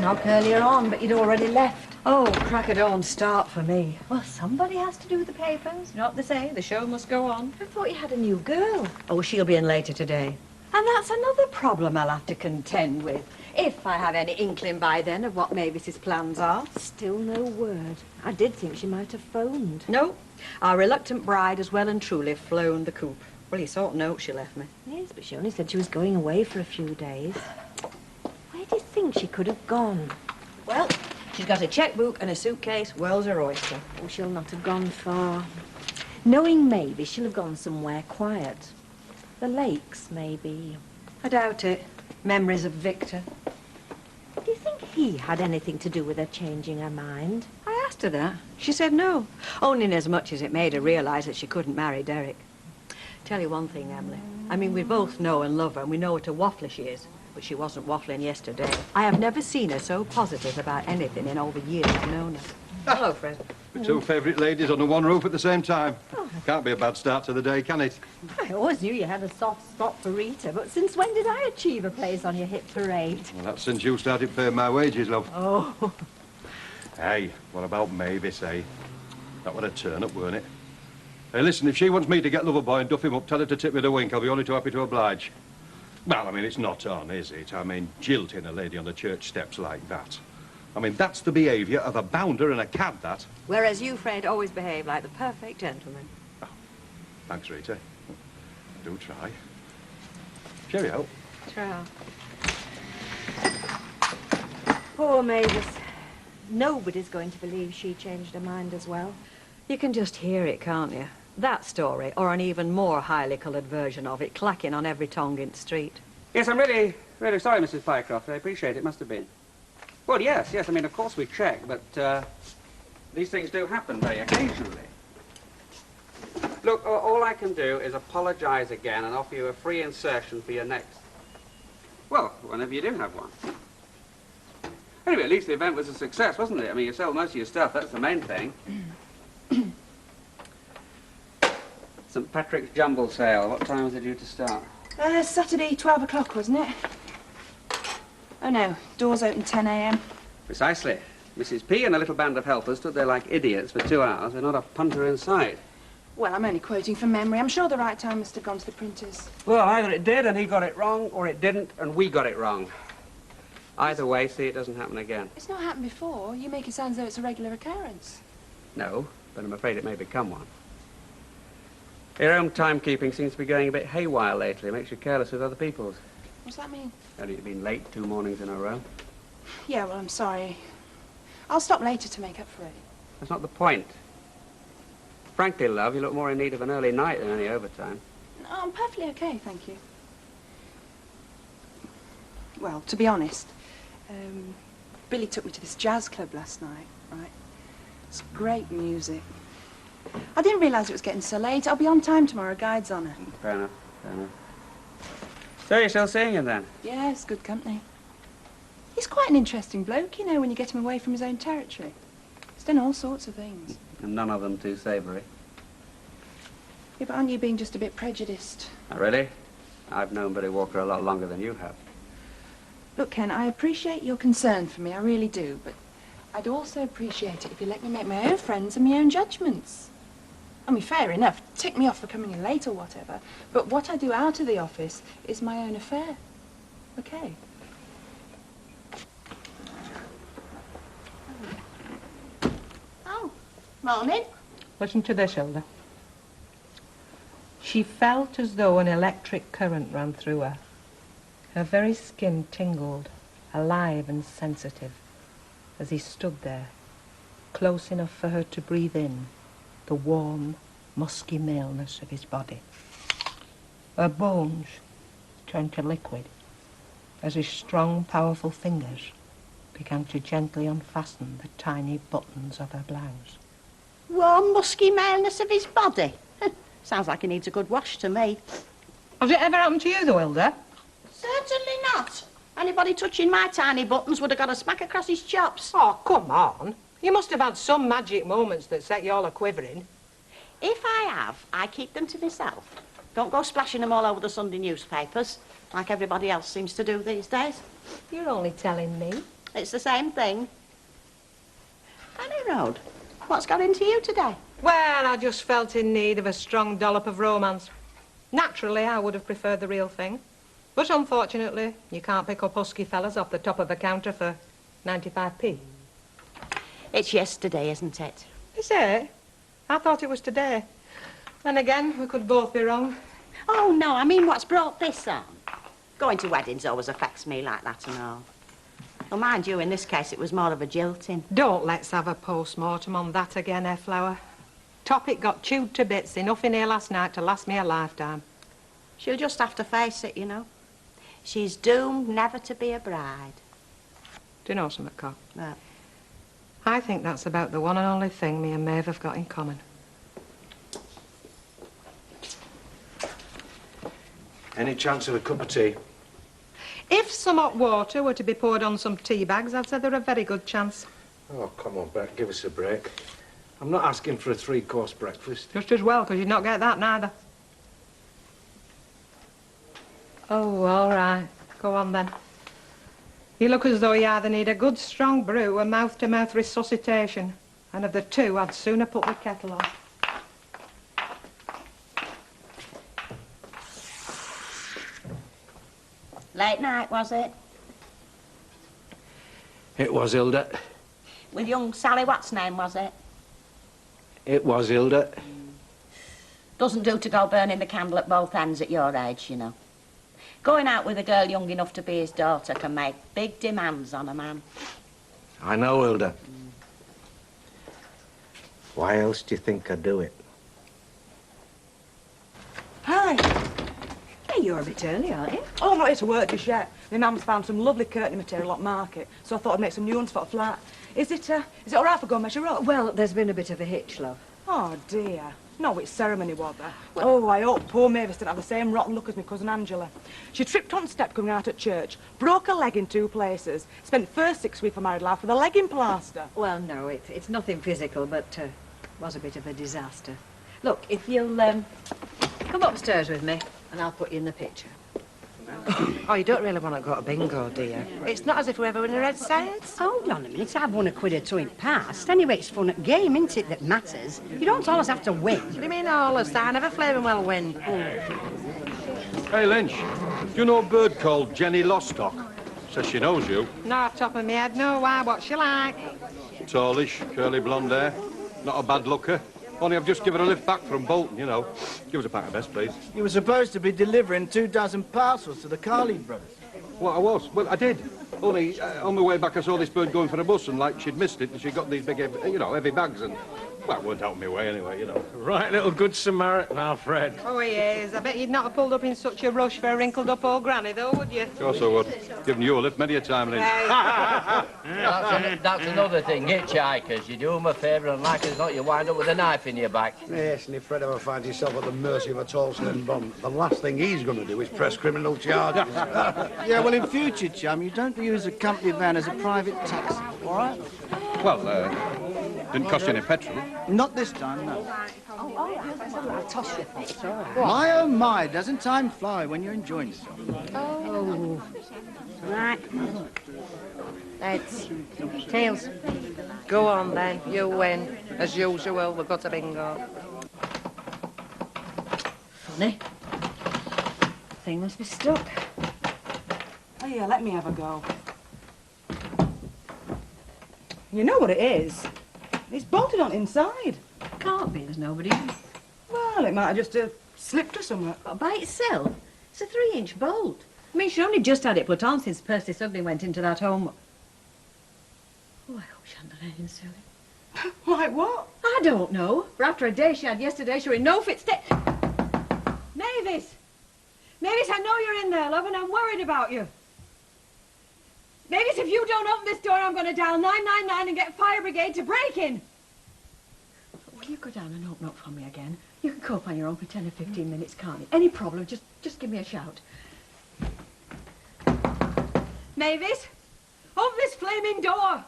knock earlier on, but you'd already left. Oh, crack of dawn start for me. Well, somebody has to do the papers. You know what they say, the show must go on. I thought you had a new girl. Oh, she'll be in later today. And that's another problem I'll have to contend with, if I have any inkling by then of what Mavis's plans are. Still no word. I did think she might have phoned. No, our reluctant bride has well and truly flown the coop. Well, you saw the note she left me. Yes, but she only said she was going away for a few days. Where do you think she could have gone? Well, she's got a checkbook and a suitcase, world's her oyster. Oh, she'll not have gone far. Knowing Mavis, she'll have gone somewhere quiet. The lakes, maybe. I doubt it. Memories of Victor. Do you think he had anything to do with her changing her mind? I asked her that. She said no. Only in as much as it made her realise that she couldn't marry Derek. Tell you one thing, Emily. I mean, we both know and love her, and we know what a waffler she is. But she wasn't waffling yesterday. I have never seen her so positive about anything in all the years I've known her. Hello, Fred. The two favourite ladies under one roof at the same time. Can't be a bad start to the day, can it? I always knew you had a soft spot for Rita, but since when did I achieve a place on your hit parade? Well, that's since you started paying my wages, love. Oh. Hey, what about Mavis, eh? That would a turn-up, weren't it? Hey, listen, if she wants me to get Loverboy and duff him up, tell her to tip me the wink. I'll be only too happy to oblige. Well, I mean, it's not on, is it? I mean, jilting a lady on the church steps like that. I mean, that's the behaviour of a bounder and a cad, that. Whereas you, Fred, always behave like the perfect gentleman. Oh, thanks, Rita. I do try. Cheerio. Ciao. Poor Mavis. Nobody's going to believe she changed her mind as well. You can just hear it, can't you? That story, or an even more highly coloured version of it, clacking on every tongue in the street. Yes, I'm really sorry, Mrs. Pycroft. I appreciate it. Must have been. Well, yes. I mean, of course we check, but these things do happen very occasionally. Look, all I can do is apologise again and offer you a free insertion for your next... Well, whenever you do have one. Anyway, at least the event was a success, wasn't it? I mean, you sold most of your stuff. That's the main thing. St. Patrick's Jumble Sale. What time was it due to start? Saturday, 12 o'clock, wasn't it? Oh, no. Doors open 10 a.m. Precisely. Mrs. P and a little band of helpers stood there like idiots for 2 hours with not a punter in sight. Well, I'm only quoting from memory. I'm sure the right time must have gone to the printers. Well, either it did and he got it wrong, or it didn't and we got it wrong. Either way, see, it doesn't happen again. It's not happened before. You make it sound as though it's a regular occurrence. No, but I'm afraid it may become one. Your own timekeeping seems to be going a bit haywire lately. It makes you careless with other people's. What's that mean? Only you've been late 2 mornings in a row. Yeah, well, I'm sorry. I'll stop later to make up for it. That's not the point. Frankly, love, you look more in need of an early night than any overtime. No, I'm perfectly okay, thank you. Well, to be honest, Billy took me to this jazz club last night, right? It's great music. I didn't realise it was getting so late. I'll be on time tomorrow. Guide's on her. Fair enough, fair enough. So you're still seeing him then? Yeah, it's good company. He's quite an interesting bloke, you know, when you get him away from his own territory. He's done all sorts of things. And none of them too savoury. Yeah, but aren't you being just a bit prejudiced? Oh, really? I've known Billy Walker a lot longer than you have. Look, Ken, I appreciate your concern for me, I really do, but I'd also appreciate it if you let me make my own friends and my own judgments. I mean, fair enough, tick me off for coming in late or whatever, but what I do out of the office is my own affair. Okay? Oh, morning. Listen to this, Hilda. She felt as though an electric current ran through her. Her very skin tingled, alive and sensitive, as he stood there, close enough for her to breathe in the warm, musky maleness of his body. Her bones turned to liquid as his strong, powerful fingers began to gently unfasten the tiny buttons of her blouse. Warm, musky maleness of his body. Sounds like he needs a good wash to me. Has it ever happened to you, though, Hilda? Certainly not. Anybody touching my tiny buttons would have got a smack across his chops. Oh, come on. You must have had some magic moments that set you all a-quivering. If I have, I keep them to myself. Don't go splashing them all over the Sunday newspapers, like everybody else seems to do these days. You're only telling me. It's the same thing. Annie Road, what's got into you today? Well, I just felt in need of a strong dollop of romance. Naturally, I would have preferred the real thing. But unfortunately, you can't pick up husky fellas off the top of a counter for 95p. It's yesterday, isn't it? Is it? I thought it was today. Then again, we could both be wrong. Oh, no, I mean what's brought this on. Going to weddings always affects me like that and all. Well, mind you, in this case, it was more of a jilting. Don't let's have a post-mortem on that again, Flower. Topic got chewed to bits enough in here last night to last me a lifetime. She'll just have to face it, you know. She's doomed never to be a bride. Do you know something, Cock? Well, I think that's about the one and only thing me and Maeve have got in common. Any chance of a cup of tea? If some hot water were to be poured on some tea bags, I'd say they're a very good chance. Oh, come on, Beck, give us a break. I'm not asking for a three-course breakfast. Just as well, because you'd not get that neither. Oh, all right. Go on, then. You look as though you either need a good strong brew or mouth-to-mouth resuscitation. And of the two, I'd sooner put the kettle on. late night, was it? It was, Hilda. With young Sally, what's name, was it? It was, Hilda. Doesn't do to go burning the candle at both ends at your age, you know. Going out with a girl young enough to be his daughter can make big demands on a man. I know, Hilda. Why else do you think I'd do it? Hi. Hey, you're a bit early, aren't you? Oh, I'm not here to work just yet. My mum's found some lovely curtain material at market, so I thought I'd make some new ones for a flat. Is it all right for go measure up? Well, there's been a bit of a hitch, love. Oh, dear. No, which ceremony was there? Oh, I hope poor Mavis didn't have the same rotten luck as my cousin Angela. She tripped on step coming out at church, broke her leg in 2 places, spent the first 6 weeks of married life with a leg in plaster. Well, no, it's nothing physical, but was a bit of a disaster. Look, if you'll come upstairs with me, and I'll put you in the picture. Oh, you don't really want to go to bingo, do you? It's not as if we're ever in the red sides. Hold on a minute, I've won a quid or two in past. Anyway, it's fun at game, isn't it, that matters? You don't always have to win. What do you mean all us? I never flavouring well win. Hey, Lynch, do you know a bird called Jenny Lostock? Says she knows you. No, off the top of my head, no. Why? What's she like? Tallish, curly blonde hair. Not a bad looker. Only I've just given her a lift back from Bolton, you know. Give us a pack of best, please. You were supposed to be delivering 24 parcels to the Carley brothers. What, I was? Well, I did. Only on my way back, I saw this bird going for a bus, and like she'd missed it, and she got these big, heavy bags, and well, it weren't out my way anyway, you know. Right, little good Samaritan, Alfred. Oh, he is. I bet you'd not have pulled up in such a rush for a wrinkled-up old granny, though, would you? Of course I would. Given you a lift many a time, Lynch. That's another thing, hitchhikers. You do them a favour and like as not, you wind up with a knife in your back. Yes, and if Fred ever finds himself at the mercy of a tall, slim bum, the last thing he's going to do is press criminal charges. Yeah, well, in future, chum, you don't use a company van as a private taxi, all right? Well, didn't cost you any petrol. Not this time, no. I'll toss you for it, all right. My, oh, my, doesn't time fly when you're enjoying yourself? Oh. Right. Heads. Tails. Go on, then. You win. As usual, we've got a bingo. Funny. Thing must be stuck. Oh, yeah, let me have a go. You know what it is? It's bolted on inside. Can't be, there's nobody in. Well, it might have just slipped or something. But by itself, it's a 3-inch bolt. I mean, she only just had it put on since Percy suddenly went into that home. Oh, I hope she hadn't done anything silly. Like what? I don't know. For after a day she had yesterday, she was in no fit state. Mavis! Mavis, I know you're in there, love, and I'm worried about you. Mavis, if you don't open this door, I'm going to dial 999 and get fire brigade to break in. Will you go down and open up for me again? You can cope on your own for 10 or 15 minutes, can't you? Any problem, just give me a shout. Mavis, open this flaming door.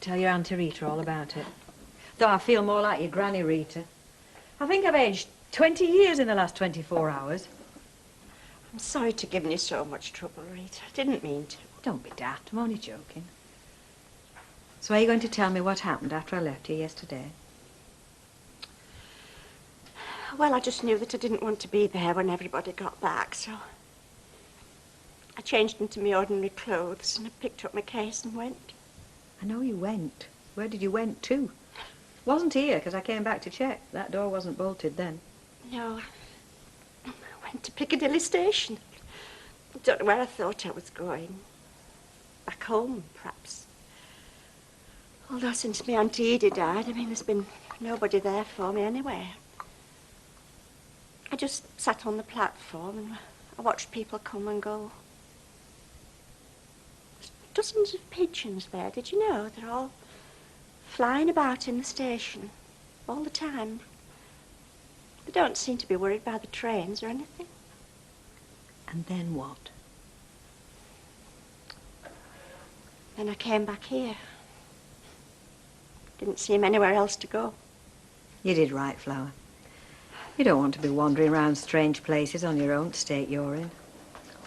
tell your Auntie Rita all about it. Though I feel more like your Granny Rita. I think I've aged 20 years in the last 24 hours. I'm sorry to give you so much trouble, Rita. I didn't mean to. Don't be daft, I'm only joking. So are you going to tell me what happened after I left you yesterday? Well, I just knew that I didn't want to be there when everybody got back, so I changed into my ordinary clothes and I picked up my case and went. I know you went. Where did you went to? Wasn't here, because I came back to check. That door wasn't bolted then. No, I went to Piccadilly Station. I don't know where I thought I was going. Back home, perhaps. Although since my Auntie Edie died, I mean, there's been nobody there for me anyway. I just sat on the platform and I watched people come and go. There's dozens of pigeons there, did you know? They're all flying about in the station all the time. They don't seem to be worried by the trains or anything. And then what? Then I came back here. Didn't seem anywhere else to go. You did right, Flower. You don't want to be wandering around strange places on your own state you're in.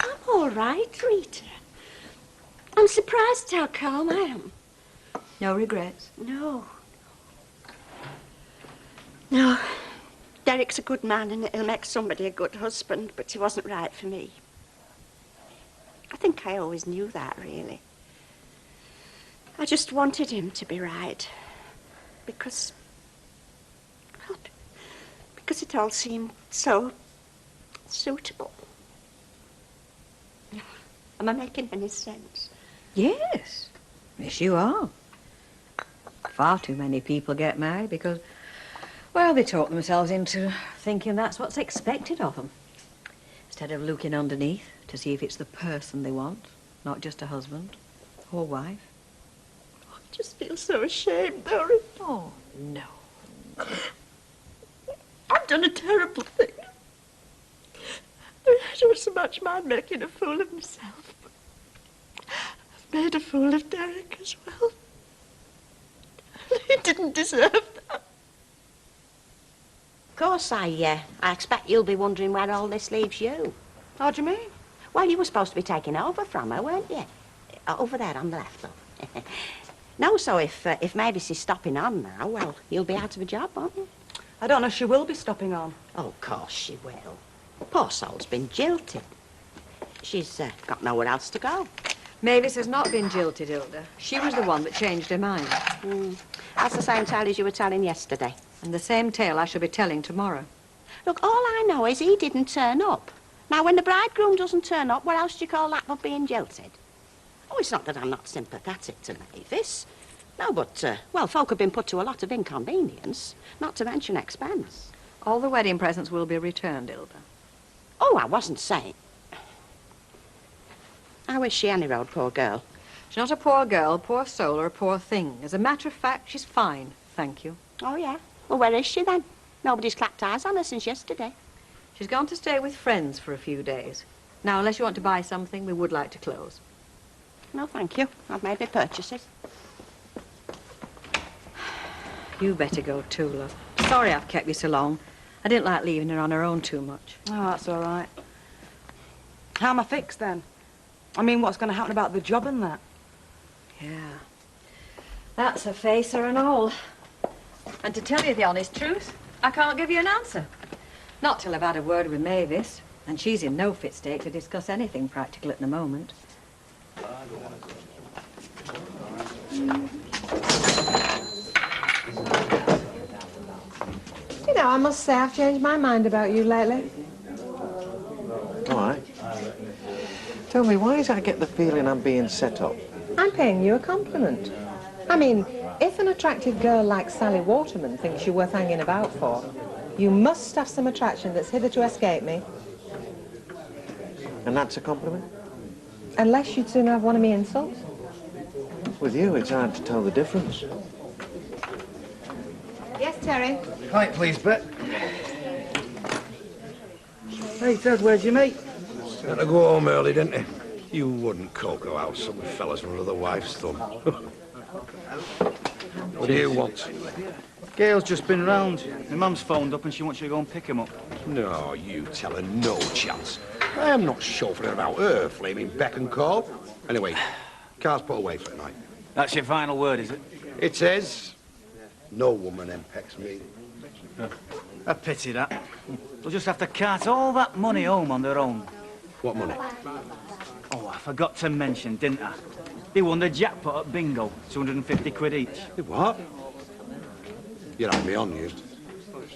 I'm all right, Rita. I'm surprised how calm I am. No regrets? No. No. Derek's a good man and he'll make somebody a good husband, but he wasn't right for me. I think I always knew that, really. I just wanted him to be right. Because it all seemed so suitable. Am I making any sense? Yes. Yes, you are. Far too many people get married because, well, they talk themselves into thinking that's what's expected of them. Instead of looking underneath to see if it's the person they want, not just a husband or wife. I just feel so ashamed, Dory. Oh, no. I've done a terrible thing. I don't so much mind making a fool of myself, but I've made a fool of Derek as well. He didn't deserve that. Of course, I expect you'll be wondering where all this leaves you. How do you mean? Well, you were supposed to be taking over from her, weren't you? Over there on the left, love. No, so if Mavis is stopping on now, well, you'll be out of a job, won't you? I don't know if she will be stopping on. Oh, of course she will. Poor soul's been jilted. She's got nowhere else to go. Mavis has not been jilted, Hilda. She was the one that changed her mind. That's the same tale as you were telling yesterday. And the same tale I shall be telling tomorrow. Look, all I know is he didn't turn up. Now, when the bridegroom doesn't turn up, what else do you call that but being jilted? Oh, it's not that I'm not sympathetic to Mavis. No, but, well, folk have been put to a lot of inconvenience, not to mention expense. All the wedding presents will be returned, Hilda. Oh, I wasn't saying. How is she, any road, poor girl? She's not a poor girl, poor soul, or a poor thing. As a matter of fact, she's fine, thank you. Oh, yeah? Well, where is she, then? Nobody's clapped eyes on her since yesterday. She's gone to stay with friends for a few days. Now, unless you want to buy something, we would like to close. No, thank you. I've made my purchases. You better go too, love. Sorry I've kept you so long. I didn't like leaving her on her own too much. Oh, that's all right. How am I fixed, then? I mean, what's going to happen about the job and that? Yeah. That's a facer and all. And to tell you the honest truth, I can't give you an answer. Not till I've had a word with Mavis. And she's in no fit state to discuss anything practical at the moment. You know, I must say I've changed my mind about you lately. Why? Tell me, why is I get the feeling I'm being set up? I'm paying you a compliment. I mean, if an attractive girl like Sally Waterman thinks you're worth hanging about for, you must have some attraction that's hitherto escaped me. And that's a compliment? Unless you'd sooner have one of me insults. With you, it's hard to tell the difference. Yes, Terry? Right, please, Bet. Hey, Ted, where'd you meet? Had to go home early, didn't he? You wouldn't cocoa out some fellas with other wife's thumb. What do you want? Gail's just been round. My mum's phoned up and she wants you to go and pick him up. No, you tell her no chance. I am not chauffeuring about her, flaming beck and call. Anyway, car's put away for tonight. That's your final word, is it? It is. No woman impects me. A pity, that. They'll just have to cart all that money home on their own. What money? Oh, I forgot to mention, didn't I? They won the jackpot at bingo, 250 quid each. What? You're having me on, you.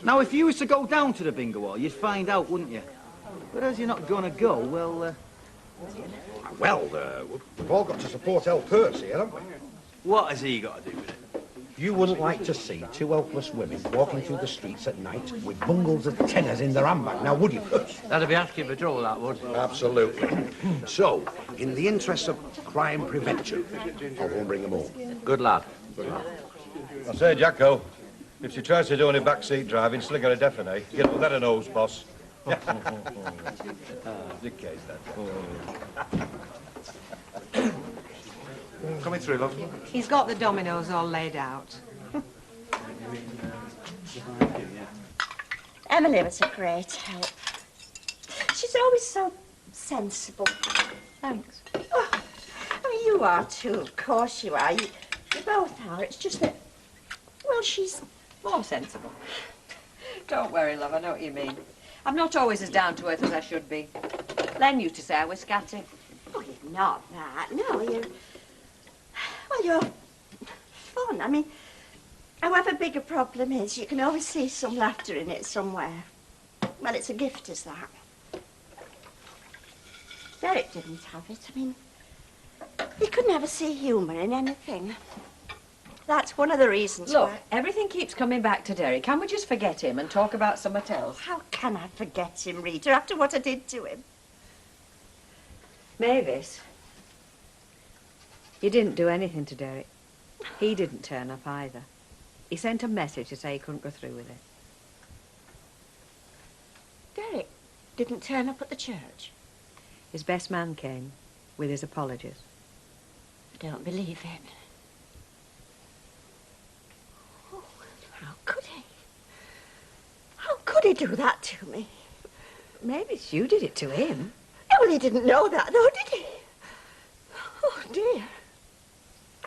Now, if you was to go down to the bingo hall, you'd find out, wouldn't you? But as you're not gonna go, well, we've all got to support El Percy, haven't we? What has he got to do with it? You wouldn't like to see two helpless women walking through the streets at night with bundles of tenors in their handbag, now would you? That'd be asking for trouble, that would. Absolutely. So, in the interests of crime prevention, I'll go and bring them home. Good lad. I say, Jacko, if she tries to do any backseat driving, slick her a deafening. You know, let her knows, boss. The case, that. Coming through, love. He's got the dominoes all laid out. Emily was a great help. She's always so sensible. Thanks. Oh, I mean, you are too, of course you are. You both are. It's just that, well, she's More sensible. Don't worry, love, I know what you mean. I'm not always as down to earth as I should be. Len used to say I was scatty. Oh, you're not that. No, you're... Well, you're fun. I mean, however big a problem is, you can always see some laughter in it somewhere. Well, it's a gift, is that. Derek didn't have it. I mean, he could never see humour in anything. That's one of the reasons Look, why... everything keeps coming back to Derek. Can we just forget him and talk about something else? How can I forget him, Rita, after what I did to him? Mavis, you didn't do anything to Derek. He didn't turn up either. He sent a message to say he couldn't go through with it. Derek didn't turn up at the church? His best man came with his apologies. I don't believe it. Oh, how could he? How could he do that to me? Mavis, you did it to him. Yeah, well, he didn't know that, though, did he? Oh, dear.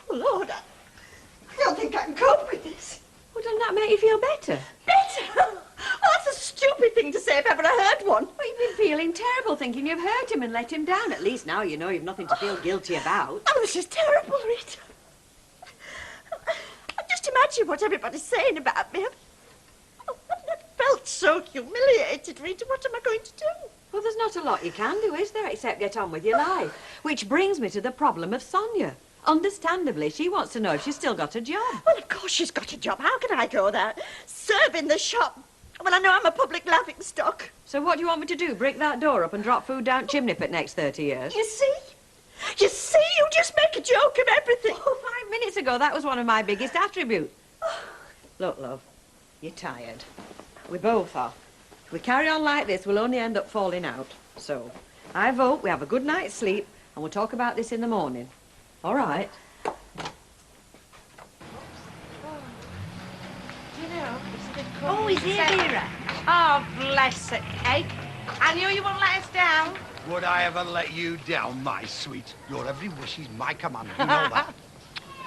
Oh, Lord, I don't think I can cope with this. Well, doesn't that make you feel better? Better? Oh, that's a stupid thing to say if ever I heard one. Well, you've been feeling terrible, thinking you've hurt him and let him down. At least now you know you've nothing to feel guilty about. Oh, this is terrible, Rita. Just imagine what everybody's saying about me. I've never felt so humiliated, Rita. What am I going to do? Well, there's not a lot you can do, is there, except get on with your life? Which brings me to the problem of Sonia. Understandably, she wants to know if she's still got a job. Well, of course she's got a job. How can I go there? Serve in the shop. Well, I know I'm a public laughingstock. So what do you want me to do? Brick that door up and drop food down chimney for the next 30 years? You see? You see? You just make a joke of everything. Oh, 5 minutes ago, that was one of my biggest attributes. Look, love, you're tired. We both are. If we carry on like this, we'll only end up falling out. So, I vote we have a good night's sleep and we'll talk about this in the morning. All right? Oh, he's here, Vera. Oh, bless it, Kate. I knew you wouldn't let us down. Would I ever let you down, my sweet? Your every wish is my command, you know that.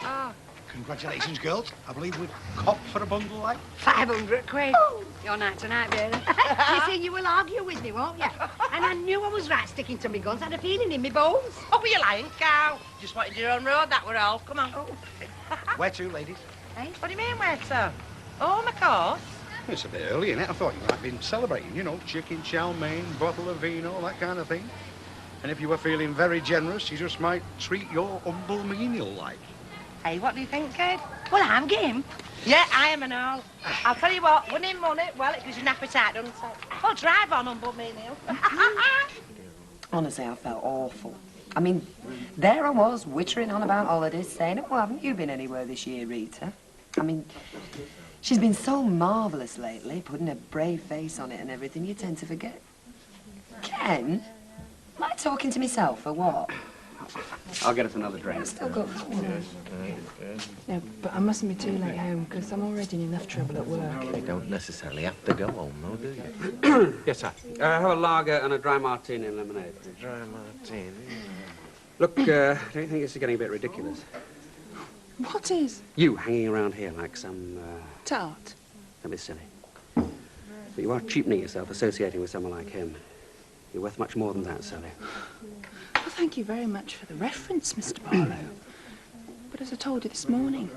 Oh. Congratulations, girls. I believe we've copped for a bundle like 500 quid. Your night tonight, Vera. You see, you will argue with me, won't you? And I knew I was right sticking to my guns. I had a feeling in my bones. Oh, you lying cow. Just wanted your own road, that were all. Come on. Where to, ladies? Hey? What do you mean, where to? Oh, of course. It's a bit early, innit? I thought you might have been celebrating, you know, chicken chow mein, bottle of vino, that kind of thing. And if you were feeling very generous, you just might treat your humble menial like. Hey, what do you think, Kate? Well, I'm game. Yeah, I am and all. I'll tell you what, winning money, well, it gives you an appetite, doesn't it? Well, drive on, humble menial. Honestly, I felt awful. I mean, there I was, wittering on about holidays, saying, oh, haven't you been anywhere this year, Rita? I mean, she's been so marvellous lately, putting a brave face on it and everything, you tend to forget. Ken? Am I talking to myself or what? I'll get us another drink. I've still got one. No, but I mustn't be too late home because I'm already in enough trouble at work. You don't necessarily have to go home, though, do you? Yes, sir. Have a lager and a dry martini and lemonade. Dry martini. Look, don't you think this is getting a bit ridiculous? What is? You hanging around here like some, Tart. Don't be silly. But you are cheapening yourself associating with someone like him. You're worth much more than that, Sally. Well, thank you very much for the reference, Mr. Barlow. But as I told you this morning,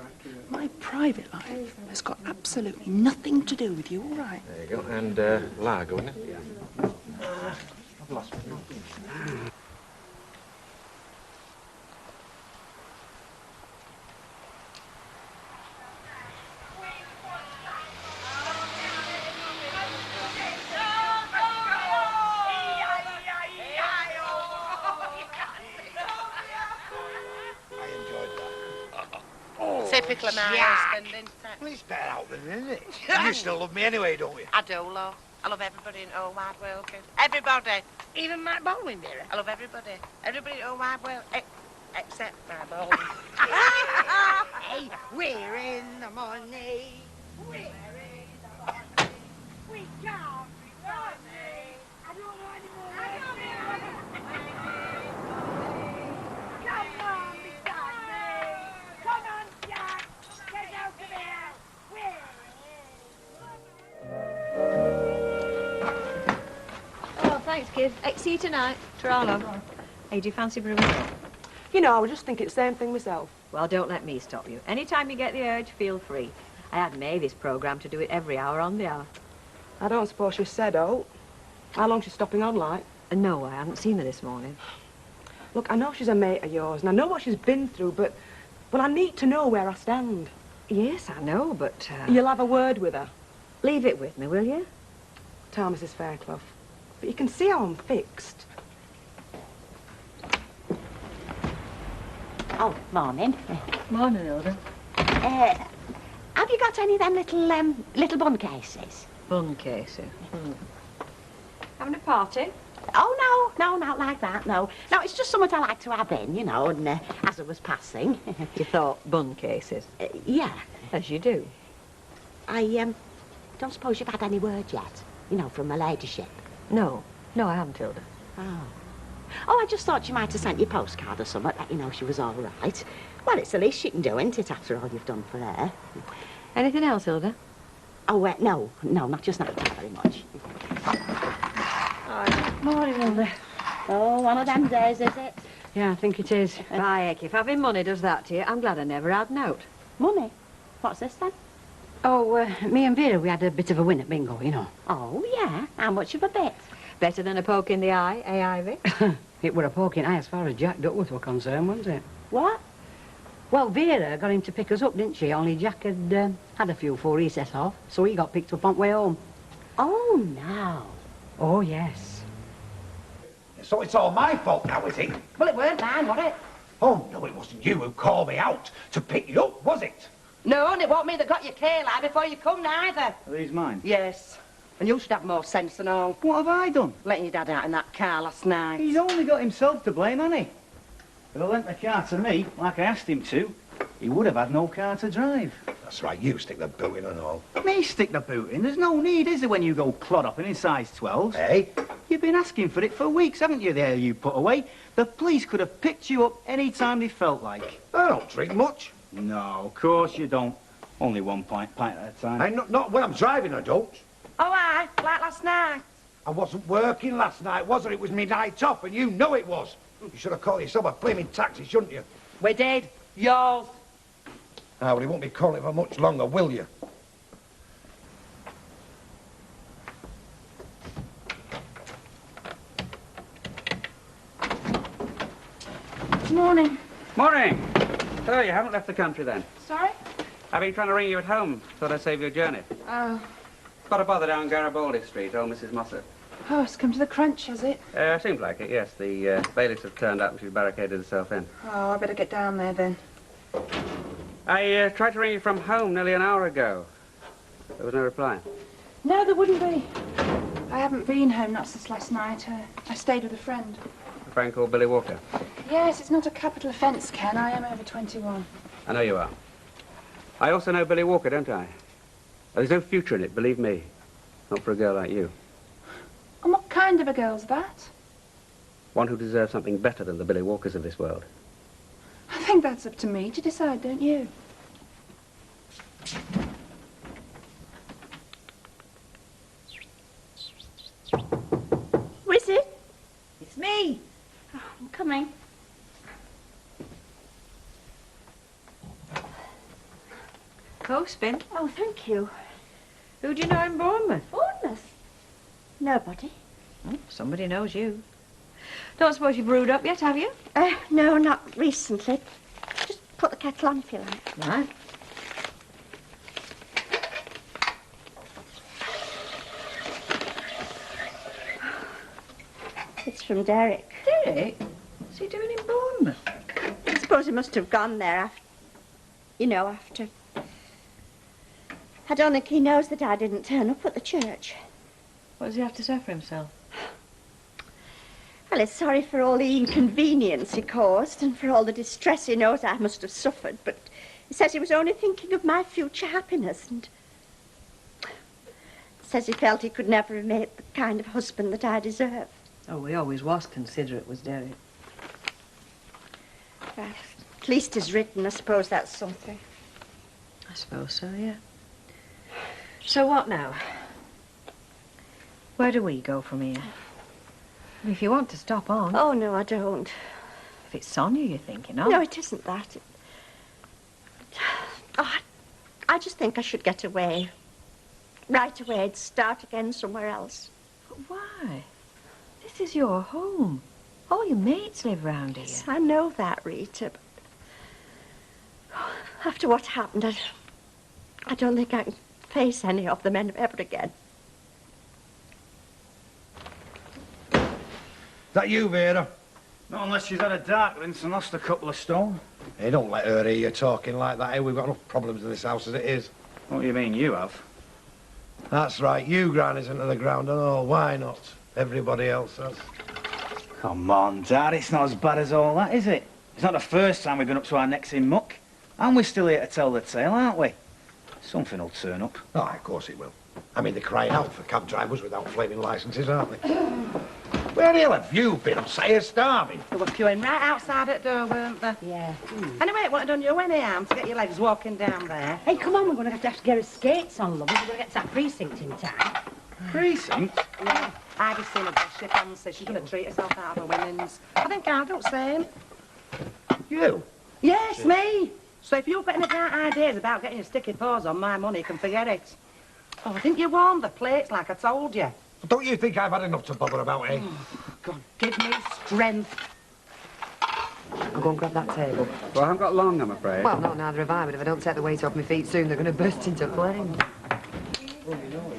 my private life has got absolutely nothing to do with you, all right? There you go. And lager, wouldn't it? Yeah. I've lost my... Typical of my husband, isn't it? Well, it's better out than in, isn't it? You still love me anyway, don't you? I do, love. I love everybody in the whole wide world, kid. Everybody. Even Mike Baldwin, dear. I love everybody. Everybody in the whole wide world, except my Baldwin. Hey, we're in the money. We're in the money. We can't be money. I don't know anymore. Come on, beside me. Come on, Jack. Get out of here. Oh, thanks, kid. See you tonight. Trala. Hey, do you fancy brewing? You know, I was just thinking the same thing myself. Well, don't let me stop you. Anytime you get the urge, feel free. I had Mavis programmed to do it every hour on the hour. I don't suppose she said, oh. How long she's stopping on, like? No, I haven't seen her this morning. Look, I know she's a mate of yours, and I know what she's been through, but... Well, I need to know where I stand. Yes, I know, but... You'll have a word with her. Leave it with me, will you? Tell Mrs. Fairclough. But you can see how I'm fixed. Oh, morning. Morning, Hilda. Have you got any of them little bun cases? Bun cases? Having a party? Oh, no, not like that, no. No, it's just something I like to have in, you know, and as I was passing. You thought bun cases? Yeah. As you do. I don't suppose you've had any word yet, you know, from my ladyship? No, I haven't, Hilda. Oh. Oh, I just thought you might have sent your postcard or something, that you know she was all right. Well, it's the least she can do, isn't it, after all you've done for her? Anything else, Hilda? Oh, no, not just that, not very much. Morning, Hilda. Oh, one of them days, is it? Yeah, I think it is. By heck, if having money does that to you, I'm glad I never had note. Money? What's this, then? Oh, me and Vera, we had a bit of a win at bingo, you know. Oh, yeah? How much of a bit? Better than a poke in the eye, eh, Ivy? It were a poke in eye as far as Jack Duckworth were concerned, wasn't it? What? Well, Vera got him to pick us up, didn't she? Only Jack had had a few before he set off, so he got picked up on the way home. Oh, no. Oh, yes. So it's all my fault now, is it? Well, it weren't mine, was it? Oh, no, it wasn't you who called me out to pick you up, was it? No, and it wasn't me that got your key, lad, before you come neither. Are these mine? Yes. And you should have more sense than all. What have I done? Letting your dad out in that car last night. He's only got himself to blame, hasn't he? If he lent the car to me, like I asked him to, he would have had no car to drive. That's right, you stick the boot in and all. Me stick the boot in? There's no need, is there, when you go clod-hopping in size 12s? Hey? You've been asking for it for weeks, haven't you, there you put away? The police could have picked you up any time they felt like. I don't drink much. No, of course you don't. Only one pint at a time. Hey, not when I'm driving, I don't. Oh, aye, like last night. I wasn't working last night, was I? It was me night off, and you know it was. You should have called yourself a flaming taxi, shouldn't you? We did. Yours. Ah, well, he won't be calling it for much longer, will you? Morning. Morning. So you haven't left the country, then? Sorry? I've been trying to ring you at home. Thought I'd save you a journey. Oh. Got a bother down Garibaldi Street, old Mrs. Mossop. Oh, it's come to the crunch, has it? Seems like it, yes. The bailiffs have turned up and she's barricaded herself in. Oh, I better get down there then. I tried to ring you from home nearly an hour ago. There was no reply. No, there wouldn't be. I haven't been home, not since last night. I stayed with a friend. A friend called Billy Walker. Yes, it's not a capital offence, Ken. I am over 21. I know you are. I also know Billy Walker, don't I? There's no future in it, believe me. Not for a girl like you. And what kind of a girl's that? One who deserves something better than the Billy Walkers of this world. I think that's up to me to decide, don't you? Who is it? It's me. Oh, I'm coming. Closepin. Oh, thank you. Who do you know in Bournemouth? Bournemouth? Nobody. Oh, somebody knows you. Don't suppose you've brewed up yet, have you? No, not recently. Just put the kettle on if you like. Right. It's from Derek. Derek? What's he doing in Bournemouth? I suppose he must have gone there after... You know, after... I don't think he knows that I didn't turn up at the church. What does he have to say for himself? Well, he's sorry for all the inconvenience he caused and for all the distress he knows I must have suffered, but he says he was only thinking of my future happiness and says he felt he could never have made the kind of husband that I deserve. Oh, he always was considerate, was Derek. Well, at least he's written. I suppose that's something. I suppose so, yeah. So what now? Where do we go from here? If you want to stop on. Oh, no, I don't. If it's Sonia you're thinking of. No, it isn't that. Oh, I just think I should get away. Right away and start again somewhere else. But why? This is your home. All your mates live round here. Yes, I know that, Rita, but after what happened, I don't think I can face any of them ever again. That you, Vera? Not unless she's had a dark rinse and lost a couple of stone. Hey, don't let her hear you talking like that. Hey, we've got enough problems in this house as it is. What do you mean, you have? That's right. You grind us into the ground and all. Why not? Everybody else has. Come on, Dad, it's not as bad as all that, is it? It's not the first time we've been up to our necks in muck. And we're still here to tell the tale, aren't we? Something will turn up. Oh, of course it will. I mean, they're crying out for cab drivers without flaming licences, aren't they? Where the hell have you been? Say you're starving. They were queuing right outside at door, weren't they? Yeah. Anyway, it wouldn't have done you any harm to get your legs walking down there. Hey, come on, we're going to have to get our skates on, love. We're going to get to that precinct in time. Precinct? Yeah. I've just seen a girl, she fancies she's going to treat herself out of her winnings. I think I'll do the same. You? Yes, me. So if you've got any bright ideas about getting your sticky paws on my money, you can forget it. Oh, I think you warmed the plates like I told you. Don't you think I've had enough to bother about, eh? Oh, God, give me strength. I'll go and grab that table. Well, I haven't got long, I'm afraid. Well, no, neither have I, but if I don't take the weight off my feet soon, they're going to burst into flame.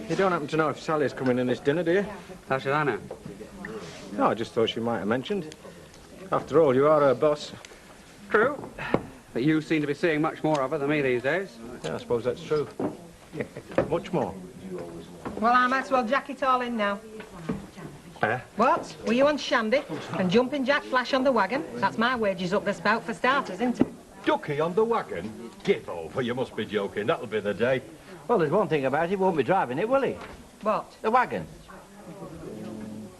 You don't happen to know if Sally's coming in this dinner, do you? How should I know? No, I just thought she might have mentioned. After all, you are her boss. True. But you seem to be seeing much more of her than me these days. Yeah, I suppose that's true. Much more. Well, I might as well jack it all in now. What? Were you on Shandy? And jumping Jack Flash on the wagon? That's my wages up the spout for starters, isn't it? Ducky on the wagon? Give over, you must be joking. That'll be the day. Well, there's one thing about it, he won't be driving it, will he? What? The wagon.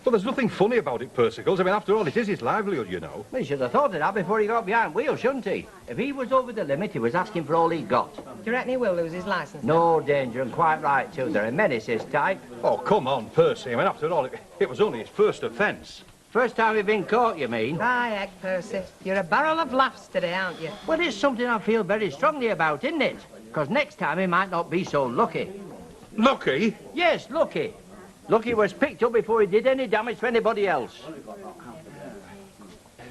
Well, there's nothing funny about it, Persicles. I mean, after all, it is his livelihood, you know. Well, he should have thought of that before he got behind wheels, shouldn't he? If he was over the limit, he was asking for all he got. Do you reckon he will lose his licence? No danger, and quite right, too. They're a menace, this type. Oh, come on, Percy. I mean, after all, it was only his first offence. First time he'd been caught, you mean? Aye, heck, Percy. You're a barrel of laughs today, aren't you? Well, it's something I feel very strongly about, isn't it? Because next time he might not be so lucky. Lucky? Yes, lucky. Lucky was picked up before he did any damage to anybody else.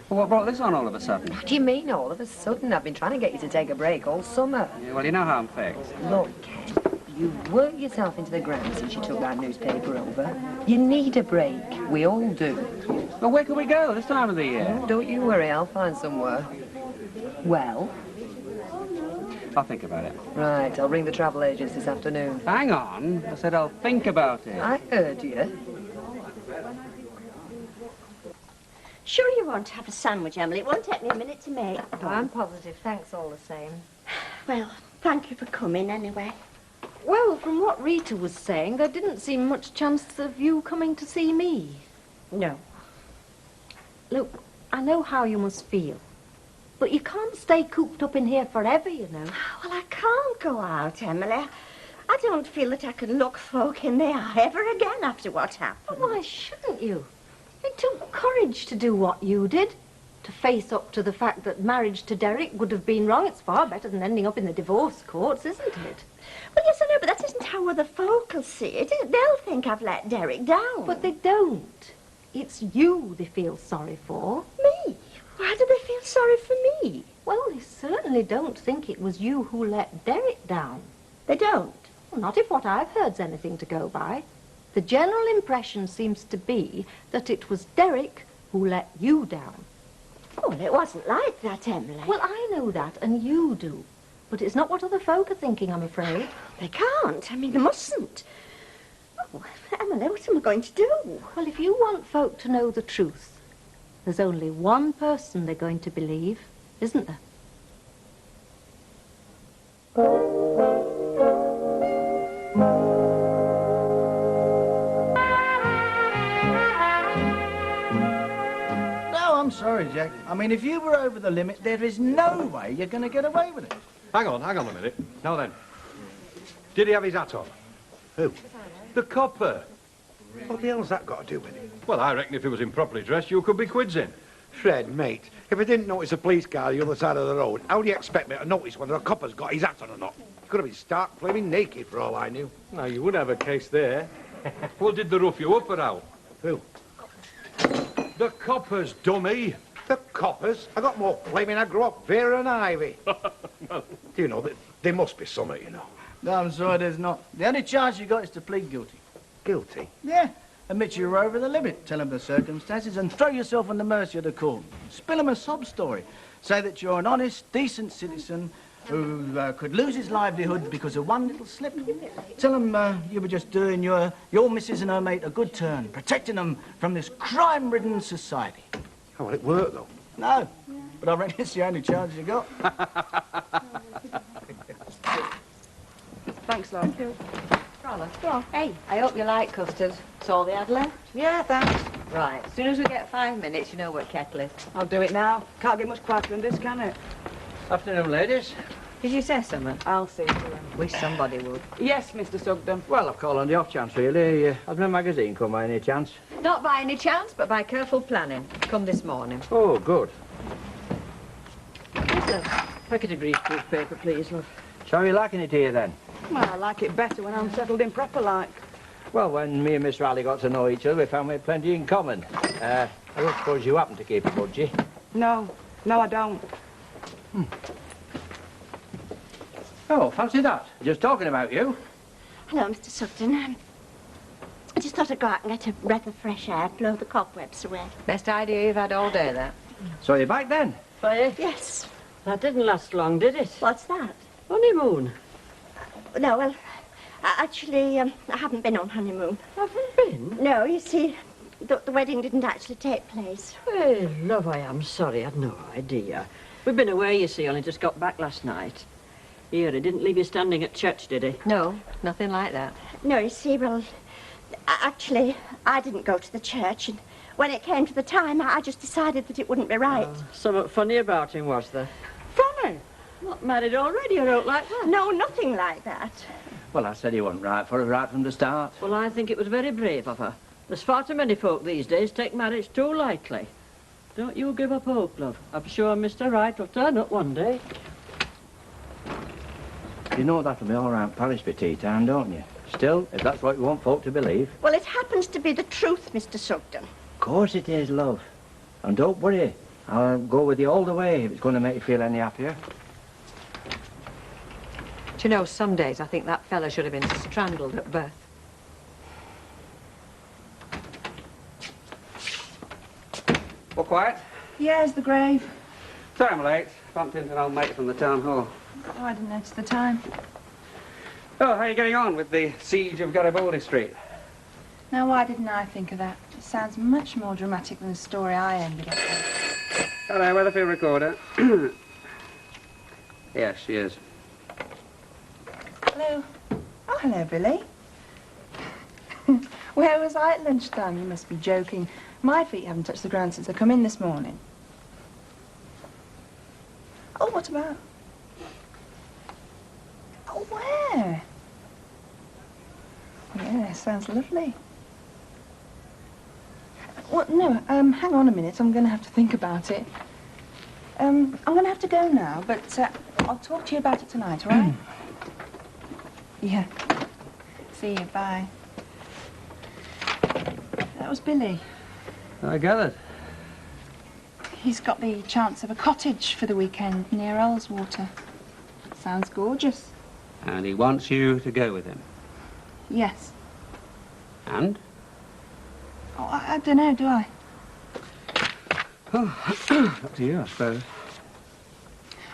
Well, what brought this on all of a sudden? What do you mean all of a sudden? I've been trying to get you to take a break all summer. Yeah, well, you know how I'm fixed. Look, you've worked yourself into the ground since you took that newspaper over. You need a break. We all do. Well, where can we go this time of the year? Oh, don't you worry, I'll find somewhere. Well? I'll think about it. Right, I'll ring the travel agents this afternoon. Hang on. I said I'll think about it. I heard you. Sure you won't have a sandwich, Emily? It won't take me a minute to make. I'm positive. Thanks all the same. Well, thank you for coming anyway. Well, from what Rita was saying, there didn't seem much chance of you coming to see me. No. Look, I know how you must feel. But you can't stay cooped up in here forever, you know. Well, I can't go out, Emily. I don't feel that I can look folk in the eye ever again after what happened. Why shouldn't you? It took courage to do what you did. To face up to the fact that marriage to Derek would have been wrong. It's far better than ending up in the divorce courts, isn't it? Well, yes, I know, but that isn't how other folk will see it. They'll think I've let Derek down. But they don't. It's you they feel sorry for. Me? Why do they feel sorry for me? Well, they certainly don't think it was you who let Derek down. They don't? Well, not if what I've heard's anything to go by. The general impression seems to be that it was Derek who let you down. Oh, well, it wasn't like that, Emily. Well, I know that, and you do. But it's not what other folk are thinking, I'm afraid. They can't. I mean, they mustn't. Oh, Emily, what am I going to do? Well, if you want folk to know the truth, there's only one person they're going to believe, isn't there? No, I'm sorry, Jack. I mean, if you were over the limit, there is no way you're going to get away with it. Hang on a minute. Now then, did he have his hat on? Who? The copper. What the hell's that got to do with it? Well, I reckon if he was improperly dressed, you could be quids in. Fred, mate, if I didn't notice a police car the other side of the road, how do you expect me to notice whether a copper's got his hat on or not? He could have been stark flaming naked for all I knew. Now, you would have a case there. Well, did they rough you up or how? Who? The coppers, dummy. The coppers? I got more flaming I grew up Vera and Ivy. Do you know, that there must be something, you know. No, I'm sorry, there's not. The only chance you got is to plead guilty. Guilty? Yeah. Admit you were over the limit. Tell them the circumstances and throw yourself on the mercy of the court. Spill them a sob story. Say that you're an honest, decent citizen who could lose his livelihood because of one little slip. Tell them you were just doing your missus and her mate a good turn, protecting them from this crime-ridden society. Oh, well, it worked, though. No, but I reckon it's the only chance you got. Thanks, love. Thank you. Go on. Hey, I hope you like custard. That's all they had left. Yeah, thanks. Right, as soon as we get 5 minutes, you know what kettle is. I'll do it now. Can't get much quieter than this, can it? Afternoon, ladies. Did you say something? I'll see to them. Wish somebody would. Yes, Mr. Sugden. Well, I've called on the off chance, really. Has my magazine come by any chance? Not by any chance, but by careful planning. Come this morning. Oh, good. Yes, love. Packet of greaseproof paper, please, love. So you're liking it here, then? Well, I like it better when I'm settled in proper like. Well, when me and Miss Riley got to know each other, we found we had plenty in common. I don't suppose you happen to keep a budgie? No, I don't. Oh, fancy that. Just talking about you. Hello, Mr. Sugden. I just thought I'd go out and get a breath of fresh air, blow the cobwebs away. Best idea you've had all day, that. So you're back then? Yes. That didn't last long, did it? What's that? Honeymoon. No, well, actually, I haven't been on honeymoon. Haven't been? No, you see, the wedding didn't actually take place. Well, love, I am sorry. I'd no idea. We've been away, you see, only just got back last night. Here, he didn't leave you standing at church, did he? No, nothing like that. No, you see, well, actually, I didn't go to the church, and when it came to the time, I just decided that it wouldn't be right. Something funny about him, was there? Funny? Not married already, or out like that? No, nothing like that. Well, I said he wasn't right for her right from the start. Well, I think it was very brave of her. There's far too many folk these days take marriage too lightly. Don't you give up hope, love. I'm sure Mr. Right will turn up one day. You know that'll be all right Paris for tea time, don't you? Still, if that's what you want folk to believe. Well, it happens to be the truth, Mr. Sugden. Of course it is, love. And don't worry. I'll go with you all the way if it's going to make you feel any happier. Do you know, some days I think that fella should have been strangled at birth. All quiet? Here's the grave. Sorry I'm late. Bumped into an old mate from the town hall. Oh, I didn't notice the time. Oh, how are you getting on with the siege of Garibaldi Street? Now, why didn't I think of that? It's sounds much more dramatic than the story I ended up with. Hello, Weatherfield recorder. Yes, she is. Hello. Oh, hello, Billy. Where was I at lunchtime? You must be joking. My feet haven't touched the ground since I come in this morning. Oh, what about? Oh, where? Yeah, sounds lovely. Well, no, hang on a minute. I'm going to have to think about it. I'm going to have to go now, but I'll talk to you about it tonight, all right? Yeah. See you, bye. That was Billy. I gathered. He's got the chance of a cottage for the weekend near Ullswater. Sounds gorgeous. And he wants you to go with him. Yes. And? Oh, I don't know, do I? Oh, up to you, I suppose.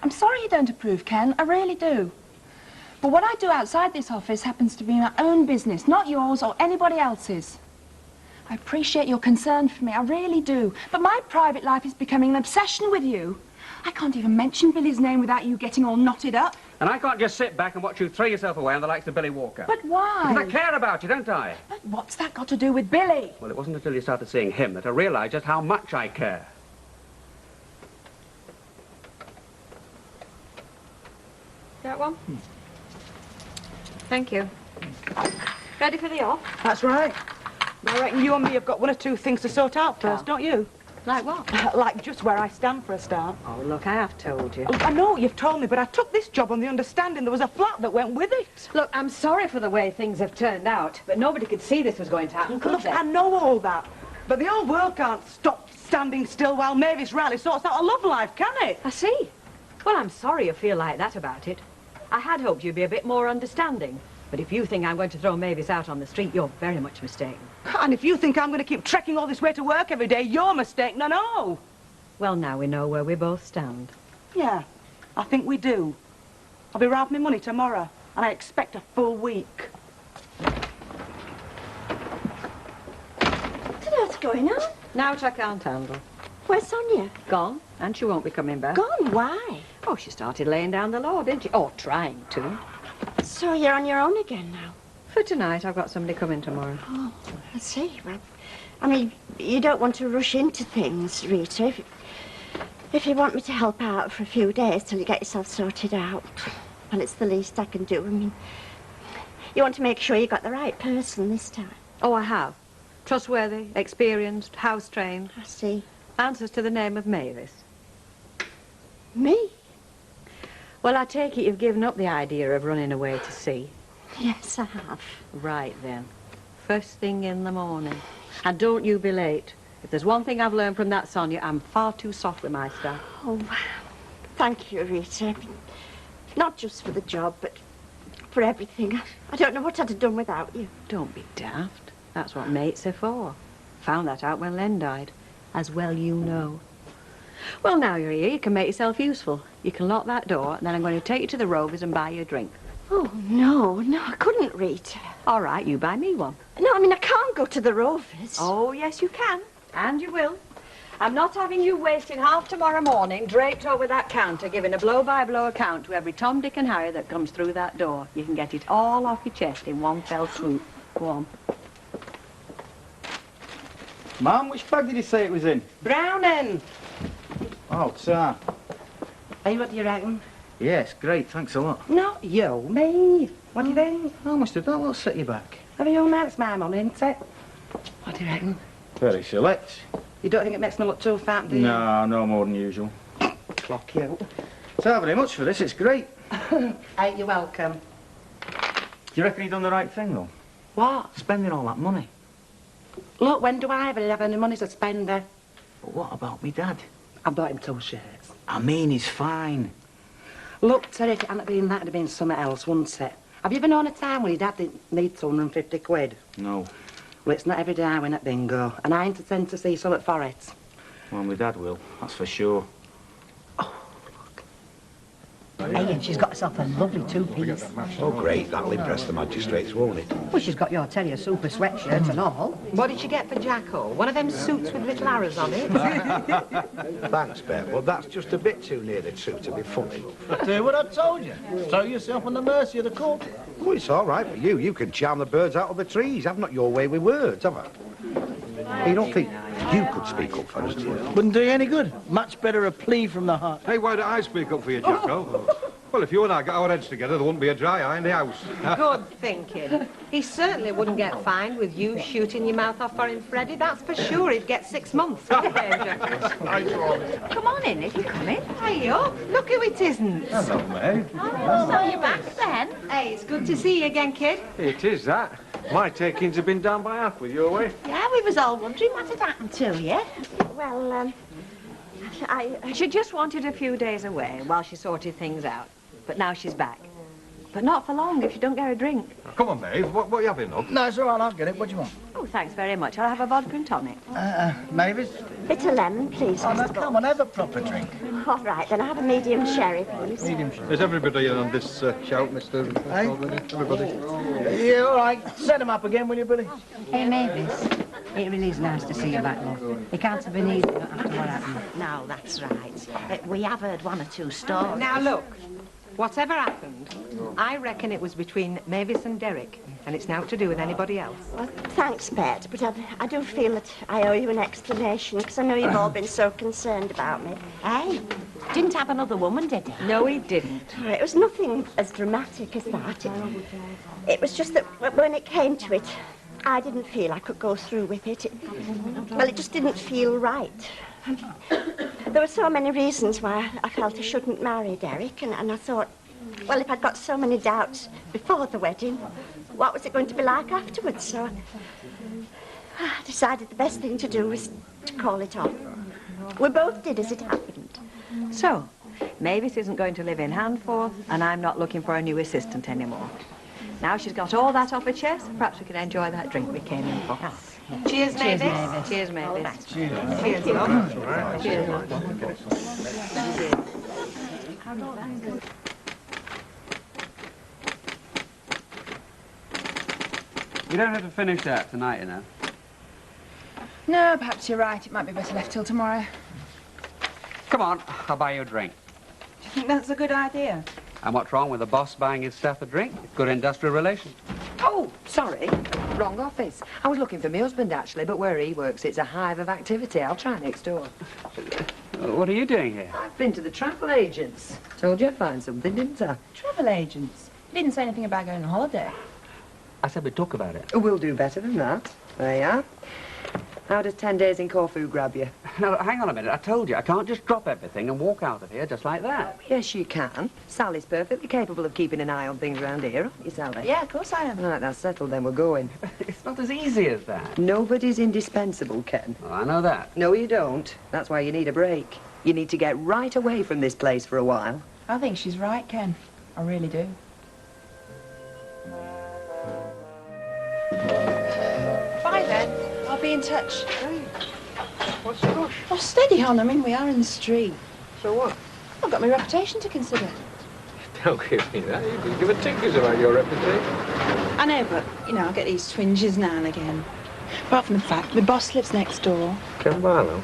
I'm sorry you don't approve, Ken. I really do. But what I do outside this office happens to be my own business, not yours or anybody else's. I appreciate your concern for me, I really do. But my private life is becoming an obsession with you. I can't even mention Billy's name without you getting all knotted up. And I can't just sit back and watch you throw yourself away on the likes of Billy Walker. But why? Because I care about you, don't I? But what's that got to do with Billy? Well, it wasn't until you started seeing him that I realised just how much I care. That one? Thank you. Ready for the off? That's right. I reckon you and me have got one or two things to sort out first, don't you? Like what? Like just where I stand for a start. Oh, look, I have told you. Look, I know what you've told me, but I took this job on the understanding there was a flat that went with it. Look, I'm sorry for the way things have turned out, but nobody could see this was going to happen, could Look, they? I know all that. But the whole world can't stop standing still while Mavis Riley sorts out a love life, can it? I see. Well, I'm sorry you feel like that about it. I had hoped you'd be a bit more understanding. But if you think I'm going to throw Mavis out on the street, you're very much mistaken. And if you think I'm going to keep trekking all this way to work every day, you're mistaken, I know. Well, now we know where we both stand. Yeah, I think we do. I'll be round my money tomorrow, and I expect a full week. What's going on? Now I can't handle. Where's Sonia? Gone, and she won't be coming back. Gone? Why? Oh, she started laying down the law, didn't she? Oh, trying to. So you're on your own again now? For tonight, I've got somebody coming tomorrow. Oh, I see. Well, I mean, you don't want to rush into things, Rita. If you want me to help out for a few days till you get yourself sorted out, well, it's the least I can do. I mean, you want to make sure you got the right person this time. Oh, I have. Trustworthy, experienced, house-trained. I see. Answers to the name of Mavis. Me? Well, I take it you've given up the idea of running away to sea. Yes, I have. Right, then. First thing in the morning. And don't you be late. If there's one thing I've learned from that Sonia, I'm far too soft with my staff. Oh, thank you, Rita. Not just for the job, but for everything. I don't know what I'd have done without you. Don't be daft. That's what mates are for. Found that out when Len died. As well you know. Well, now you're here, you can make yourself useful. You can lock that door, and then I'm going to take you to the Rovers and buy you a drink. Oh, no, I couldn't, Rita. All right, you buy me one. No, I mean, I can't go to the Rovers. Oh, yes, you can. And you will. I'm not having you wasting half tomorrow morning draped over that counter giving a blow-by-blow account to every Tom, Dick and Harry that comes through that door. You can get it all off your chest in one fell swoop. Go on. Mum, which bag did you say it was in? Browning. Oh, sir. Hey, what do you reckon? Yes, great, thanks a lot. Not you, me. What do you think? How much did that lot set you back? Have you that's my money, isn't it? What do you reckon? Very select. You don't think it makes me look too fat, do you? No, no more than usual. Clock you. So very much for this, it's great. Hey, you're welcome. Do you reckon you done the right thing, though? What? Spending all that money. Look, when do I ever have any money to spend? But what about me dad? I bought him 2 shirts. I mean, he's fine. Look, Terry, if it hadn't been that, it'd have been something else, wouldn't it? Have you ever known a time when your dad didn't need 250 quid? No. Well, it's not every day I win at bingo, and I ain't intend to see something for it. Well, my dad will, that's for sure. Hey, and she's got herself a lovely two-piece. Oh, great. That'll impress the magistrates, won't it? Well, she's got your Terrier super sweatshirt and all. What did she get for Jacko? One of them suits with little arrows on it? Thanks, Bet, but that's just a bit too near the truth to be funny. Do what I told you. Throw yourself on the mercy of the court. Oh, it's all right for you. You can charm the birds out of the trees. I've not your way with words, have I? You don't think you could speak up for us, do you? Wouldn't do you any good. Much better a plea from the heart. Hey, why don't I speak up for you, Jacko? Well, if you and I got our heads together, there wouldn't be a dry eye in the house. Good thinking. He certainly wouldn't get fined with you shooting your mouth off for him, Freddie. That's for sure. He'd get 6 months. Come on in, if you come in. Hey, up. Look who it isn't. Hello, mate. Oh, so you're back then? Hey, it's good to see you again, kid. It is that. My takings have been down by half with your way. Yeah, we was all wondering what had happened to you. Well, She just wanted a few days away while she sorted things out. But now she's back. But not for long if you don't get a drink. Come on, Maeve. What are you having, love? No, it's all right. I'll get it. What do you want? Oh, thanks very much. I'll have a vodka and tonic. Mavis? bit of lemon, please, Oh, no, Mr. come on, have a proper drink. All right, then I have a medium sherry, please. Is everybody in on this shout, Mr. Hey? Everybody? Yeah, all right. Set him up again, will you, Billy? Hey, Mavis. It really is nice to see you back, love. It can't have been easy after what happened. No, that's right. We have heard one or two stories. Now, look. Whatever happened, I reckon it was between Mavis and Derek, and it's now to do with anybody else. Well, thanks, Bet, but I do feel that I owe you an explanation, because I know you've all been so concerned about me. Hey, didn't have another woman, did he? No, he didn't. It was nothing as dramatic as that. It was just that when it came to it, I didn't feel I could go through with it. Well, it just didn't feel right. There were so many reasons why I felt I shouldn't marry Derek, and I thought, well, if I'd got so many doubts before the wedding, what was it going to be like afterwards? So I decided the best thing to do was to call it off. We both did as it happened. So, Mavis isn't going to live in Handforth, and I'm not looking for a new assistant anymore. Now she's got all that off her chest, perhaps we can enjoy that drink we came in for. Cheers, Mavis. Cheers, Mavis. Cheers. Cheers, love. Cheers. You don't have to finish that tonight, you know. No, perhaps you're right. It might be better left till tomorrow. Come on, I'll buy you a drink. Do you think that's a good idea? And what's wrong with the boss buying his staff a drink? Good industrial relations. Oh, sorry. Wrong office. I was looking for my husband, actually, but where he works, it's a hive of activity. I'll try next door. What are you doing here? I've been to the travel agents. Told you I'd find something, didn't I? Travel agents? You didn't say anything about going on holiday. I said we'd talk about it. We'll do better than that. There you are. How does 10 days in Corfu grab you? No, hang on a minute. I told you, I can't just drop everything and walk out of here just like that. Yes, you can. Sally's perfectly capable of keeping an eye on things around here, aren't you, Sally? Yeah, of course I am. Right, that's settled then. We're going. It's not as easy as that. Nobody's indispensable, Ken. Oh, I know that. No, you don't. That's why you need a break. You need to get right away from this place for a while. I think she's right, Ken. I really do. Bye, then. I'll be in touch. What's the rush? Oh, steady on. I mean, we are in the street. So what? I've got my reputation to consider. Don't give me that. You can give a tinkers about your reputation. I know, but, you know, I get these twinges now and again. Apart from the fact, my boss lives next door. Ken Barlow?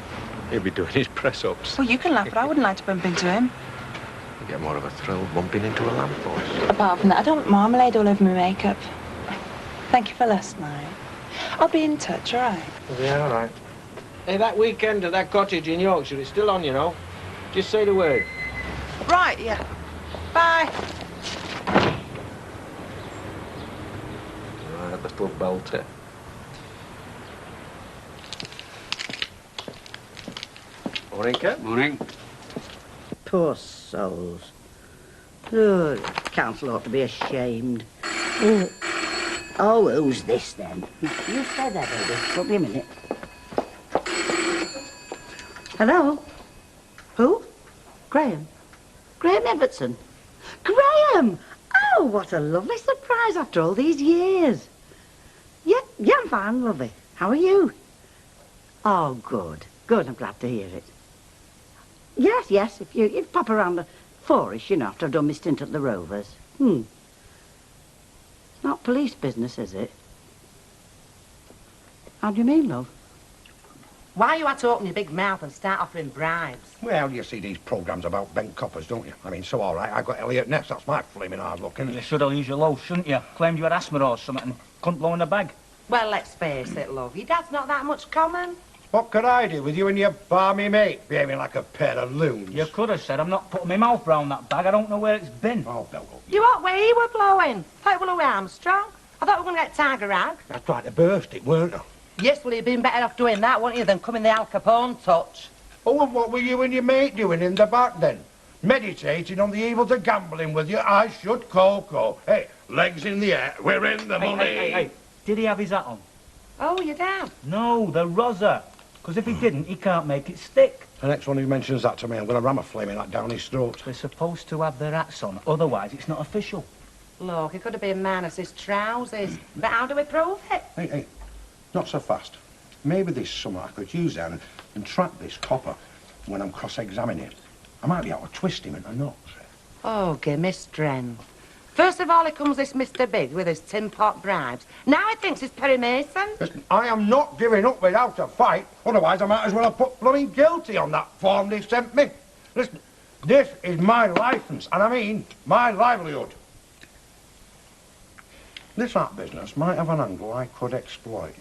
He'll be doing his press-ups. Well, you can laugh, but I wouldn't like to bump into him. You get more of a thrill bumping into a lamppost. Apart from that, I don't want marmalade all over my makeup. Thank you for last night. I'll be in touch, all right? Yeah, all right. Hey, that weekend at that cottage in Yorkshire is still on, you know. Just say the word. Right, yeah. Bye. Right, little belter. Morning, Ken. Morning. Poor souls. Oh, the council ought to be ashamed. Oh, who's this then? You say that, baby. Won't be a minute. Hello? Who? Graham? Graham Everton? Graham! Oh, what a lovely surprise after all these years. Yeah, I'm fine, lovely. How are you? Oh, good. Good, I'm glad to hear it. Yes, if you pop around fourish, you know, after I've done my stint at the Rovers. It's not police business, is it? How do you mean, love? Why you had to open your big mouth and start offering bribes? Well, you see these programmes about bent coppers, don't you? I mean, so all right, I got Elliot Ness, that's my flaming hard luck, isn't You it? should have used your low, shouldn't you? Claimed you had asthma or something and couldn't blow in the bag. Well, let's face it, love. Your dad's not that much common. What could I do with you and your barmy mate behaving like a pair of loons? You could have said, I'm not putting my mouth round that bag. I don't know where it's been. Oh, no. You what way you were blowing? Thought we were Louis Armstrong. I thought we were going to get Tiger Rag. I tried to burst it, weren't I? Yes, well, you'd been better off doing that, wouldn't you, than coming the Al Capone touch. Oh, and what were you and your mate doing in the back then? Meditating on the evils of gambling with your eyes shut, Coco. Hey, legs in the air, we're in the money. Hey. Did he have his hat on? Oh, your dad? No, the rozzer. Because if he didn't, he can't make it stick. The next one who mentions that to me, I'm going to ram a flaming that down his throat. They're supposed to have their hats on, otherwise it's not official. Look, it could have been minus his trousers. But how do we prove it? Hey, not so fast. Maybe this summer I could use that and trap this copper when I'm cross-examining him. I might be able to twist him into knots. Oh, give me strength. First of all, here comes this Mr. Big with his tin pot bribes. Now he thinks he's Perry Mason. Listen, I am not giving up without a fight. Otherwise, I might as well have put blooming guilty on that form they sent me. Listen, this is my licence, and I mean my livelihood. This art business might have an angle I could exploit.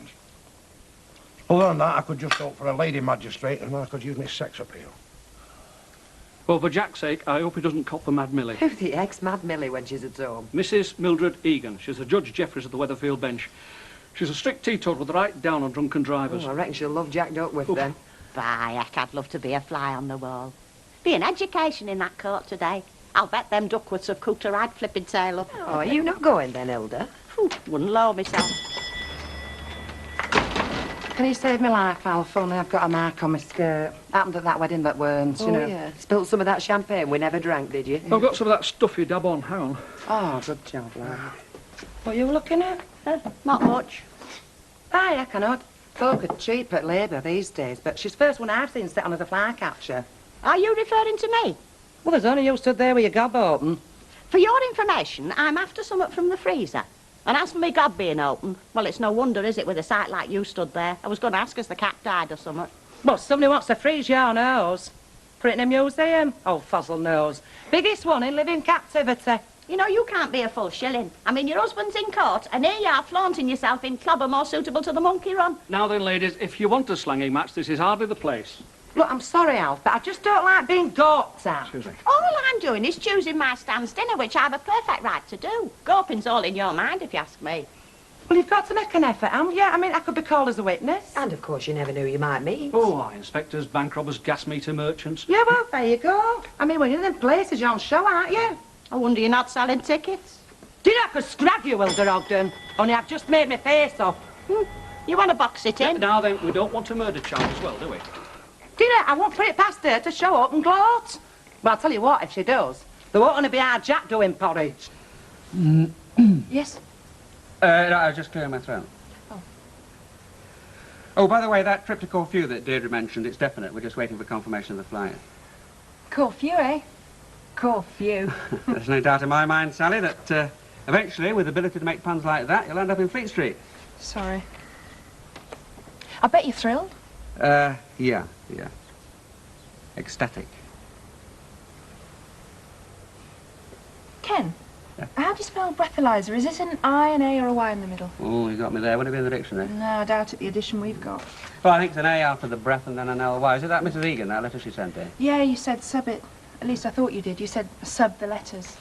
Other than that, I could just hope for a lady magistrate and I could use my sex appeal. Well, for Jack's sake, I hope he doesn't cop for Mad Millie. Who the ex Mad Millie when she's at home? Mrs. Mildred Egan. She's a Judge Jeffreys at the Weatherfield bench. She's a strict teetotal with the right down on drunken drivers. Oh, I reckon she'll love Jack Duckworth then. By heck, I'd love to be a fly on the wall. Be an education in that court today. I'll bet them Duckworths have cooked a right flipping tail up. Oh, are you not going then, Hilda? Wouldn't lower myself. Can you save my life, Alf? Only I've got a mark on my skirt. Happened at that wedding that Worms, you know. Yeah. Spilt some of that champagne we never drank, did you? I've got some of that stuff you dab on. Hang on. Oh, good job, lad. What are you looking at? Not much. Aye, I cannot. Folk are cheap at labour these days, but she's the first one I've seen sit on as a flycatcher. Are you referring to me? Well, there's only you stood there with your gob open. For your information, I'm after something from the freezer. And as for me gob being open, well, it's no wonder, is it, with a sight like you stood there? I was going to ask us the cat died or something. Well, somebody wants to freeze your nose. Put it in a museum. Oh, fossil nose. Biggest one in living captivity. You know, you can't be a full shilling. I mean, your husband's in court, and here you are flaunting yourself in clobber more suitable to the monkey run. Now then, ladies, if you want a slanging match, this is hardly the place. Look, I'm sorry, Alf, but I just don't like being gawped at. Excuse me. All I'm doing is choosing my Stan's dinner, which I've a perfect right to do. Gawping's all in your mind, if you ask me. Well, you've got to make an effort, haven't you? I mean, I could be called as a witness. And, of course, you never knew you might meet. Oh, inspectors, bank robbers, gas meter merchants. Yeah, well, there you go. I mean, when you're in them places, you're on show, aren't you? I wonder you're not selling tickets. Did I could scrag you, Hilda Ogden? Only I've just made my face up. You want to box it in? Now then, we don't want a murder charge as well, do we? Did I? I won't put it past her to show up and gloat. But I'll tell you what, if she does, there won't only be our Jack doing porridge. Yes? No, I was just clearing my throat. Oh, by the way, that trip to Corfu that Deirdre mentioned, it's definite. We're just waiting for confirmation of the flyer. Corfu, eh? Corfu. There's no doubt in my mind, Sally, that eventually, with the ability to make puns like that, you'll end up in Fleet Street. Sorry. I bet you're thrilled. Yeah. Ecstatic. Ken, how do you spell breathalyzer? Is it an I, an A, or a Y in the middle? Oh, you got me there. Would it be in the dictionary? No, I doubt it. The edition we've got. Well, I think it's an A after the breath and then an L-Y. Is it that Mrs. Egan, that letter she sent in? Yeah, you said sub it. At least I thought you did. You said sub the letters.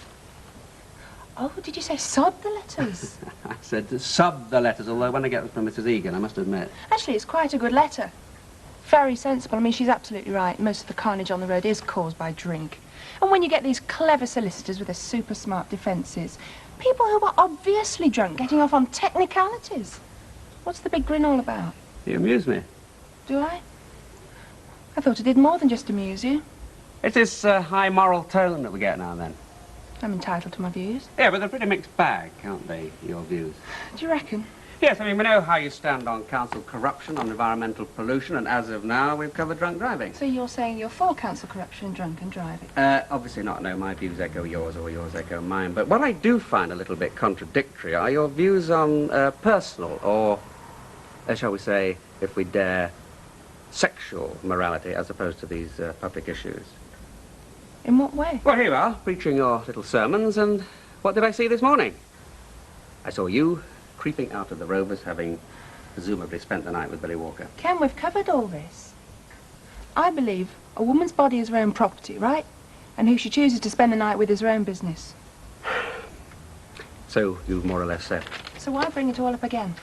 Oh, did you say sod the letters? I said sub the letters, although when I get them from Mrs. Egan, I must admit. Actually, it's quite a good letter. Very sensible. I mean, she's absolutely right. Most of the carnage on the road is caused by drink. And when you get these clever solicitors with their super smart defences, people who are obviously drunk getting off on technicalities. What's the big grin all about? You amuse me. Do I? I thought I did more than just amuse you. It's this high moral tone that we get now and then. I'm entitled to my views. Yeah, but they're a pretty mixed bag, aren't they, your views? Do you reckon? Yes, I mean, we know how you stand on council corruption, on environmental pollution, and as of now, we've covered drunk driving. So you're saying you're for council corruption and drunken driving? Obviously not. No, my views echo yours or yours echo mine. But what I do find a little bit contradictory are your views on personal or, shall we say, if we dare, sexual morality as opposed to these public issues. In what way? Well, here you are, preaching your little sermons, and what did I see this morning? I saw you creeping out of the Rovers, having presumably spent the night with Billy Walker. Ken, we've covered all this. I believe a woman's body is her own property, right? And who she chooses to spend the night with is her own business. So you've more or less said. So why bring it all up again?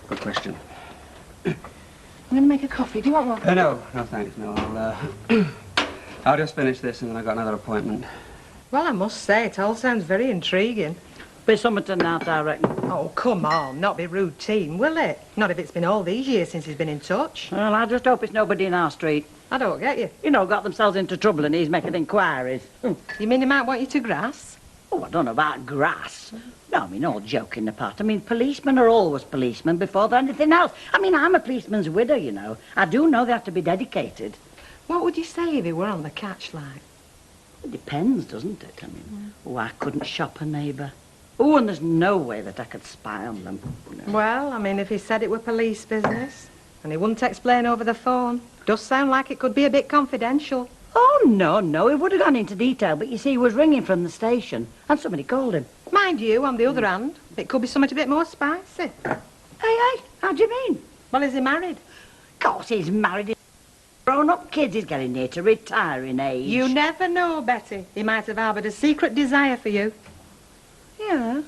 Good question. I'm going to make a coffee. Do you want one? No, thanks. No, I'll just finish this and then I've got another appointment. Well, I must say, it all sounds very intriguing. Be something out, I reckon. Oh, come on, not be routine, will it? Not if it's been all these years since he's been in touch. Well, I just hope it's nobody in our street. I don't get you. You know, got themselves into trouble and he's making inquiries. You mean he might want you to grass? Oh, I don't know about grass. No, I mean, all joking apart. I mean, policemen are always policemen before they're anything else. I mean, I'm a policeman's widow, you know. I do know they have to be dedicated. What would you say if he were on the catch like? It depends, doesn't it? I mean, oh, I couldn't shop a neighbour. Oh, and there's no way that I could spy on them. No. Well, I mean, if he said it were police business, and he wouldn't explain over the phone, does sound like it could be a bit confidential. Oh, no, he would have gone into detail, but you see, he was ringing from the station, and somebody called him. Mind you, on the other hand, it could be something a bit more spicy. Hey, how do you mean? Well, is he married? Of course he's married. He's grown-up kids. He's getting near to retiring age. You never know, Betty. He might have harboured a secret desire for you. Yeah.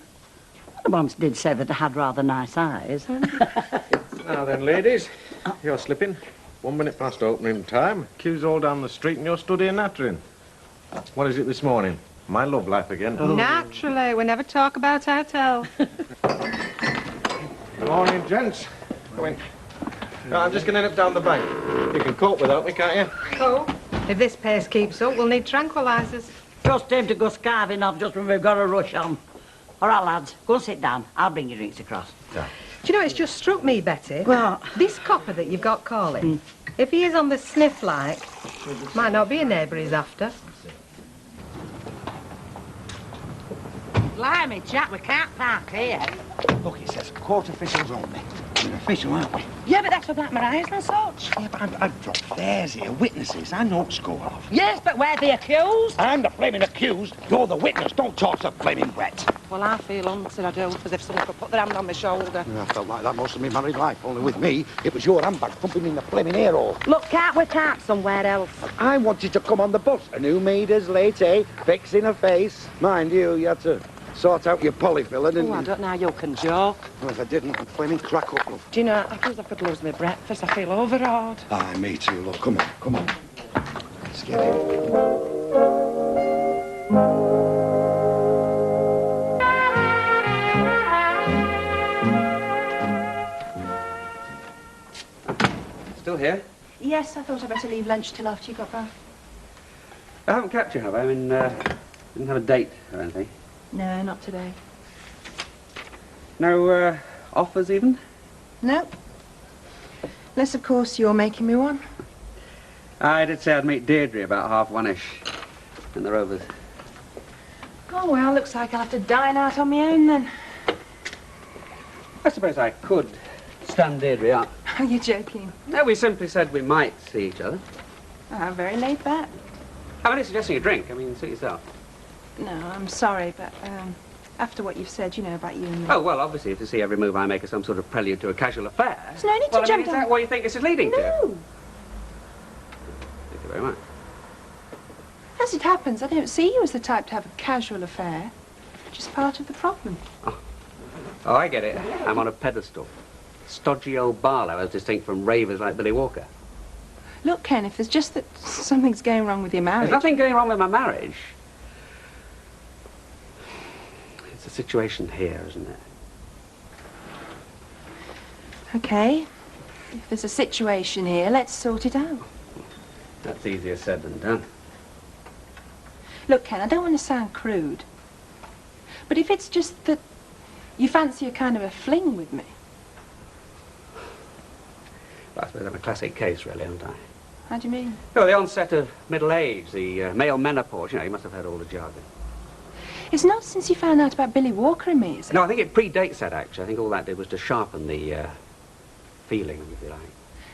I once did say that I had rather nice eyes. Now then, ladies, you're slipping. 1 minute past opening time. Queues all down the street and you're studying nattering. What is it this morning? My love life again. Naturally, we never talk about hotels. Good morning, gents. Come in. No, I'm just going to nip down the bank. You can cope without me, can't you? Oh, if this pace keeps up, we'll need tranquilizers. Just time to go scarving off just when we've got a rush on. All right, lads, go and sit down. I'll bring your drinks across. Yeah. Do you know, it's just struck me, Betty. Well, this copper that you've got calling, if he is on the sniff like, might not be a neighbour he's after. Blimey, chap, we can't park here. Look, it says court officials only. We're official, aren't we? Yeah, but that's for Black Mariah's and such. Yeah, but I've dropped fares here, witnesses. I know what's going on. Yes, but we're the accused. I'm the flaming accused. You're the witness. Don't talk so flaming wet. Well, I feel haunted, I do, as if someone could put their hand on my shoulder. Yeah, I felt like that most of my married life. Only with me, it was your handbag pumping in the flaming air hole. Look, can't we park somewhere else? I wanted to come on the bus. And who made us late, eh? Fixing a face. Mind you had to sort out your polyfiller, didn't Oh, I you? don't know how you can joke. Well, if I didn't, I'd flaming crack up, love. Do you know, I feel as I could lose my breakfast. I feel overawed. Aye, me too, love. Come on, come on. Let's get in. Still here? Yes, I thought I'd better leave lunch till after you got back. I haven't kept you, have I? I mean, didn't have a date or anything. No, not today. No, offers even? No. Unless, of course, you're making me one. I did say I'd meet Deirdre about 1:30-ish in the Rovers. Oh, well, looks like I'll have to dine out on my own, then. I suppose I could stand Deirdre up. Are you joking? No, we simply said we might see each other. Oh, very laid back. I'm only suggesting a drink. I mean, suit yourself. No, I'm sorry, but, after what you've said, you know, about you and me. Oh, well, obviously, if you see every move I make as some sort of prelude to a casual affair... There's no need well, to I mean, jump is down. that what you think this is leading to? No. Thank you very much. As it happens, I don't see you as the type to have a casual affair. Just part of the problem. Oh, I get it. I'm on a pedestal. Stodgy old Barlow as distinct from ravers like Billy Walker. Look, Ken, if there's just that something's going wrong with your marriage... There's nothing going wrong with my marriage. It's a situation here, isn't it? OK. If there's a situation here, let's sort it out. That's easier said than done. Look, Ken, I don't want to sound crude. But if it's just that You fancy a kind of a fling with me? Well, I suppose I'm a classic case, really, aren't I? How do you mean? Oh, the onset of middle age, the male menopause. You know, you must have heard all the jargon. It's not since you found out about Billy Walker and me, is it? No, I think it predates that, actually. I think all that did was to sharpen the feeling, if you like.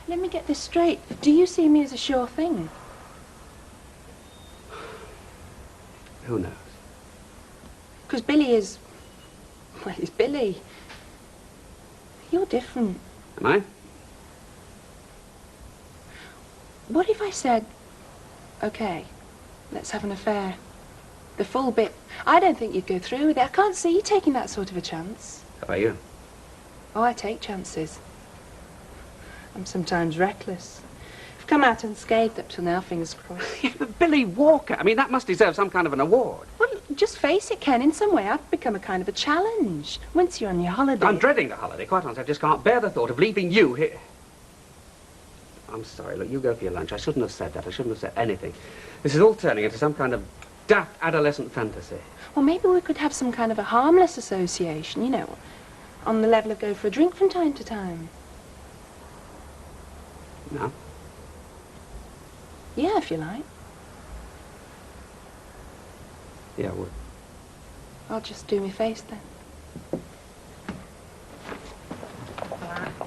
Let me get this straight. Do you see me as a sure thing? Who knows? Because Billy is... Well, he's Billy. You're different. Am I? What if I said, OK, let's have an affair? The full bit. I don't think you'd go through with it. I can't see you taking that sort of a chance. How about you? Oh, I take chances. I'm sometimes reckless. I've come out unscathed up till now, fingers crossed. Yeah, but Billy Walker, I mean, that must deserve some kind of an award. Well, just face it, Ken. In some way, I've become a kind of a challenge. Once you're on your holiday... I'm dreading the holiday, quite honestly. I just can't bear the thought of leaving you here. I'm sorry, look, you go for your lunch. I shouldn't have said that. I shouldn't have said anything. This is all turning into some kind of daft adolescent fantasy. Well, maybe we could have some kind of a harmless association, you know, on the level of go for a drink from time to time. No? Yeah, if you like. Yeah, I would. I'll just do my face then.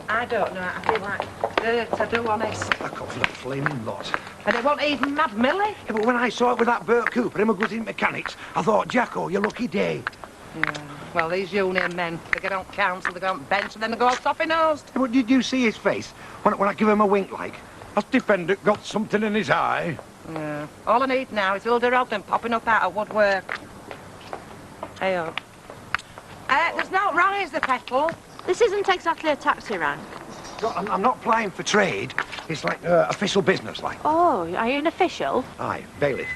I don't know. I feel like dirt, I do, honest. I come for the flaming lot. And it wasn't even Mad Millie. Yeah, but when I saw it with that Bert Cooper, him who goes in mechanics, I thought, Jacko, your lucky day. Yeah. Well, these union men, they get on council, they go on bench, and then they go all soppy-nosed. Yeah, but did you see his face when I give him a wink like? That defendant got something in his eye. Yeah. All I need now is Hilda Ogden popping up out of woodwork. Hey, up. There's no wrong, is the petrol? This isn't exactly a taxi rank. No, I'm not applying for trade. It's like official business, like. Oh, are you an official? Aye, bailiff.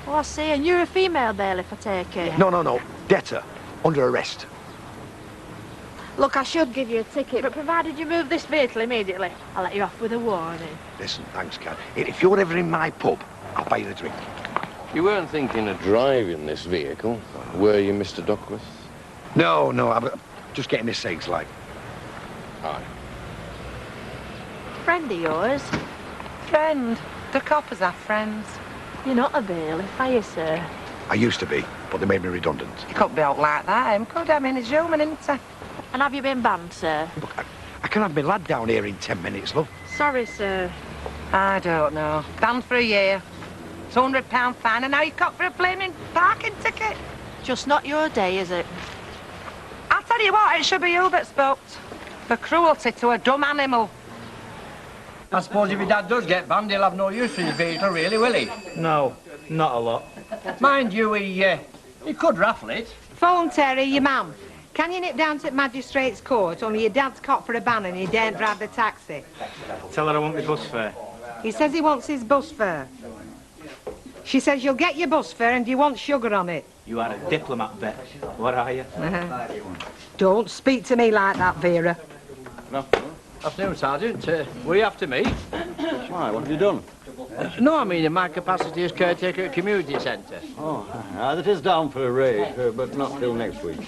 Oh, I see. And you're a female bailiff, I take it? No. Debtor. Under arrest. Look, I should give you a ticket, but provided you move this vehicle immediately, I'll let you off with a warning. Listen, thanks, Cat. If you're ever in my pub, I'll buy you a drink. You weren't thinking of driving this vehicle, were you, Mr. Duckworth? No, I'm just getting this eggs, like. Aye. Friend of yours? Friend. The coppers are friends. You're not a bailiff, are you, sir? I used to be, but they made me redundant. You couldn't be out like that, could I? I mean, he's human, isn't he? And have you been banned, sir? Look, I can have my lad down here in 10 minutes, love. Sorry, sir. I don't know. Banned for a year. £200 fine, and now you're caught for a flaming parking ticket. Just not your day, is it? I'll tell you what, it should be you that spoke. For cruelty to a dumb animal. I suppose if your dad does get banned, he'll have no use for his vehicle, really, will he? No, not a lot. Mind you, he could raffle it. Phone Terry, your mum. Can you nip down to Magistrates Court, only your dad's caught for a ban and he daren't drive the taxi? Tell her I want my bus fare. He says he wants his bus fare. She says you'll get your bus fare and you want sugar on it. You are a diplomat, Bet. What are you? Don't speak to me like that, Vera. No. Afternoon, Sergeant. Were you after me? Why, what have you done? No, I mean in my capacity as caretaker at community centre. Oh, that is down for a raise, but not till next week.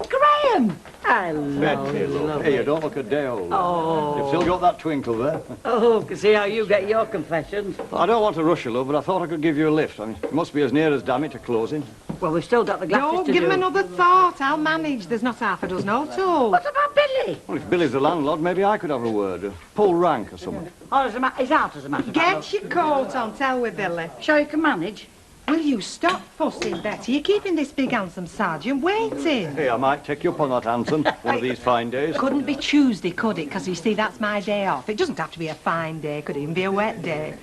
Graham! Hello. Hey, you don't look a day older. Oh. You've still got that twinkle there. Oh, can see how you get your confessions. I don't want to rush you, love, but I thought I could give you a lift. I mean, it must be as near as damn it to closing. Well, we've still got the glasses Don't to give do. him another thought. I'll manage. There's not half a dozen at all. What about Billy? Well, if Billy's the landlord, maybe I could have a word. Pull rank or something. Oh, he's out as a matter of fact. Get your coat on, tell with Billy. Sure you can manage? Will you stop fussing, Betty? You're keeping this big handsome sergeant waiting. Hey, I might take you up on that, Hanson, one of these fine days. Couldn't be Tuesday, could it? Because you see, that's my day off. It doesn't have to be a fine day. Could even be a wet day.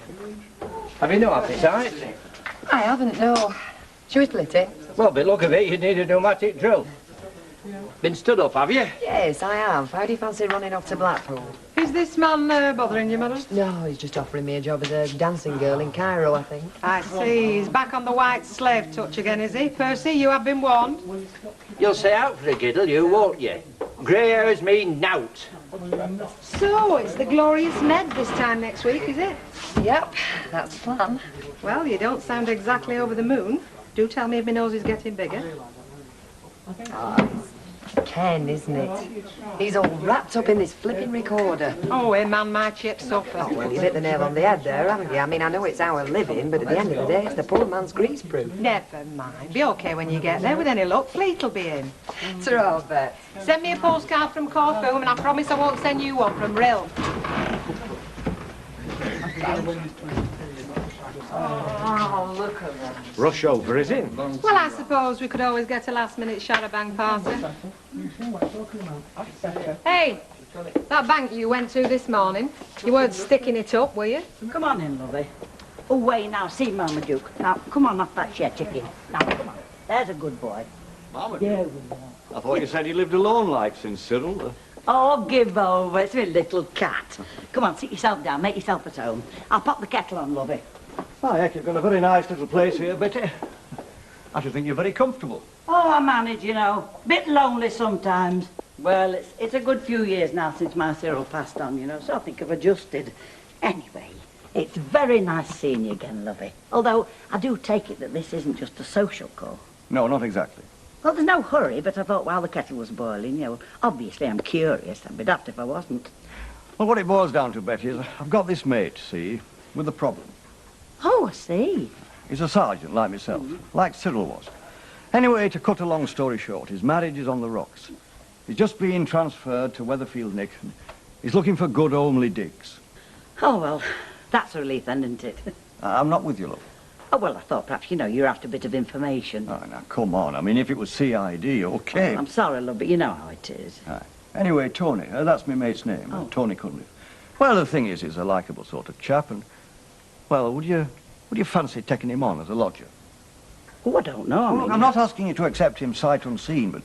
Have you no appetite? I haven't, no. Should we split it? Well, by the look of it, you need a pneumatic drill. Been stood up, have you? Yes, I have. How do you fancy running off to Blackpool? Is this man bothering you, madam? No, he's just offering me a job as a dancing girl in Cairo, I think. I see. He's back on the white slave touch again, is he? Percy, you have been warned. You'll stay out for a giddle, you, won't you? Grey hairs mean nowt. So, it's the glorious Ned this time next week, is it? Yep, that's the plan. Well, you don't sound exactly over the moon. Do tell me if my nose is getting bigger. Ken, isn't it? He's all wrapped up in this flipping recorder. Oh, hey, man, my chip suffer. Oh, well, you've hit the nail on the head there, haven't you? I mean, I know it's our living, but at the end of the day, it's the poor man's greaseproof. Never mind. Be okay when you get there. With any luck, Fleet'll be in. So I'll bet. Send me a postcard from Corfu, and I promise I won't send you one from Rill. Oh, look at that. Rush over, is it? Well, I suppose we could always get a last-minute charabanc party. Hey, that bank you went to this morning, you weren't sticking it up, were you? Come on in, lovey. Away now, see Marmaduke. Now, come on off that chair, chicken. Now, come on. There's a good boy. Marmaduke? Yeah, I thought you said you lived alone, like, since Cyril. Oh, give over. It's my little cat. Come on, sit yourself down. Make yourself at home. I'll pop the kettle on, lovey. Oh, heck, you've got a very nice little place here, Betty. I should think you're very comfortable. Oh, I manage, you know. Bit lonely sometimes. Well, it's a good few years now since my Cyril passed on, you know, so I think I've adjusted. Anyway, it's very nice seeing you again, lovey. Although, I do take it that this isn't just a social call. No, not exactly. Well, there's no hurry, but I thought while the kettle was boiling, you know, obviously I'm curious. I'd be daft if I wasn't. Well, what it boils down to, Betty, is I've got this mate, see, with a problem. Oh, I see. He's a sergeant, like myself, like Cyril was. Anyway, to cut a long story short, his marriage is on the rocks. He's just been transferred to Weatherfield Nick, and he's looking for good homely digs. Oh, well, that's a relief then, isn't it? I'm not with you, love. Oh, well, I thought perhaps, you know, you're after a bit of information. Oh, now, come on. I mean, if it was CID, OK. Oh, I'm sorry, love, but you know how it is. Aye. Anyway, Tony, that's my mate's name, Tony Cunliffe. Well, the thing is, he's a likeable sort of chap, and, well, would you fancy taking him on as a lodger? Oh, I don't know. Well, look, I'm not asking you to accept him sight unseen, but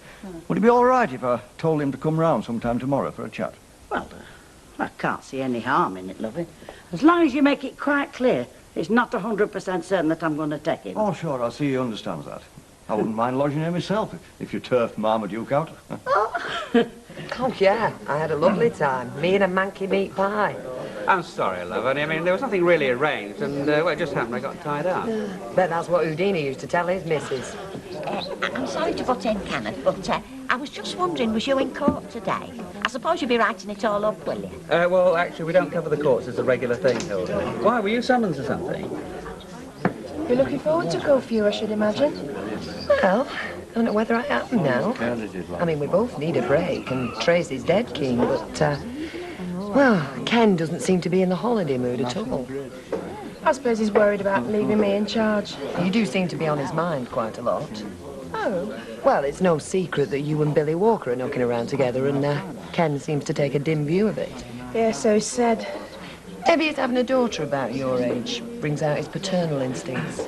would it be all right if I told him to come round sometime tomorrow for a chat? Well, I can't see any harm in it, lovey. As long as you make it quite clear, it's not 100% certain that I'm going to take him. Oh, sure, I see he understands that. I wouldn't mind lodging here myself if you turfed Marmaduke out. Oh, yeah, I had a lovely time. Me and a manky meat pie. I'm sorry, love. I mean, there was nothing really arranged, and well, it just happened I got tied up. Bet that's what Houdini used to tell his missus. I'm sorry to butt in, Kenneth, but I was just wondering, was you in court today? I suppose you'll be writing it all up, will you? Well, actually, we don't cover the courts as a regular thing, Hilda. Why, were you summoned to something? You're looking forward to curfew, I should imagine. Well, I don't know whether I am now. I mean, we both need a break, and Tracy's dead keen, but, well, Ken doesn't seem to be in the holiday mood at all. I suppose he's worried about leaving me in charge. You do seem to be on his mind quite a lot. Oh. Well, it's no secret that you and Billy Walker are knocking around together, and Ken seems to take a dim view of it. Yeah, so he said. Maybe he's having a daughter about your age. Brings out his paternal instincts.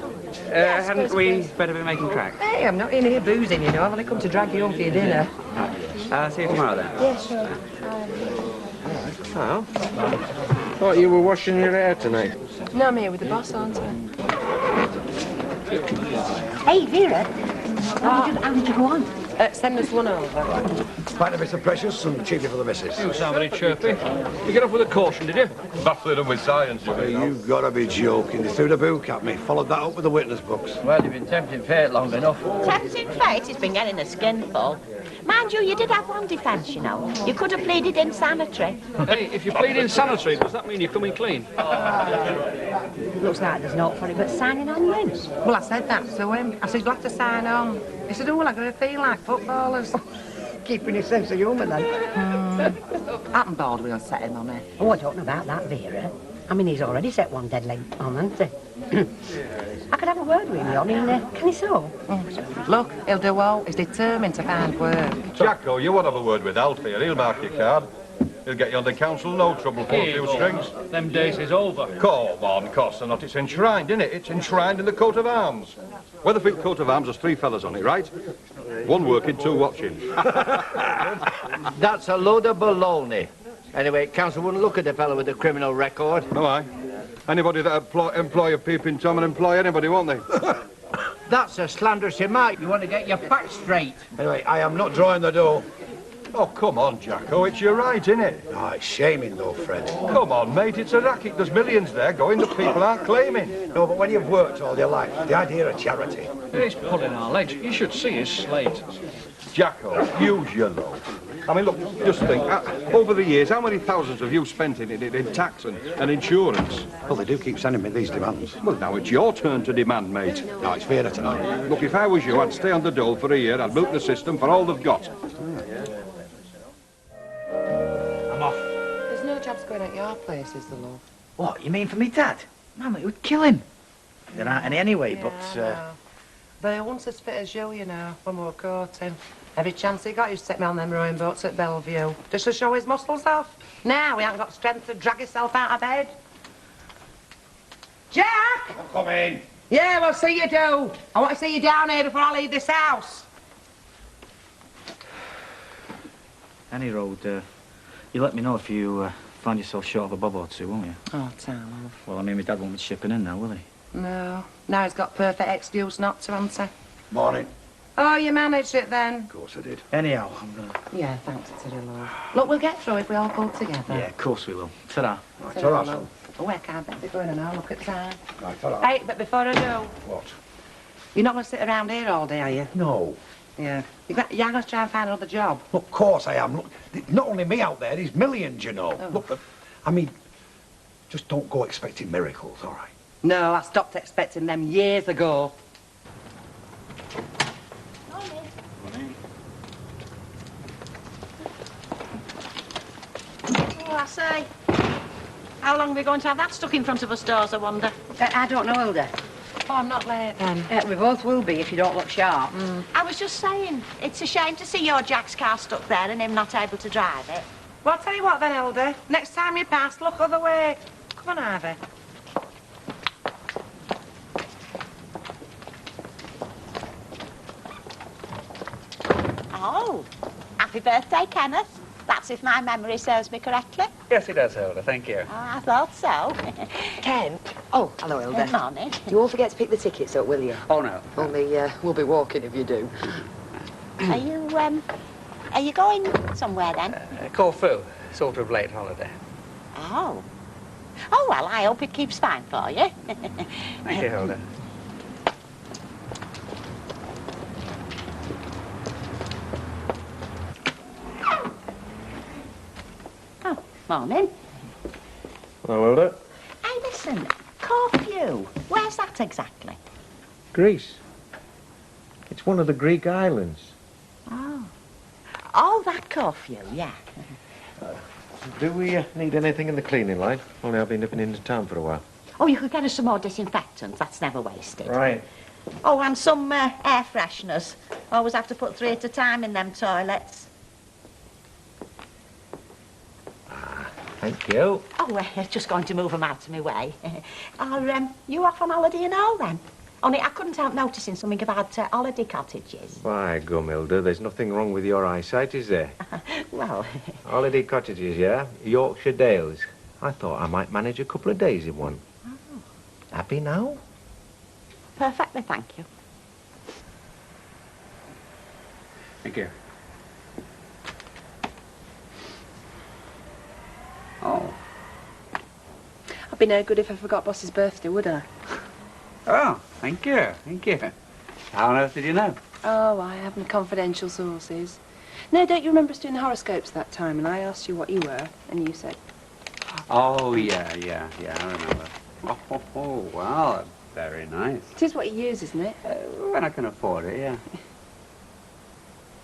Hadn't we better be making tracks? Hey, I'm not in here boozing, you know. I've only come to drag you home for your dinner. See you tomorrow, then. Yeah, sure. Well, thought you were washing your hair tonight. No, I'm here with the boss, aren't I? Hey, Vera, how did you go on? Send us one over. Quite a bit of precious and chiefly for the missus. You sound very chirpy. You get off with a caution, did you? Baffling them with science, you mean. You've got to be joking. They threw the book at me. Followed that up with the witness books. Well, you've been tempting fate long enough. Tempting fate, he's been getting a skinful. Mind you, you did have one defence, you know. You could have pleaded insanitary. Hey, if you plead insanitary, does that mean you're coming clean? Looks like there's naught for it but signing on then. Well, I said that to him. I said, you'll have to sign on. He said, oh, well, I'm going to feel like footballers. Keeping his sense of humour, then. I'm bored we'll set him on it. Oh, I don't know about that, Vera. I mean, he's already set one dead leg on, hasn't he? I could have a word with him, Johnny, and can he sew? Look, he'll do well. He's determined to find work. Jacko, you won't have a word with Alfie. He'll mark your card. He'll get you on the council, no trouble, pull a few strings. Them days is over. Come on, Costa, not. It's enshrined, isn't it? It's enshrined in the coat of arms. Weatherfield coat of arms has 3 fellas on it, right? 1 working, 2 watching. That's a load of baloney. Anyway, council wouldn't look at the fellow with the criminal record. No, aye. Anybody that employ a peeping Tom and employ anybody, won't they? That's a slanderous remark. You want to get your facts straight. Anyway, I am not drawing the door. Oh, come on, Jacko. It's your right, innit? Oh, it's shaming, though, Fred. Come on, mate. It's a racket. There's millions there going that people aren't claiming. No, but when you've worked all your life, the idea of charity. He's pulling our legs. You should see his slate. Jacko, use your love. I mean, look, just think, over the years, how many thousands have you spent in tax and insurance? Well, they do keep sending me these demands. Well, now it's your turn to demand, mate. No, it's fairer tonight. Look, if I was you, I'd stay on the dole for a year. I'd milk the system for all they've got. I'm off. There's no jobs going at your place, is there, love? What, you mean for me dad? Mum, it would kill him. There aren't any anyway, but... They once as fit as you know, when we were courting. Every chance he got, he used to take me on them rowing boats at Bellevue. Just to show his muscles off. Now he hasn't got strength to drag himself out of bed. Jack! I'm coming. Yeah, well, see you do. I want to see you down here before I leave this house. Any road, you let me know if you find yourself short of a bob or two, won't you? Oh, Tom, love. Well, I mean, my dad won't be shipping in now, will he? No. Now he's got perfect excuse not to answer. Morning. Oh, you managed it then? Of course I did. Anyhow, I'm gonna... Yeah, thanks to the Lord. Look, we'll get through if we all pull together. Yeah, of course we will. Ta-ra. Right, ta-ra, son. Oh, I can't bet they're going now. Look at the time. Right, ta-ra. Hey, but before I do... What? You're not going to sit around here all day, are you? No. Yeah. You're going to try and find another job? Look, of course I am. Look, not only me out there, there's millions, you know. Oh. Look, I mean, just don't go expecting miracles, all right? No, I stopped expecting them years ago. Oh, I say. How long are we going to have that stuck in front of us doors, I wonder? I don't know, Hilda. Oh, I'm not late then. We both will be if you don't look sharp. I was just saying, it's a shame to see your Jack's car stuck there and him not able to drive it. Well, I'll tell you what then, Hilda. Next time you pass, look other way. Come on, Ivy. Oh, happy birthday, Kenneth. That's if my memory serves me correctly. Yes, it does, Hilda. Thank you. Oh, I thought so. Ken. Oh, hello, Hilda. Good morning. You won't forget to pick the tickets up, will you? Oh, no. Only, we'll be walking if you do. Are you going somewhere then? Corfu. Sort of late holiday. Oh. Oh, well, I hope it keeps fine for you. Thank you, Hilda. Oh, morning. Hello, Hilda. Hey, listen, Corfu. Where's that exactly? Greece. It's one of the Greek islands. Oh. Oh, that Corfu, yeah. Do we need anything in the cleaning line? Only I've been nipping into town for a while. Oh, you could get us some more disinfectants. That's never wasted. Right. Oh, and some air fresheners. Always have to put 3 at a time in them toilets. Thank you. Oh, just going to move them out of my way. Are you off on holiday and all, then? Only I couldn't help noticing something about holiday cottages. Why, Gumilda, there's nothing wrong with your eyesight, is there? Well... Holiday cottages, yeah? Yorkshire Dales. I thought I might manage a couple of days in one. Oh. Happy now? Perfectly, thank you. Thank you. Oh. I'd be no good if I forgot Boss's birthday, would I? Oh, thank you. Thank you. How on earth did you know? Oh, I have my confidential sources. No, don't you remember us doing the horoscopes that time, and I asked you what you were, and you said... Oh, yeah, I remember. Oh, wow, very nice. It is what you use, isn't it? When I can afford it, yeah.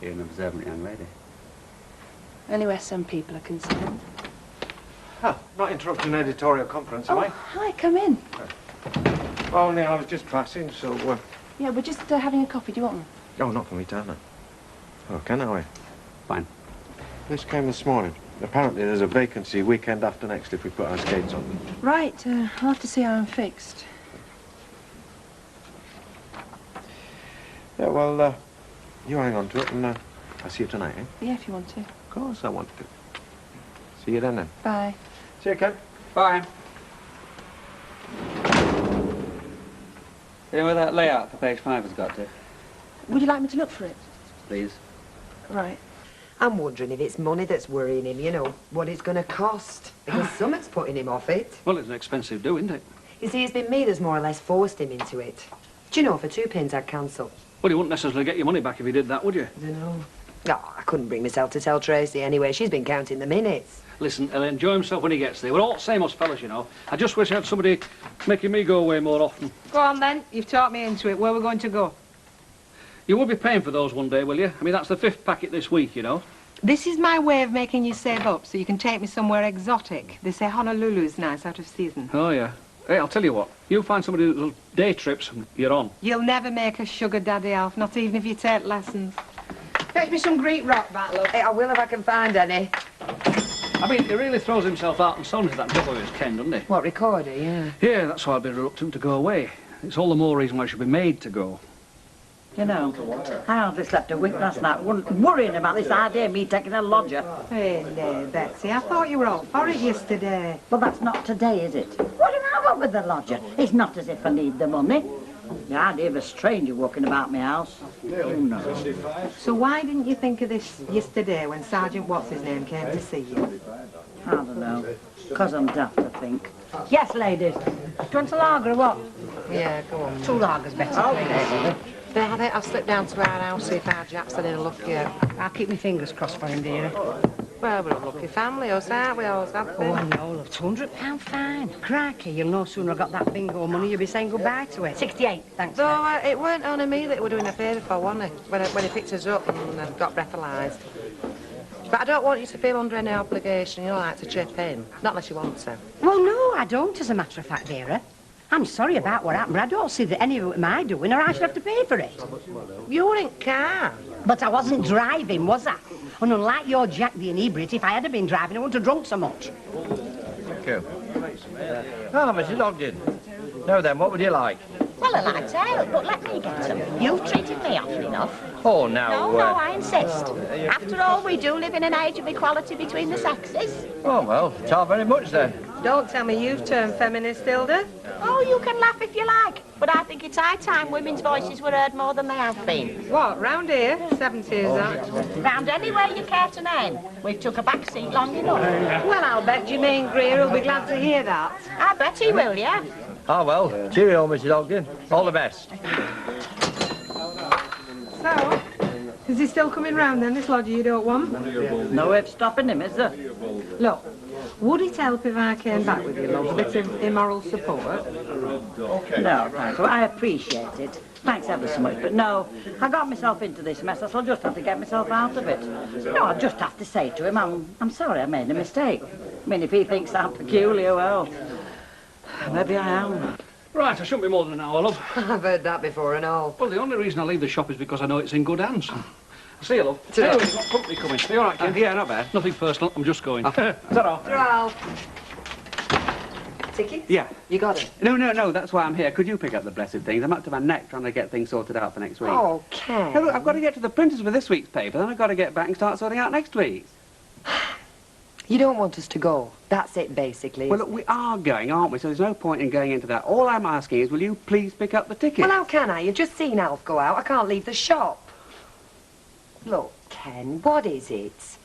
You're an observant young lady. Anyway, some people are concerned. Oh, not interrupting an editorial conference, am Oh, I? hi, come in. Only I was just passing, so... Yeah, we're just having a coffee. Do you want one? Oh, not for me, Tana. Oh, can I? Fine. This came this morning. Apparently there's a vacancy weekend after next if we put our skates on. Right, I'll have to see how I'm fixed. Yeah, well, you hang on to it and I'll see you tonight, eh? Yeah, if you want to. Of course I want to. See you then. Bye. See you, Ken. Bye. You know where that layout for page 5 has got to? Would you like me to look for it? Please. Right. I'm wondering if it's money that's worrying him, you know, what it's going to cost. Because something's putting him off it. Well, it's an expensive do, isn't it? You see, it's been me that's more or less forced him into it. Do you know, for 2 pins I'd cancel. Well, you wouldn't necessarily get your money back if you did that, would you? I don't know. Oh, I couldn't bring myself to tell Tracy anyway. She's been counting the minutes. Listen, he'll enjoy himself when he gets there. We're all same as fellas, you know. I just wish I had somebody making me go away more often. Go on then. You've talked me into it. Where we're going to go? You will be paying for those one day, will you? I mean, that's the 5th packet this week, you know. This is my way of making you save up so you can take me somewhere exotic. They say Honolulu's nice out of season. Oh, yeah. Hey, I'll tell you what. You find somebody that does day trips, and you're on. You'll never make a sugar daddy, Alf, not even if you take lessons. Fetch me some Greek rock back, love. Hey, I will if I can find any. I mean, he really throws himself out and so into that job of his, Ken, doesn't he? What, recorder, yeah? Yeah, that's why I'd be reluctant to go away. It's all the more reason why I should be made to go. You know, I hardly slept a wink last night, worrying about this idea of me taking a lodger. Hey, there, Betsy, I thought you were all for it yesterday. Well, that's not today, is it? What do I want with the lodger? It's not as if I need the money. The idea of a stranger walking about my house. Who knows? So why didn't you think of this yesterday when Sergeant What's-His-Name came to see you? I don't know. Because I'm daft, I think. Yes, ladies. Do you want a lager or what? Yeah, go on. 2 lagers, better, please. I think I'll slip down to our house, see if our Jack's had any luck yet. I'll keep my fingers crossed for him, dearie. Well, we're a lucky family, us, aren't we? Always have been. Oh, I know, love. £200 fine. Crikey, you'll no sooner have got that bingo money, you'll be saying goodbye to it. 68, thanks. Though it weren't only me that were doing a favour for, wasn't it? When he picked us up and got breathalyzed. But I don't want you to feel under any obligation, you know, like to chip in. Not unless you want to. Well, no, I don't, as a matter of fact, dearie. I'm sorry about what happened, but I don't see that any of it my doing, or I should have to pay for it. You were in car. But I wasn't driving, was I? And unlike your Jack the inebriate, if I had been driving, I wouldn't have drunk so much. Thank you. Hello, Mrs. Ogden. Now then, what would you like? Well, I like to help, but let me get them. You've treated me often enough. Oh, now... No, I insist. After all, we do live in an age of equality between the sexes. Oh, well, not very much then. Don't tell me you've turned feminist, Hilda. Oh, you can laugh if you like, but I think it's high time women's voices were heard more than they have been. What, round here? 70s, that? Round anywhere you care to name. We've took a back seat long enough. Well, I'll bet Jermaine Greer will be glad to hear that. I bet he will, yeah. Oh, well, cheerio, Mrs. Ogden. All the best. So, is he still coming round then, this lodger you don't want? No way of stopping him, is there? Look, would it help if I came back with you, love? A bit of immoral support? No, thanks. Well, I appreciate it. Thanks ever so much. But no, I got myself into this mess. I'll just have to get myself out of it. No, I'll just have to say to him, I'm sorry I made a mistake. I mean, if he thinks I'm peculiar, well, maybe I am. Right, I shouldn't be more than an hour, love. I've heard that before and all. Well, the only reason I leave the shop is because I know it's in good hands. See you, love. Anyway, you've got company coming. Are you all right, Ken? Yeah, not bad. Nothing personal, I'm just going. Ta-ra. Ralph. Tickets? Yeah. You got it? No, that's why I'm here. Could you pick up the blessed things? I'm up to my neck trying to get things sorted out for next week. Oh, Ken. Hey, look, I've got to get to the printers for this week's paper, then I've got to get back and start sorting out next week's. You don't want us to go. That's it, basically. Well, look, we are going, aren't we? So there's no point in going into that. All I'm asking is, will you please pick up the tickets? Well, how can I? You've just seen Alf go out. I can't leave the shop. Look, Ken, what is it?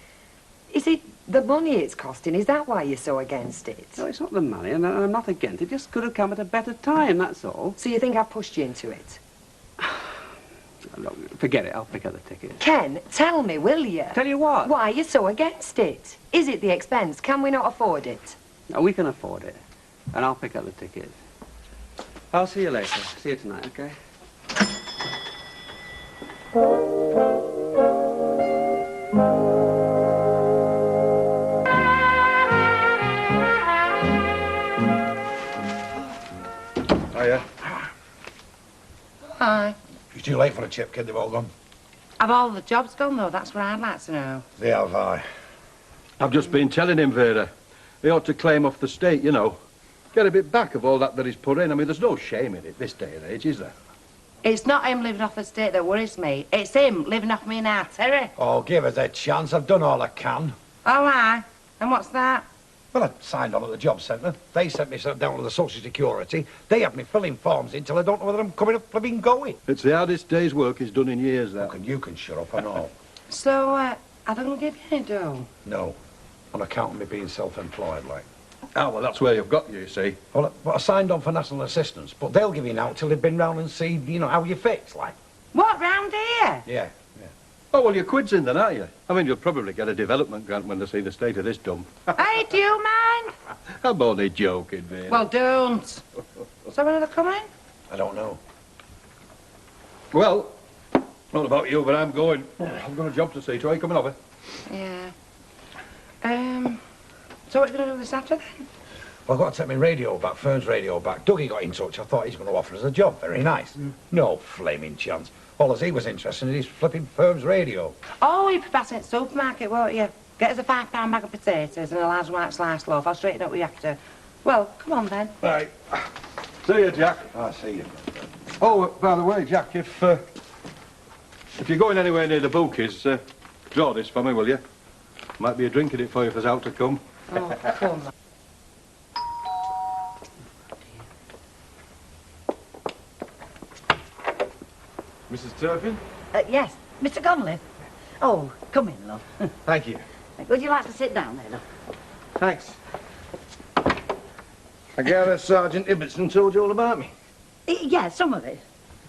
Is it the money it's costing? Is that why you're so against it? No, it's not the money, and I'm not against it. It just could have come at a better time, that's all. So you think I've pushed you into it? Look, forget it. I'll pick up the tickets. Ken, tell me, will you? Tell you what? Why you're so against it? Is it the expense? Can we not afford it? No, we can afford it, and I'll pick up the tickets. I'll see you later. See you tonight, okay? Hiya. Hi. It's too late for a chip, kid. They've all gone. Have all the jobs gone, though? That's what I'd like to know. They have, I. I've just been telling him, Vera. He ought to claim off the state, you know. Get a bit back of all that he's put in. I mean, there's no shame in it this day and age, is there? It's not him living off the state that worries me. It's him living off me in our terry. Oh, give us a chance. I've done all I can. Oh, aye. And what's that? Well, I signed on at the job centre. They sent me down to the Social Security. They have me filling forms in till I don't know whether I'm coming up flipping going. It's the hardest day's work he's done in years, that. Look, and you can shut up and all. So, I don't give you any dough. No. On account of me being self-employed, like. Ah, well, that's where you've got you see. Well, I signed on for national assistance, but they'll give you an out till they've been round and see, you know, how you fix, like. What, round here? Yeah. Oh, well, you're quids in then, aren't you? I mean, you'll probably get a development grant when they see the state of this dump. Hey, do you mind? I'm only joking, Vera. Well, don't. So when are they coming? I don't know. Well, not about you, but I'm going. I've got a job to see to. Are you coming over? Yeah. So what are you going to do this afternoon? Well, I've got to take my radio back, Fern's radio back. Dougie got in touch. I thought he's going to offer us a job. Very nice. No flaming chance. All as he was interested in is flipping Firm's radio. Oh, you'll be passing at the supermarket, won't you? Get us a £5 bag of potatoes and a large white sliced loaf. I'll straighten up what you have to. Well, come on then. Right. See you, Jack. I see you. Oh, by the way, Jack, if you're going anywhere near the Bookies, draw this for me, will you? Might be a drink in it for you if there's out to come. Oh, come on. Mrs. Turpin? Yes, Mr. Conley. Oh, come in, love. Thank you. Would you like to sit down there, love? Thanks. I gather Sergeant Ibbotson told you all about me. Yeah, some of it.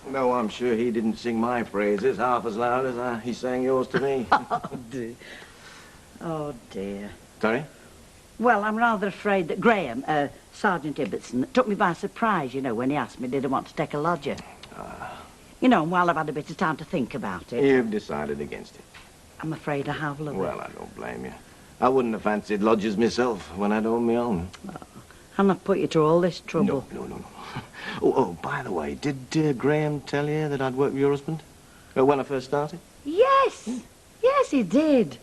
No, I'm sure he didn't sing my praises half as loud as he sang yours to me. Oh, dear. Oh, dear. Sorry? Well, I'm rather afraid that Graham, Sergeant Ibbotson, took me by surprise, you know, when he asked me did I want to take a lodger. You know, and while I've had a bit of time to think about it... You've decided against it. I'm afraid I have, love. Well, I don't blame you. I wouldn't have fancied lodgers myself when I'd owned my own. And I've put you through all this trouble. No. Oh, by the way, did Graham tell you that I'd worked with your husband? When I first started? Yes! Yes, he did.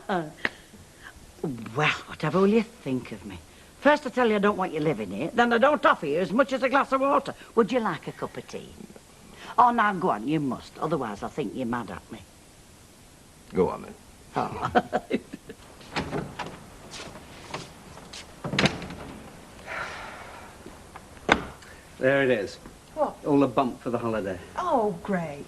Well, whatever will you think of me? First I tell you I don't want you living here, then I don't offer you as much as a glass of water. Would you like a cup of tea? Oh, now go on, you must. Otherwise I'll think you're mad at me. Go on, then. Oh. There it is. What? All the bump for the holiday. Oh, great.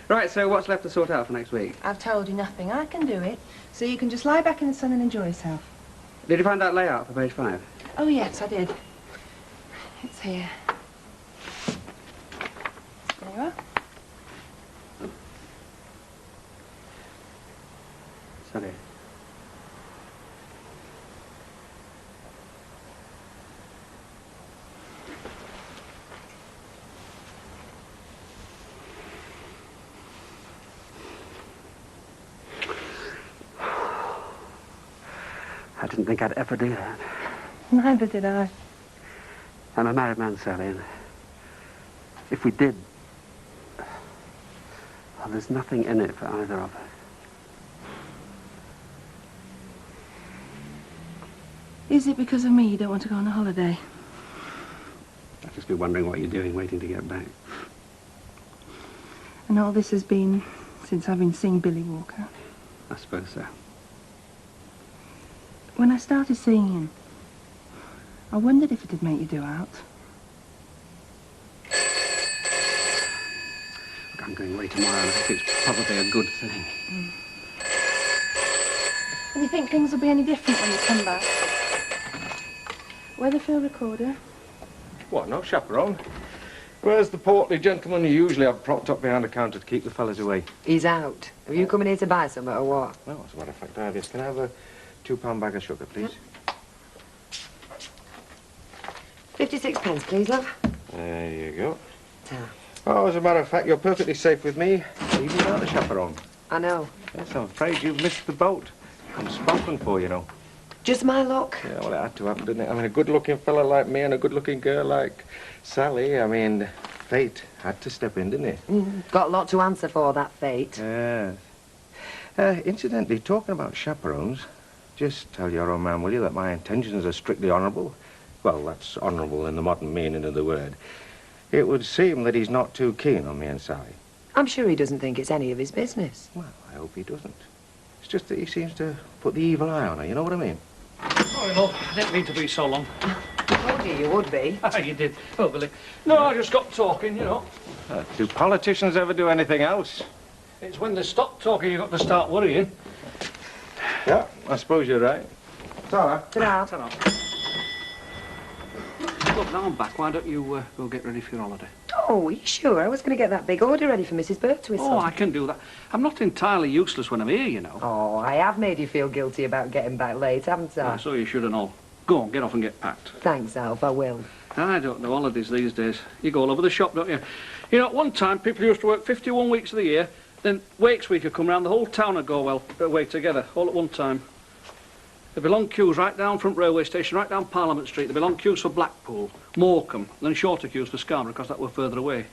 Right, so what's left to sort out for next week? I've told you nothing. I can do it. So you can just lie back in the sun and enjoy yourself. Did you find that layout for page 5? Oh, yes, I did. It's here. There you are. Sorry. I didn't think I'd ever do that. Neither did I. I'm a married man, Sally, and if we did, well, there's nothing in it for either of us. Is it because of me you don't want to go on a holiday? I'd just be wondering what you're doing, waiting to get back. And all this has been since I've been seeing Billy Walker. I suppose so. When I started seeing him, I wondered if it'd make you do out. Look, I'm going away tomorrow, and I think it's probably a good thing. And you think things will be any different when you come back? Weatherfield recorder. What, no chaperone? Where's the portly gentleman you usually have propped up behind the counter to keep the fellas away? He's out. Are you coming here to buy some or what? No, as a matter of fact, I just can I have a £2 bag of sugar, please? 56 pence, please, love. There you go. Ta. Oh, as a matter of fact, you're perfectly safe with me, even without the chaperone. I know. Yes, I'm afraid you've missed the boat. I'm spoken for, you know. Just my luck. Yeah, well, it had to happen, didn't it? I mean, a good-looking fella like me and a good-looking girl like Sally, I mean, fate had to step in, didn't it? Got a lot to answer for, that fate. Yes. Incidentally, talking about chaperones, just tell your old man, will you, that my intentions are strictly honourable? Well, that's honourable in the modern meaning of the word. It would seem that he's not too keen on me and Sally. I'm sure he doesn't think it's any of his business. Well, I hope he doesn't. It's just that he seems to put the evil eye on her, you know what I mean? Sorry, love. I didn't mean to be so long. Told you you would be. You did. Oh, Billy. No, I just got talking, you know. Do politicians ever do anything else? It's when they stop talking you've got to start worrying. Yeah, I suppose you're right. Ta-ra. Ta-ra. Look, now I'm back. Why don't you go get ready for your holiday? Oh, you sure? I was going to get that big order ready for Mrs. Birtwistle. Oh, I can do that. I'm not entirely useless when I'm here, you know. Oh, I have made you feel guilty about getting back late, haven't I? So you should and all. Go on, get off and get packed. Thanks, Alf, I will. I don't know holidays these days. You go all over the shop, don't you? You know, at one time, people used to work 51 weeks of the year, then Wakes Week would come round, the whole town would go, well, away together, all at one time. There'd be long queues right down front railway station, right down Parliament Street. There'd be long queues for Blackpool, Morecambe, and then shorter queues for Scarborough, because that were further away.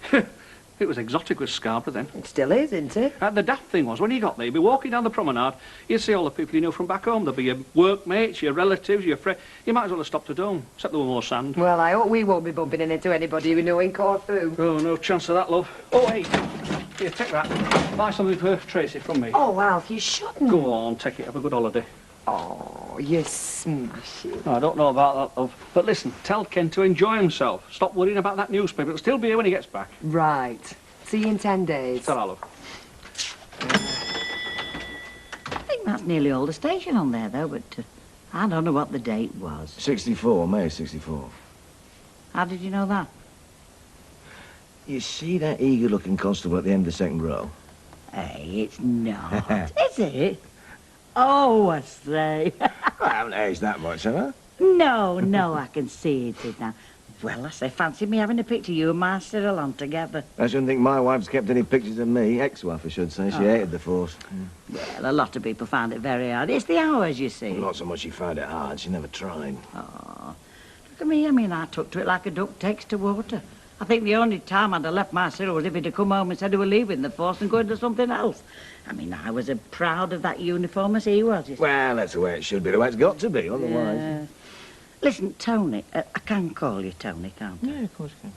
It was exotic with Scarborough then. It still is, isn't it? The daft thing was, when you got there, you'd be walking down the promenade, you'd see all the people you knew from back home. There'd be your workmates, your relatives, your friends. You might as well have stopped at home, except there were more sand. Well, I hope we won't be bumping into anybody we know in Corfu. Oh, no chance of that, love. Oh, hey, here, take that. Buy something for Tracy from me. Oh, Alf, you shouldn't. Go on, take it, have a good holiday. Oh, you smash it. I don't know about that, love. But listen, tell Ken to enjoy himself. Stop worrying about that newspaper. It'll still be here when he gets back. Right. See you in 10 days. Ta-ra, love. I think that's nearly all the station on there, though, but I don't know what the date was. 64, May 64. How did you know that? You see that eager-looking constable at the end of the second row? Hey, it's not. Is it? Oh, I say. I haven't aged that much, have I? No, I can see it now. Well, I say, fancy me having a picture of you and my Cyril on together. I shouldn't think my wife's kept any pictures of me. Ex-wife, I should say. She hated the force. Well, a lot of people find it very hard. It's the hours, you see. Well, not so much she found it hard. She never tried. Oh, look at me. I mean, I took to it like a duck takes to water. I think the only time I'd have left my Cyril was if he'd have come home and said he were leaving the force and going to something else. I mean, I was as proud of that uniform as he was. You see. Well, that's the way it should be, the way it's got to be, otherwise. Yeah. Listen, Tony, I can call you Tony, can't I? Yeah, of course you can.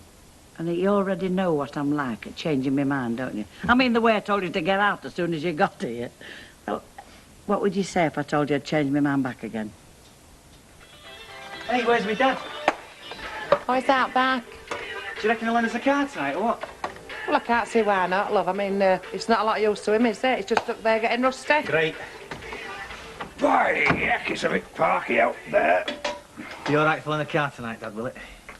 And you already know what I'm like at changing my mind, don't you? I mean, the way I told you to get out as soon as you got here. Well, what would you say if I told you I'd change my mind back again? Hey, where's my dad? Oh, he's out back. Do you reckon he'll lend us a car tonight, or what? Well, I can't see why not, love. I mean, it's not a lot of use to him, is it? It's just up there getting rusty. Great. By the heck, it's a bit parky out there. Be all right for lending a car tonight, Dad, will it?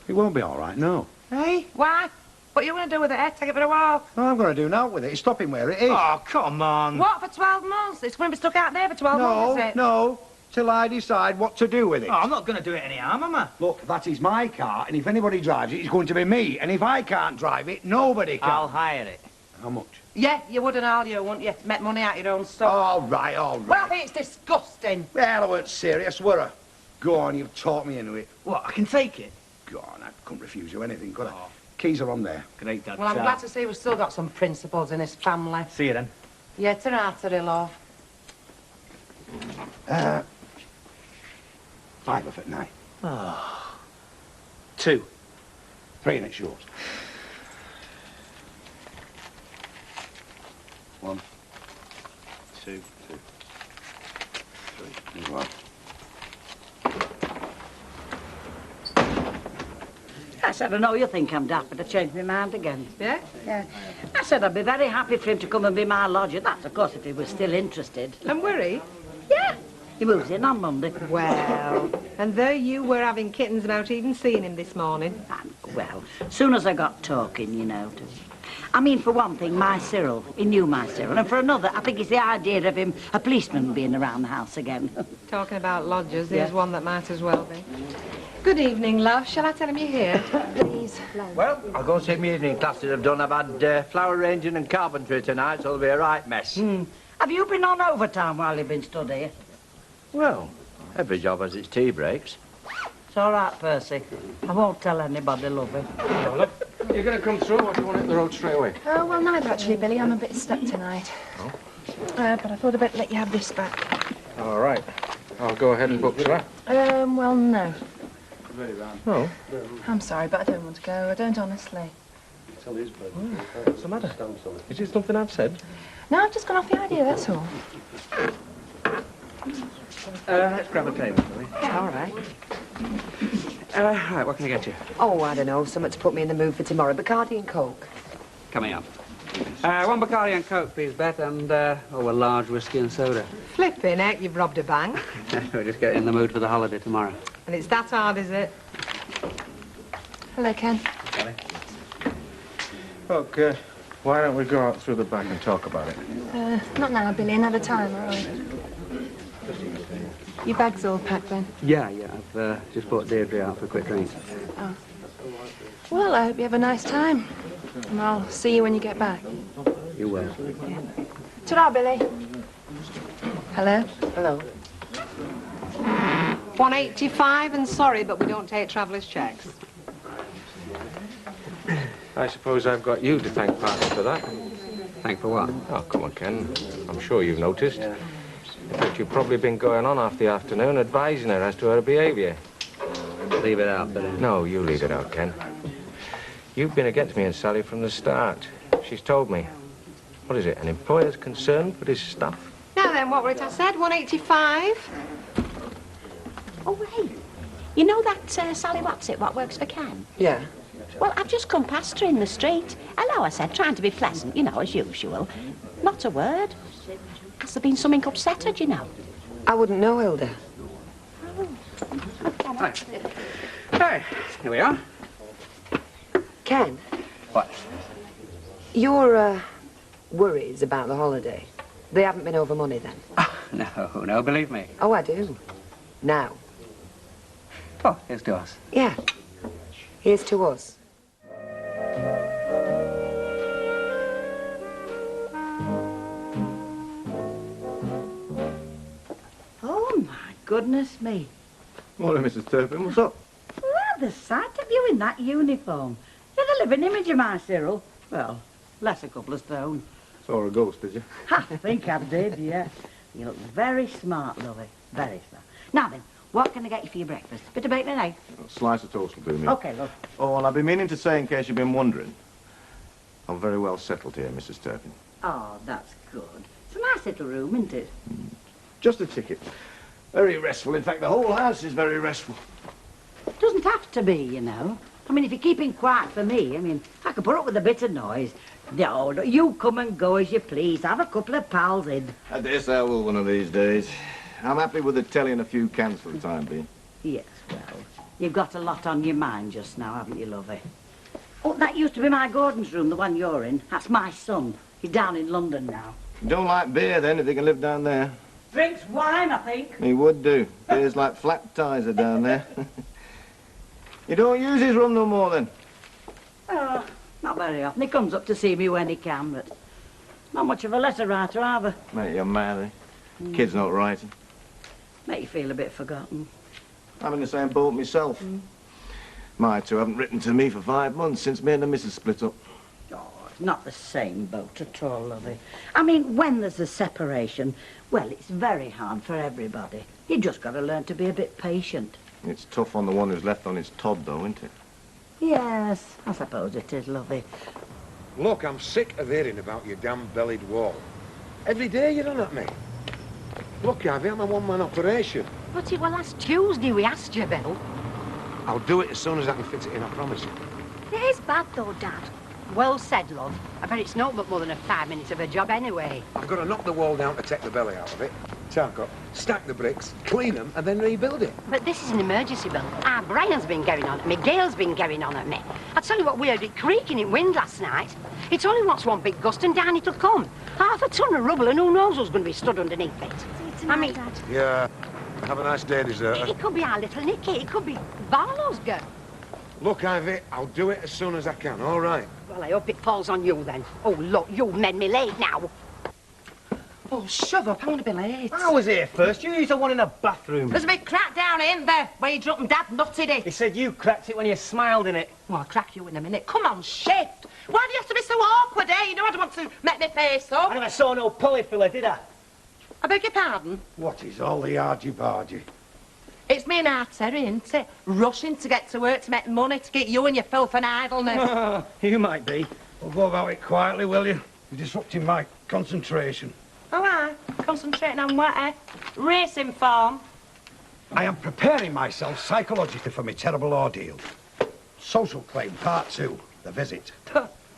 It won't be all right, no. Hey, why? What you want to do with it, eh? Take it for a walk? What I'm going to do now with it is stop him where it is. Oh, come on. What, for 12 months? It's going to be stuck out there for 12 months, is it? No, till I decide what to do with it. Oh, I'm not going to do it any harm, am I? Look, that is my car, and if anybody drives it, it's going to be me. And if I can't drive it, nobody can. I'll hire it. How much? Yeah, you would and all you, wouldn't you? Make money out your own stuff. All right, all right. Well, I think it's disgusting. Well, I weren't serious, were I? Go on, you've taught me into it. What, I can take it? Go on, I couldn't refuse you anything, could I? Keys are on there. Great, Dad. Well, I'm glad to see we've still got some principles in this family. See you then. Yeah, ta-ra, love. 5 off at night. Oh. 2. 3 and it's yours. 1, 2, 3. You are. I said, I know you think I'm daft, but I changed my mind again. Yeah? Yeah. I said I'd be very happy for him to come and be my lodger. That's, of course, if he was still interested. And were he? Yeah. He moves in on Monday. Well, and there you were having kittens about even seeing him this morning. Well, soon as I got talking, you know. I mean, for one thing, my Cyril, he knew my Cyril. And for another, I think it's the idea of him, a policeman, being around the house again. Talking about lodgers, there's Yeah. one that might as well be. Good evening, love. Shall I tell him you're here? Please. Well, I'll go and see my evening classes have done. I've had flower arranging and carpentry tonight, so it'll be a right mess. Have you been on overtime while you've been studying? Well, every job has its tea breaks. It's all right, Percy. I won't tell anybody, lovey. You're going to come through, or do you want to hit the road straight away? Oh, well, neither actually, Billy. I'm a bit stuck tonight. Oh? But I thought I'd better let you have this back. All right. I'll go ahead and book for that. Well, no. No? I'm sorry, but I don't want to go. I don't honestly. What's the matter? Is it something I've said? No, I've just gone off the idea, that's all. Let's grab a table, shall we? All right. Right, what can I get you? Oh, I don't know. Something to put me in the mood for tomorrow. Bacardi and Coke. Coming up. 1 Bacardi and Coke, please, Beth, and, a large whiskey and soda. Flipping heck, you've robbed a bank. We're just getting in the mood for the holiday tomorrow. And it's that hard, is it? Hello, Ken. Look, why don't we go out through the back and talk about it? Not now, Billy. Another time, all right? Your bag's all packed, then? Yeah, I've just brought Deirdre out for a quick drink. Oh. Well, I hope you have a nice time. And I'll see you when you get back. You will. Ta-ra, Billy. Hello? Hello. 185 and sorry, but we don't take travellers' checks. I suppose I've got you to thank partly for that. Thank for what? Oh, come on, Ken. I'm sure you've noticed. In fact, you've probably been going on half the afternoon advising her as to her behaviour. Leave it out, Billy. No, you leave it out, Ken. You've been against me and Sally from the start. She's told me. What is it, an employer's concern for his staff? Now then, what were it I said? 185? Oh, wait. You know that Sally What's-it, what works for Ken? Yeah. Well, I've just come past her in the street. Hello, I said, trying to be pleasant, you know, as usual. Not a word. Has there been something upset her, do you know? I wouldn't know, Hilda. Hey, here we are. Ken? What? Your, worries about the holiday, they haven't been over money, then? No, believe me. Oh, I do. Now. Oh, here's to us. Yeah. Here's to us. Oh, my goodness me. Morning, Mrs. Turpin. What's up? Well, the sight of you in that uniform. You're the living image of my Cyril. Well, less a couple of stone. Saw a ghost, did you? I think I did, yeah. You look very smart, lovey. Very smart. Now then, what can I get you for your breakfast? Bit of bacon and egg? A slice of toast will do me. OK, love. Oh, and I've been meaning to say, in case you've been wondering, I'm very well settled here, Mrs. Turpin. Oh, that's good. It's a nice little room, isn't it? Just a ticket. Very restful. In fact, the whole house is very restful. Doesn't have to be, you know. I mean, if you're keeping quiet for me, I mean, I could put up with a bit of noise. No, you come and go as you please. Have a couple of pals in. I dare say I will one of these days. I'm happy with the telly and a few cans for the time being. Yes, well, you've got a lot on your mind just now, haven't you, lovey? Oh, that used to be my Gordon's room, the one you're in. That's my son. He's down in London now. You don't like beer, then, if they can live down there? Drinks wine, I think. He would do. Beer's like flat tires are down there. You don't use his room no more, then? Oh, not very often. He comes up to see me when he can, but not much of a letter writer either. Mate, you're mad, eh? Kid's not writing. Make you feel a bit forgotten. I'm in the same boat myself. My two haven't written to me for 5 months since me and the missus split up. Oh, it's not the same boat at all, lovey. I mean, when there's a separation, well, it's very hard for everybody. You just got to learn to be a bit patient. It's tough on the one who's left on his Todd, though, isn't it? Yes, I suppose it is, lovey. Look, I'm sick of hearing about your damn-bellied wall. Every day you're on at me. Look, Ivy, I'm a one-man operation. But it was last Tuesday we asked you, Bill. I'll do it as soon as I can fit it in, I promise you. It is bad, though, Dad. Well said, love. I bet it's not but more than 5 minutes of a job anyway. I've got to knock the wall down to take the belly out of it, tack up, stack the bricks, clean them, and then rebuild it. But this is an emergency, Bill. Ah, Brian's been getting on at me. Gail's been getting on at me. I tell you what, we heard it creaking in wind last night. It only wants one big gust and down it'll come. 1/2 ton of rubble and who knows who's going to be stood underneath it. I mean, Dad. Yeah. Have a nice day, deserter. It could be our little Nicky. It could be Barlow's girl. Look, Ivy, I'll do it as soon as I can, all right? Well, I hope it falls on you, then. Oh, look, you made me late now. Oh, shut up. I'm going to be late. I was here first. You used the one in the bathroom. There's a big crack down in there where you dropped and Dad nutted it. He said you cracked it when you smiled in it. Well, I'll crack you in a minute. Come on, shift. Why do you have to be so awkward, eh? You know I don't want to make my face up. I never saw no polyfiller, did I? I beg your pardon? What is all the argy-bargy? It's me and our Terry, isn't it? Rushing to get to work to make money to get you and your filth and idleness. You might be. Well, go about it quietly, will you? You're disrupting my concentration. Oh, aye. Concentrating on what, eh? Racing form. I am preparing myself psychologically for my terrible ordeal. Social claim, part 2, the visit.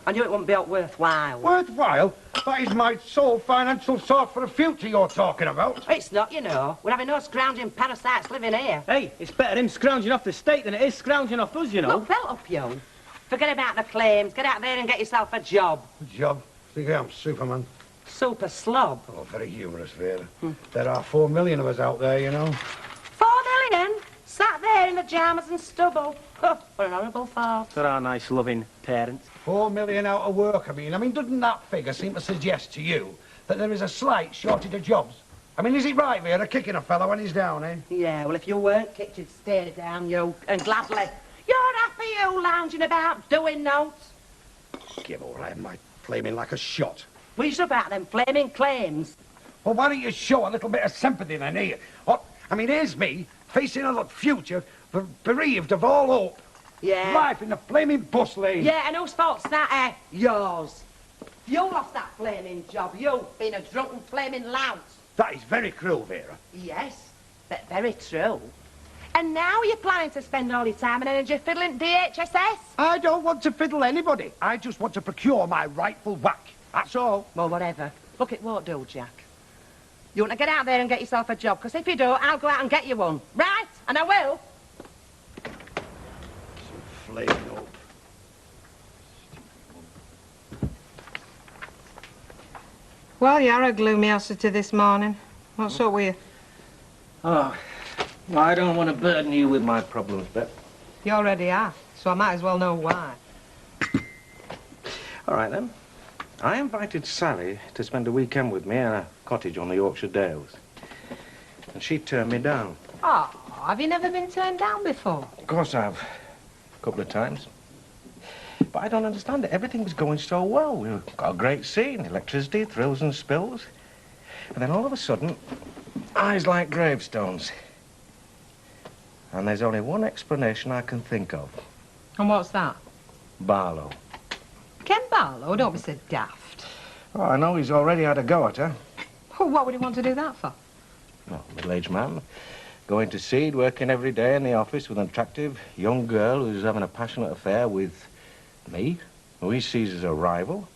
I knew it wouldn't be worthwhile. Worthwhile? That is my sole financial source for a future you're talking about. It's not, you know. We're having no scrounging parasites living here. Hey, it's better him scrounging off the state than it is scrounging off us, you know. Look, belt up, you. Forget about the claims. Get out there and get yourself a job. Job? Think I'm Superman? Super slob. Oh, very humorous, Vera. There are 4 million of us out there, you know. 4 million? Sat there in the pyjamas and stubble. Oh, what an horrible thought. There are nice, loving parents. 4 million out of work, I mean, doesn't that figure seem to suggest to you that there is a slight shortage of jobs? I mean, is it right, Vera, kicking a fella when he's down, eh? Yeah, well, if you weren't kicked, you'd stay down, you, and gladly. You're happy, you, lounging about, doing notes. Give all I my flaming like a shot. What's about them flaming claims? Well, why don't you show a little bit of sympathy then, eh? What? I mean, here's me, facing a future bereaved of all hope. Yeah. Life in the flaming bus lane. Yeah, and whose fault's that, eh? Yours. You lost that flaming job, you, being a drunken flaming louse. That is very cruel, Vera. Yes, but very true. And now you're planning to spend all your time and energy fiddling DHSS? I don't want to fiddle anybody. I just want to procure my rightful whack. That's all. Well, whatever. Look, it won't do, Jack. You want to get out there and get yourself a job, because if you do, I'll go out and get you one. Right? And I will. Flaming hope. Well, you're a gloomy ossity this morning. What's up with you? Oh, well, I don't want to burden you with my problems, Bet. You already are, so I might as well know why. All right, then. I invited Sally to spend a weekend with me in a cottage on the Yorkshire Dales. And she turned me down. Oh, have you never been turned down before? Of course I have. A couple of times. But I don't understand it. Everything was going so well. We've got a great scene. Electricity, thrills and spills. And then all of a sudden, eyes like gravestones. And there's only one explanation I can think of. And what's that? Barlow. Ken Barlow? Don't be so daft. Oh, I know he's already had a go at her. Well, what would he want to do that for? Well, middle-aged man, going to seed, working every day in the office with an attractive young girl who's having a passionate affair with me, who he sees as a rival.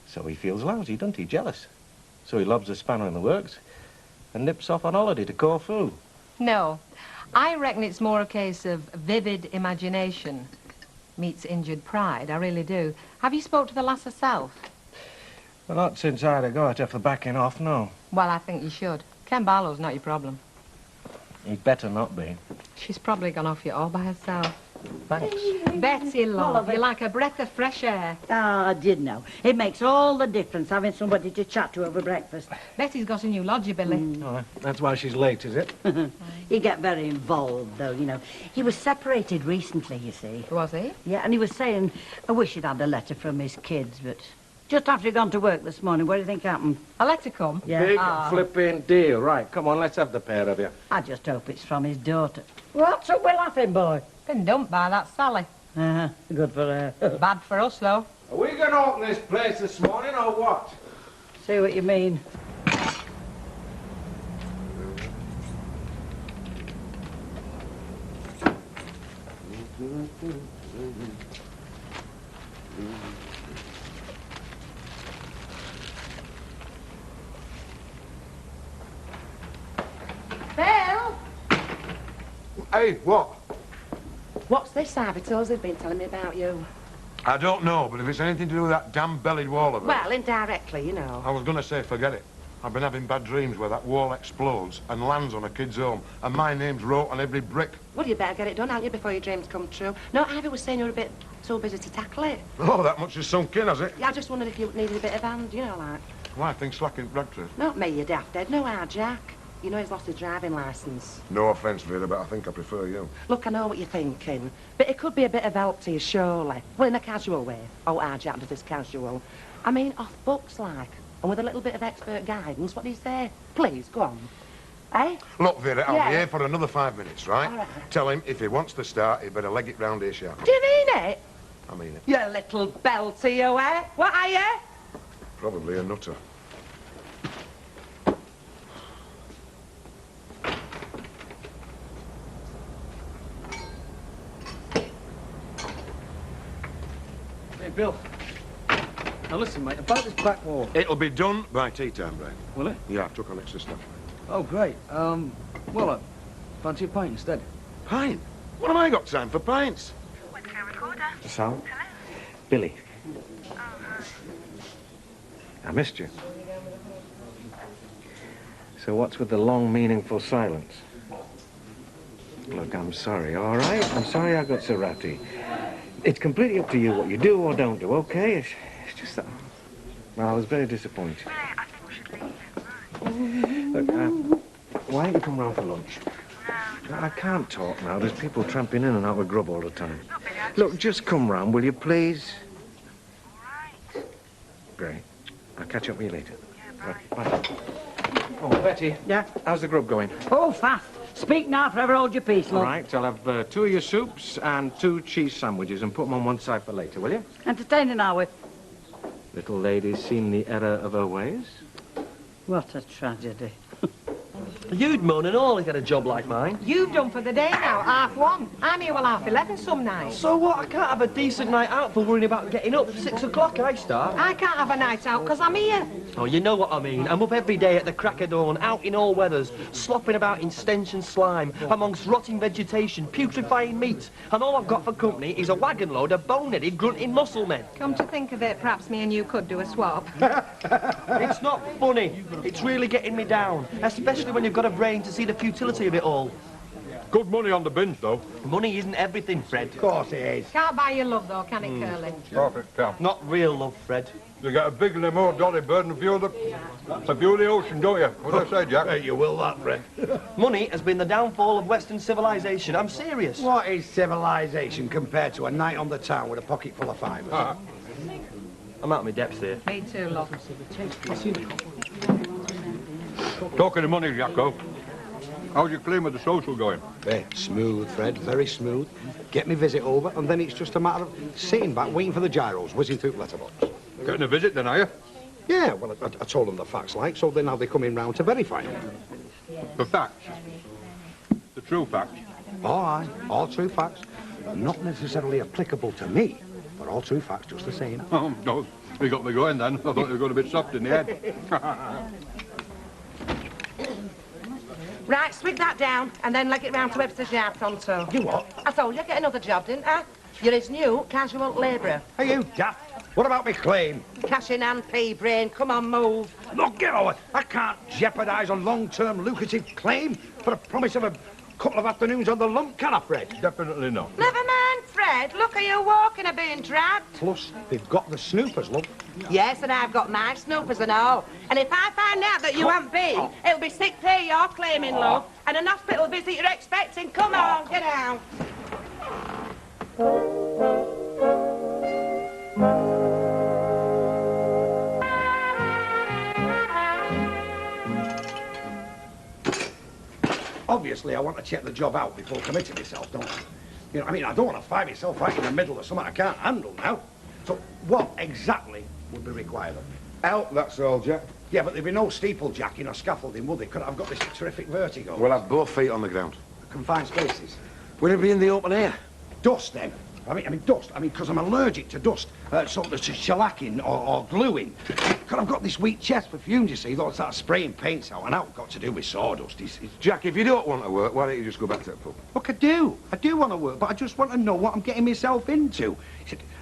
So he feels lousy, doesn't he? Jealous. So he lobs a spanner in the works and nips off on holiday to Corfu. No. I reckon it's more a case of vivid imagination meets injured pride. I really do. Have you spoke to the lass herself? Well, not since I had a go at her for backing off, no. Well, I think you should. Ken Barlow's not your problem. He'd better not be. She's probably gone off you all by herself. Thanks. Betsy, love, you're like a breath of fresh air. Ah, I did know. It makes all the difference having somebody to chat to over breakfast. Betty's got a new lodger, Billy. Oh, that's why she's late, is it? He get very involved, though, you know. He was separated recently, you see. Was he? Yeah, and he was saying, I wish he'd had a letter from his kids, but just after he'd gone to work this morning, what do you think happened? A letter come? Yeah. Big flipping deal. Right, come on, let's have the pair of you. I just hope it's from his daughter. What's up with laughing, boy? Been dumped by that Sally. Good for her. Bad for us, though. Are we going to open this place this morning, or what? See what you mean. Bill! Hey, what? What's this Ivy Toes been telling me about you? I don't know, but if it's anything to do with that damn bellied wall of it... Well, indirectly, you know. I was going to say forget it. I've been having bad dreams where that wall explodes and lands on a kid's home, and my name's wrote on every brick. Well, you better get it done, haven't you, before your dreams come true? No, Ivy was saying you were a bit too busy to tackle it. Oh, that much has sunk in, has it? Yeah, I just wondered if you needed a bit of hand, you know, like... Why, things slacking Bradford? Not me, you daft head. No, our Jack. You know he's lost his driving licence. No offence, Vera, but I think I prefer you. Look, I know what you're thinking, but it could be a bit of help to you, surely. Well, in a casual way. Oh, our Jack does this casual. I mean, off books, like. And with a little bit of expert guidance, what do you say? Please, go on. Eh? Look, Vera, I'll Yeah. be here for another 5 minutes, right? All right. Tell him if he wants to start, he better leg it round here sharp. Do you mean it? I mean it. You little belter, you, eh? What are you? Probably a nutter. Hey, Bill. Now listen, mate, about this back wall. It'll be done by tea time, Brian. Will it? Yeah, I've took on extra stuff. Oh, great. Well, fancy a pint instead. Pint? What have I got time for pints? Sal? Billy. I missed you. So what's with the long, meaningful silence? Look, I'm sorry, all right? I'm sorry I got so ratty. It's completely up to you what you do or don't do, okay? It's just that... Well, I was very disappointed. Look, why don't you come round for lunch? I can't talk now. There's people tramping in and out of grub all the time. Look, just come round, will you, please? Great. I'll catch up with you later. Right, bye. Oh, Betty. Yeah? How's the grub going? Oh, fast. Speak now, forever hold your peace, love. All right, I'll have 2 of your soups and 2 cheese sandwiches and put them on one side for later, will you? Entertaining, are we? Little lady's seen the error of her ways. What a tragedy. You'd moan and all if you had a job like mine. You've done for the day now, 1:30. I'm here till 11:30 some nights. So what? I can't have a decent night out for worrying about getting up. 6 o'clock I start. I can't have a night out because I'm here. Oh, you know what I mean. I'm up every day at the crack of dawn, out in all weathers, slopping about in stench and slime, amongst rotting vegetation, putrefying meat. And all I've got for company is a wagon load of bone-headed, grunting muscle men. Come to think of it, perhaps me and you could do a swap. It's not funny. It's really getting me down, especially when you've got a brain to see the futility of it all. Good money on the bins, though. Money isn't everything, Fred. Of course it is. Can't buy your love, though, can it, Curly? Perfect, Cap. Not real love, Fred. You get a big limo, dolly bird, and a view of the ocean, don't you? What did I say, Jack? You will that, Fred. Money has been the downfall of Western civilization. I'm serious. What is civilization compared to a night on the town with a pocket full of fivers? I'm out of my depth here. Me too, love. Talking of money, Jacko. How's your claim of the social going? Very smooth, Fred, very smooth. Get me visit over, and then it's just a matter of sitting back, waiting for the gyros, whizzing through the letterbox. Getting a visit, then, are you? Yeah, well, I told them the facts, like, so then now they're coming round to verify them. The facts? The true facts? All right, all true facts. Not necessarily applicable to me, but all true facts just the same. Oh, no. You got me going, then. I thought you were going a bit soft in the head. Right, swig that down and then leg it round to Webster's Yard pronto. You what? I told you, get another job, didn't I? You're his new casual labourer. Hey, you daft. What about me claim? Cash in hand, pea brain, come on, move. Look, get over. I can't jeopardise a long-term lucrative claim for the promise of a couple of afternoons on the lump, can I, Fred? Definitely not. Never mind, Fred. Look at you walking a being dragged. Plus, they've got the snoopers, love. Yes, and I've got my snoopers and all. And if I find out that you haven't been, it'll be sick pay you're claiming, love, and an hospital visit you're expecting. Come on, get out. Obviously, I want to check the job out before committing myself, don't I? You know, I mean, I don't want to find myself right in the middle of something I can't handle now. So, what exactly would be required of me? Help, that's all, Jack. Yeah, but there'd be no steeplejacking or scaffolding, would there? Because I've got this terrific vertigo. We'll have both feet on the ground. Confined spaces. Will it be in the open air? Dust, then. I mean, dust. I mean, because I'm allergic to dust. Sort of shellacking or gluing. Because I've got this weak chest for fumes, you see. Though I start spraying paints out, and that's got to do with sawdust. Jack, if you don't want to work, why don't you just go back to the pub? Look, I do. I do want to work, but I just want to know what I'm getting myself into.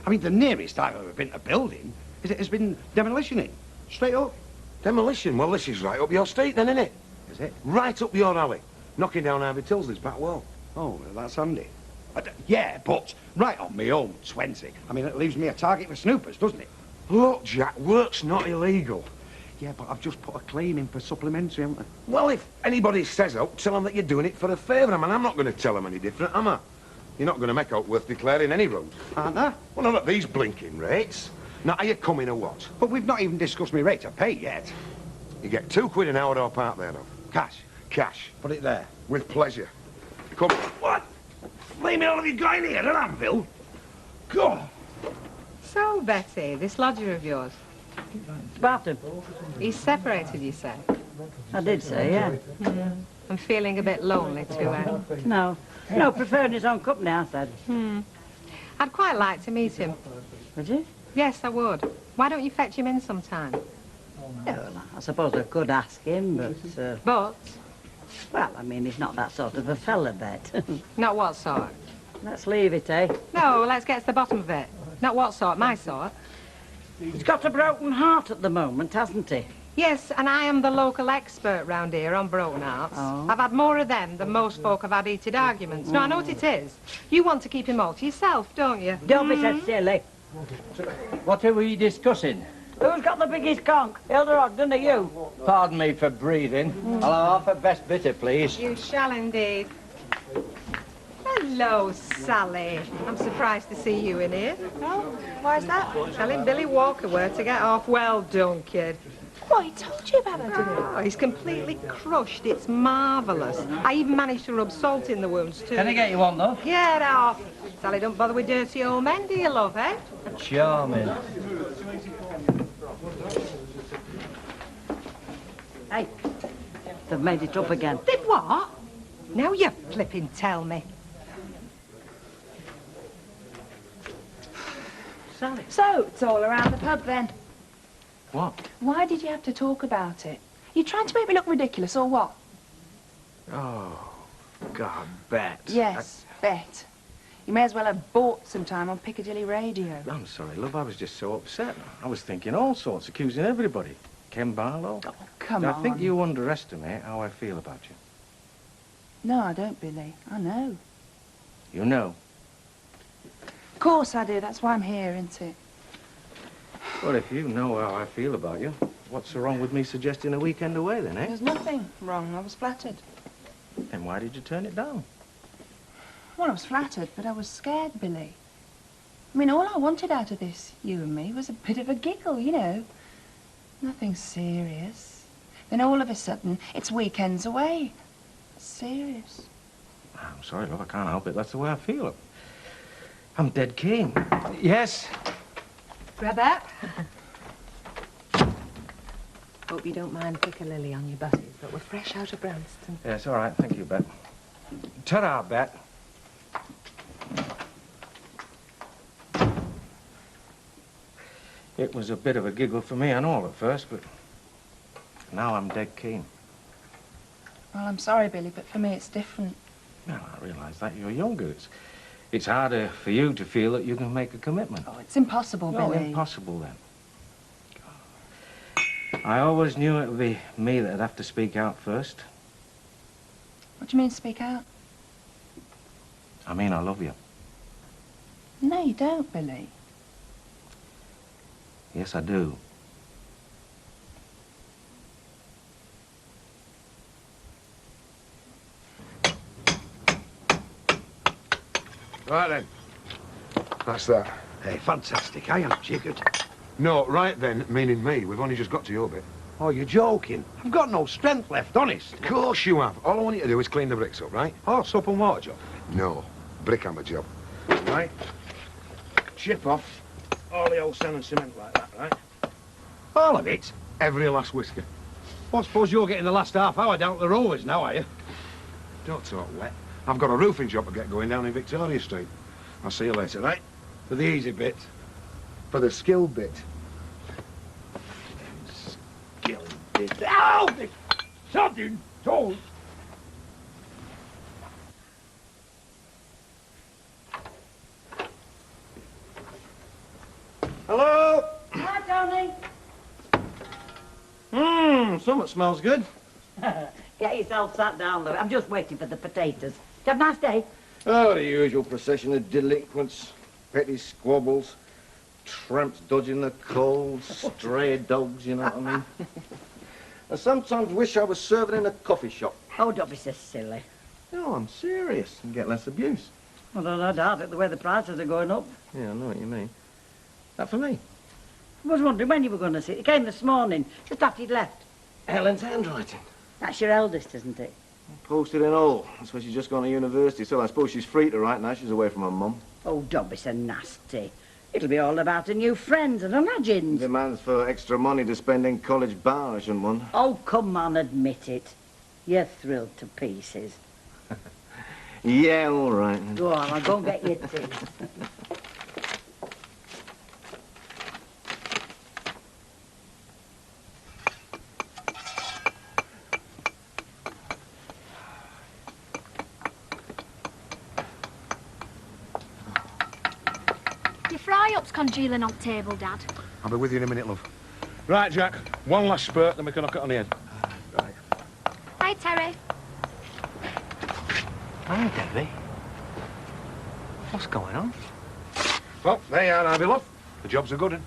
I mean, the nearest I've ever been to building has been demolitioning. Straight up. Demolition? Well, this is right up your street, then, isn't it? Is it? Right up your alley. Knocking down Ivy Tilsley's back wall. Oh, well, that's handy. Yeah, but right on my own 20. I mean, it leaves me a target for snoopers, doesn't it? Look, Jack, work's not illegal. Yeah, but I've just put a claim in for supplementary, haven't I? Well, if anybody says out, tell them that you're doing it for a favour. I mean, I'm not going to tell them any different, am I? You're not going to make out worth declaring any road. Aren't I? Well, not at these blinking rates. Now, are you coming or what? But we've not even discussed my rate of pay yet. You get £2 an hour or part there, though. Cash? Cash. Put it there. With pleasure. Come. What? Flame hell have you got in here, an anvil? God! So, Betty, this lodger of yours, About him. he's separated, you say? I did say, yeah. I'm feeling a bit lonely, too, No, preferring his own company, I said. I'd quite like to meet him. Would you? Yes, I would. Why don't you fetch him in sometime? Yeah, well, I suppose I could ask him, but... But? Well, I mean, he's not that sort of a fella, Bet. Not what sort? Let's leave it, eh? No, let's get to the bottom of it. Not what sort, my sort. He's got a broken heart at the moment, hasn't he? Yes, and I am the local expert round here on broken hearts. Oh. I've had more of them than most folk have had heated arguments. No, I know what it is. You want to keep him all to yourself, don't you? Don't be so silly. What are we discussing? Who's got the biggest conch? Elder Ogden or you? Pardon me for breathing. I'll have a best bitter, please. You shall indeed. Hello, Sally. I'm surprised to see you in here. Oh, why's that? Telling Billy Walker where to get off. Well done, kid. What, he told you about her, did he? Oh, he's completely crushed. It's marvellous. I even managed to rub salt in the wounds, too. Can I get you one, though? Get off. Sally don't bother with dirty old men, do you, love, eh? Charming. Hey, they've made it up again. Did what? Now you flipping tell me. Sally. So, it's all around the pub then. What? Why did you have to talk about it? You trying to make me look ridiculous or what? Oh, God, Bet. Yes, bet. You may as well have bought some time on Piccadilly Radio. I'm sorry, love, I was just so upset. I was thinking all sorts, accusing everybody. Ken Barlow. Oh, come I on. think you underestimate how I feel about you. No, I don't, Billy. I know. You know. Of course I do. That's why I'm here, isn't it? Well, if you know how I feel about you, what's so wrong with me suggesting a weekend away then, eh? There's nothing wrong. I was flattered. Then why did you turn it down? Well, I was flattered, but I was scared, Billy. I mean, all I wanted out of this, you and me, was a bit of a giggle, you know. Nothing serious. Then all of a sudden, it's weekends away. It's serious. I'm sorry, love, I can't help it. That's the way I feel. I'm dead keen. Yes? Rebecca? Hope you don't mind Piccadilly on your buses, but we're fresh out of Branston. Yes, all right. Thank you, Bet. Ta-ra, Bet. It was a bit of a giggle for me and all at first, but now I'm dead keen. Well, I'm sorry, Billy, but for me it's different. Well, I realise that you're younger. It's harder for you to feel that you can make a commitment. Oh, it's impossible, Oh, Billy. impossible, then. I always knew it would be me that'd have to speak out first. What do you mean, speak out? I mean, I love you. No, you don't, Billy. Yes, I do. Right then. That's that. Hey, fantastic. I am jiggered. No, right then, meaning me. We've only just got to your bit. Oh, you're joking. I've got no strength left, honest. Of course you have. All I want you to do is clean the bricks up, right? Oh, soap and water job. No, brick hammer job. Right. Chip off all the old sand and cement like that, right? All of it? Every last whisker. Well, I suppose you're getting the last half hour down at the Rovers now, are you? Don't talk wet. I've got a roofing job to get going down in Victoria Street. I'll see you later, right? For the easy bit. For the skill bit. Skill bit. Ow! The sodding toes. Hello? Hi, Tony. Something smells good. Get yourself sat down, Louis. I'm just waiting for the potatoes. Did you have a nice day? Oh, the usual procession of delinquents, petty squabbles, tramps dodging the cold, stray dogs, you know what I mean? I sometimes wish I was serving in a coffee shop. Oh, don't be so silly. No, I'm serious. And get less abuse. Well, no doubt it, the way the prices are going up. Yeah, I know what you mean. That for me? I was wondering when you were going to see it. It came this morning, just after you'd left. Helen's handwriting. That's your eldest, isn't it? Posted in all. That's where she's just gone to university, so I suppose she's free to write now. She's away from her mum. Oh, don't be so nasty. It'll be all about her new friends and imagines. Demands for extra money to spend in college bar, I shouldn't wonder. Oh, come on, admit it. You're thrilled to pieces. Yeah, all right. Go on, I'll go and get your tea. fry-ups congealing on table, Dad? I'll be with you in a minute, love. Right, Jack. One last spurt, then we can knock it on the head. Right. Hi, Terry. Hi, Debbie. What's going on? Well, there you are, Ivy, love. The job's a good one.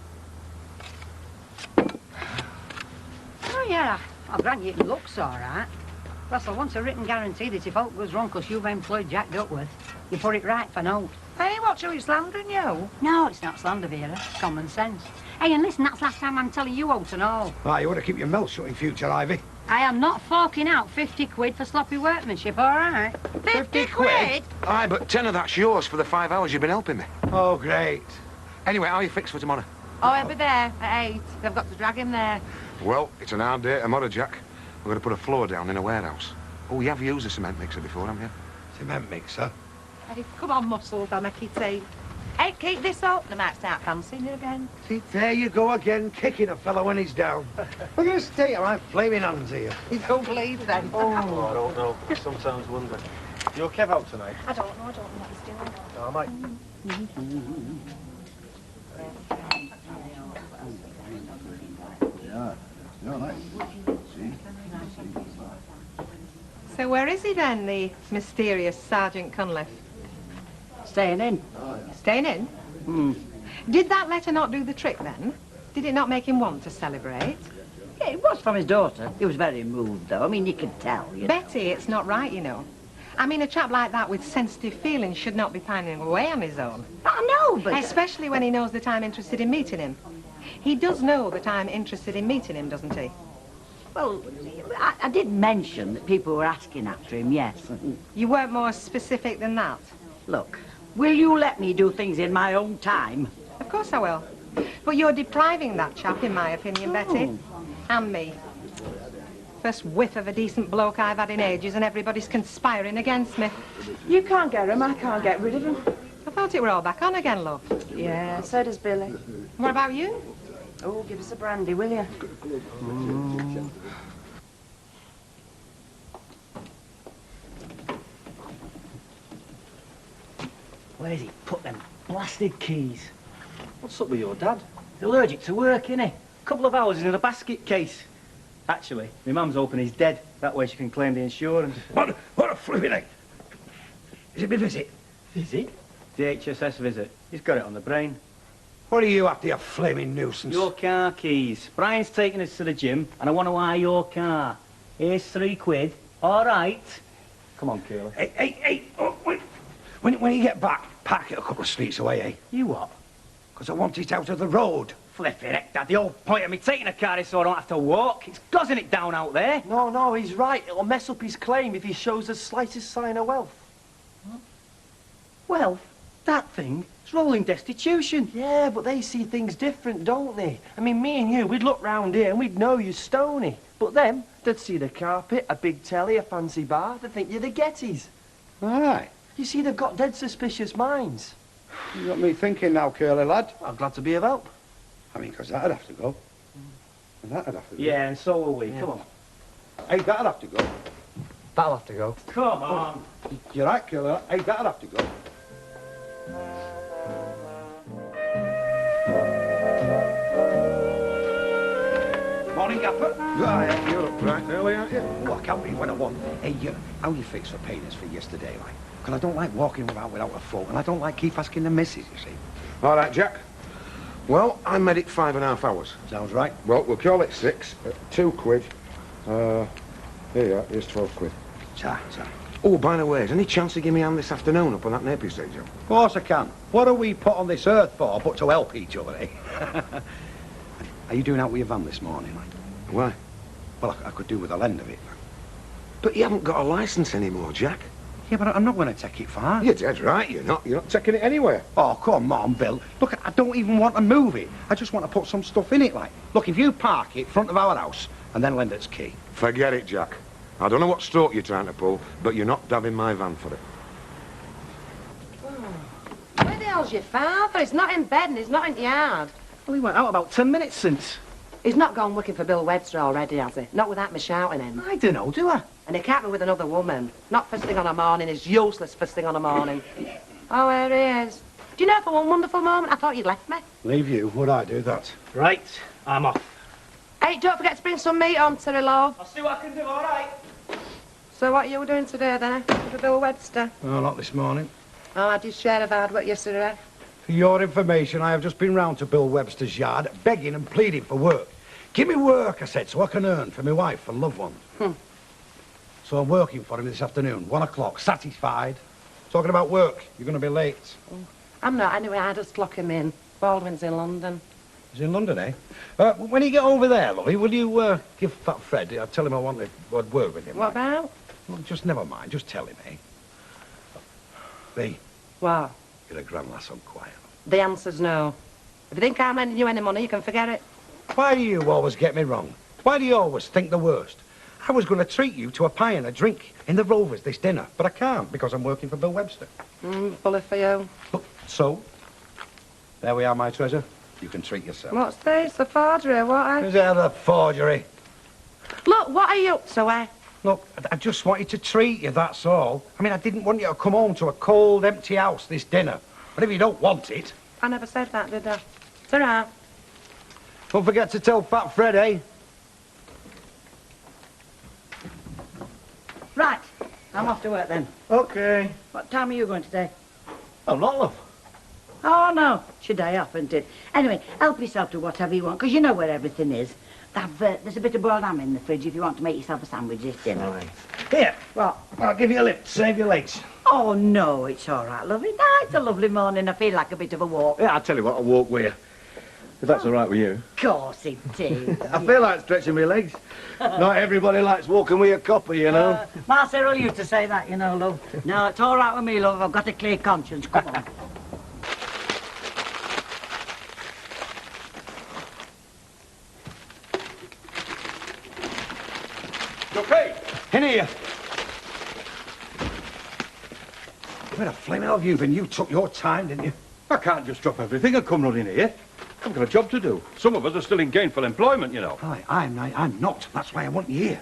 Oh, yeah, I grant you it looks all right. Plus, I want a written guarantee that if aught goes wrong because you've employed Jack Duckworth, you put it right for note. Hey, what's you slandering you? No, it's not slander, Vera. It's common sense. Hey, and listen, that's last time I'm telling you all to know. Right, you ought to keep your mouth shut in future, Ivy. I am not forking out 50 quid for sloppy workmanship, all right? 50 quid? Aye, but 10 of that's yours for the 5 hours you've been helping me. Oh, great. Anyway, how are you fixed for tomorrow? Oh, I'll be there at 8. They've got to drag him there. Well, it's an hard day tomorrow, Jack. We're going to put a floor down in a warehouse. Oh, you have used a cement mixer before, haven't you? Cement mixer? Hey, come on, muscles, I'll make it tea. Hey, keep this up, they might start fancying you again. See, there you go again, kicking a fellow when he's down. Look at this state of my flaming hands here. You don't believe then? Oh, I don't know. Sometimes wonder. You Kev out tonight? I don't know what he's doing. Oh, I might. Yeah, you're right. So where is he then, the mysterious Sergeant Cunliffe? Staying in. Staying in? Did that letter not do the trick then? Did it not make him want to celebrate? Yeah, it was from his daughter. He was very moved, though. I mean, you could tell, you know. Betty, it's not right, you know. I mean, a chap like that with sensitive feelings should not be pining away on his own. I know, but... Especially when he knows that I'm interested in meeting him. He does know that I'm interested in meeting him, doesn't he? Well, I did mention that people were asking after him, yes. You weren't more specific than that? Look, will you let me do things in my own time? Of course I will. But you're depriving that chap, in my opinion, Betty. And me. First whiff of a decent bloke I've had in ages, and everybody's conspiring against me. You can't get him, I can't get rid of him. I thought it were all back on again, love. Yeah, so does Billy. What about you? Oh, give us a brandy, will you? Where's he put them blasted keys? What's up with your dad? He's allergic to work, innit? A couple of hours in a basket case. Actually, my mum's hoping he's dead. That way she can claim the insurance. What a flipping egg. Is it my visit? Visit? The HSS visit. He's got it on the brain. What are you after, you flaming nuisance? Your car keys. Brian's taking us to the gym, and I want to hire your car. Here's 3 quid. All right. Come on, Curly. Hey. Oh, wait. When you get back, park it a couple of streets away, eh? You what? Because I want it out of the road. Flipping heck, Dad. The whole point of me taking a car is so I don't have to walk. It's gozzing it down out there. No, he's right. It'll mess up his claim if he shows the slightest sign of wealth. What? Wealth? That thing? It's rolling destitution. Yeah, but they see things different, don't they? I mean, me and you, we'd look round here and we'd know you're stony. But them, they'd see the carpet, a big telly, a fancy bar, they'd think you're the Gettys. Aye. You see, they've got dead suspicious minds. You got me thinking now, Curly lad. I'm glad to be of help. I mean, because that'd have to go. And that'd have to go. Yeah, and so will we. Yeah. Come on. Hey, that'd have to go. That'll have to go. Come on. You're right, Curly lad. Hey, that'd have to go. Morning, Gaffer. Right, you're up bright and early, aren't you? Oh, I can't believe when I won. Hey, how you fix for paying us for yesterday, like? Because I don't like walking without a folk, and I don't like keep asking the missus, you see. All right, Jack. Well, I made it 5.5 hours. Sounds right. Well, we'll call it 6 at 2 quid. Here you are, here's 12 quid. Ta. Oh, by the way, is any chance to give me a hand this afternoon up on that Napier stage job? Of course I can. What are we put on this earth for but to help each other, eh? Are you doing out with your van this morning, like? Why? Well, I could do with the lend of it. But you haven't got a licence anymore, Jack. Yeah, but I'm not going to take it far. You're dead right, you're not. You're not taking it anywhere. Oh, come on, Bill. Look, I don't even want to move it. I just want to put some stuff in it, like. Look, if you park it in front of our house and then lend its key. Forget it, Jack. I don't know what stroke you're trying to pull, but you're not dabbing my van for it. Where the hell's your father? He's not in bed and he's not in the yard. Well, he went out about 10 minutes since. He's not gone looking for Bill Webster already, has he? Not without me shouting him. I don't know, do I? And he can't be with another woman. Not first thing on a morning. It's useless first thing on a morning. Oh, there he is. Do you know, for one wonderful moment, I thought you'd left me. Leave you? Would I do that? Right, I'm off. Hey, don't forget to bring some meat on, Terry love. I'll see what I can do, all right? So what you were doing today, then, for Bill Webster? No, not this morning. Oh, I did share of hard work yesterday. For your information, I have just been round to Bill Webster's yard, begging and pleading for work. Give me work, I said, so I can earn for my wife and loved ones. So I'm working for him this afternoon, 1 o'clock, satisfied. Talking about work, you're going to be late. I'm not, anyway, I just clock him in. Baldwin's in London. He's in London, eh? When you get over there, lovey, will you give Fat Fred, I'll tell him I want to word with him. What about? Well, just never mind, just tell him, eh? Lee, What? you're a grand lass on quiet. The answer's no. If you think I'm lending you any money, you can forget it. Why do you always get me wrong? Why do you always think the worst? I was going to treat you to a pie and a drink in the Rovers this dinner, but I can't because I'm working for Bill Webster. Bully for you. So, there we are, my treasure. You can treat yourself. What's this? The forgery, what, Is that a forgery? Look, what are you up to, eh? Look, I just wanted to treat you, that's all. I mean, I didn't want you to come home to a cold, empty house this dinner. But if you don't want it... I never said that, did I? Ta-ra. Don't forget to tell Fat Fred, eh? Right, I'm off to work then. OK. What time are you going today? Oh, not love. Oh, no, it's your day off, isn't it? Anyway, help yourself to whatever you want, because you know where everything is. There's a bit of boiled ham in the fridge if you want to make yourself a sandwich this dinner. Right. Here, What? I'll give you a lift. Save your legs. Oh, no, it's all right, lovely. No, it's a lovely morning. I feel like a bit of a walk. Yeah, I'll tell you what, I'll walk with you. If that's all right with you. Of course it is. I feel like stretching my legs. Not everybody likes walking with a copper, you know. Ma Cyril used to say that, you know, love. No, it's all right with me, love. I've got a clear conscience. Come on. Okay. In here. Where the flaming hell have you been? You took your time, didn't you? I can't just drop everything and come running here. I've got a job to do. Some of us are still in gainful employment, you know. Right, I'm not. That's why I want you here.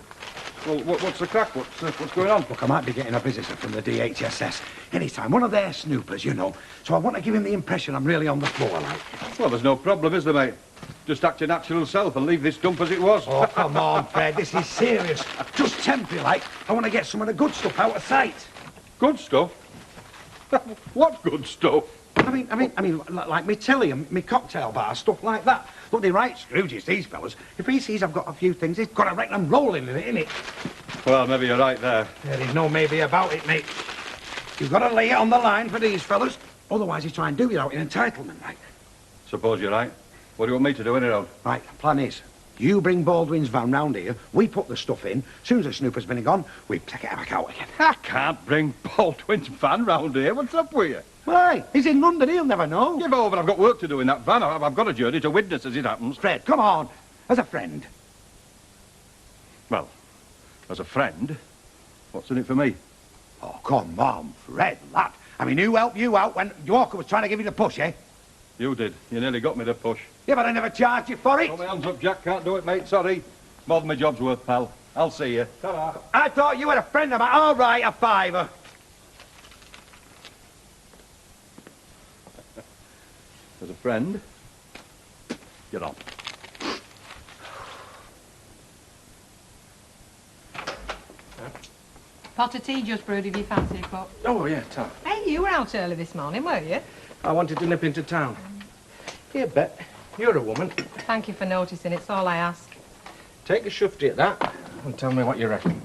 Well, what's the crack? What's going on? Look, I might be getting a visitor from the DHSS anytime. One of their snoopers, you know. So I want to give him the impression I'm really on the floor, like. Well, there's no problem, is there, mate? Just act your natural self and leave this dump as it was. Oh, come on, Fred. This is serious. Just temporary, like. I want to get some of the good stuff out of sight. Good stuff? What good stuff? I mean, like me telly and me cocktail bar, stuff like that. Look, they're right Scrooges, these fellas. If he sees I've got a few things, he's got to reckon I'm rolling in it, innit? Well, maybe you're right there. There's no maybe about it, mate. You've got to lay it on the line for these fellas. Otherwise, he's try and do without an entitlement, like. Suppose you're right. What do you want me to do, anyhow? Right, plan is, you bring Baldwin's van round here, we put the stuff in, as soon as the snooper's been gone, we take it back out again. I can't bring Baldwin's van round here. What's up with you? Why? He's in London, he'll never know. Yeah, but I've got work to do in that van. I've got a journey to witness as it happens. Fred, come on, as a friend. Well, as a friend, what's in it for me? Oh, come on, Fred, lad. I mean, who helped you out when Walker was trying to give you the push, eh? You did. You nearly got me the push. Yeah, but I never charged you for it. Put my hands up, Jack. Can't do it, mate. Sorry. More than my job's worth, pal. I'll see you. Ta-ra. I thought you were a friend of mine. All right, a fiver. As a friend, you're on. Pot of tea just brewed if you fancy a cup. Oh, yeah, Tom. Hey, you were out early this morning, were you? I wanted to nip into town. Here, Bet, you're a woman. Thank you for noticing. It's all I ask. Take a shufty at that and tell me what you reckon.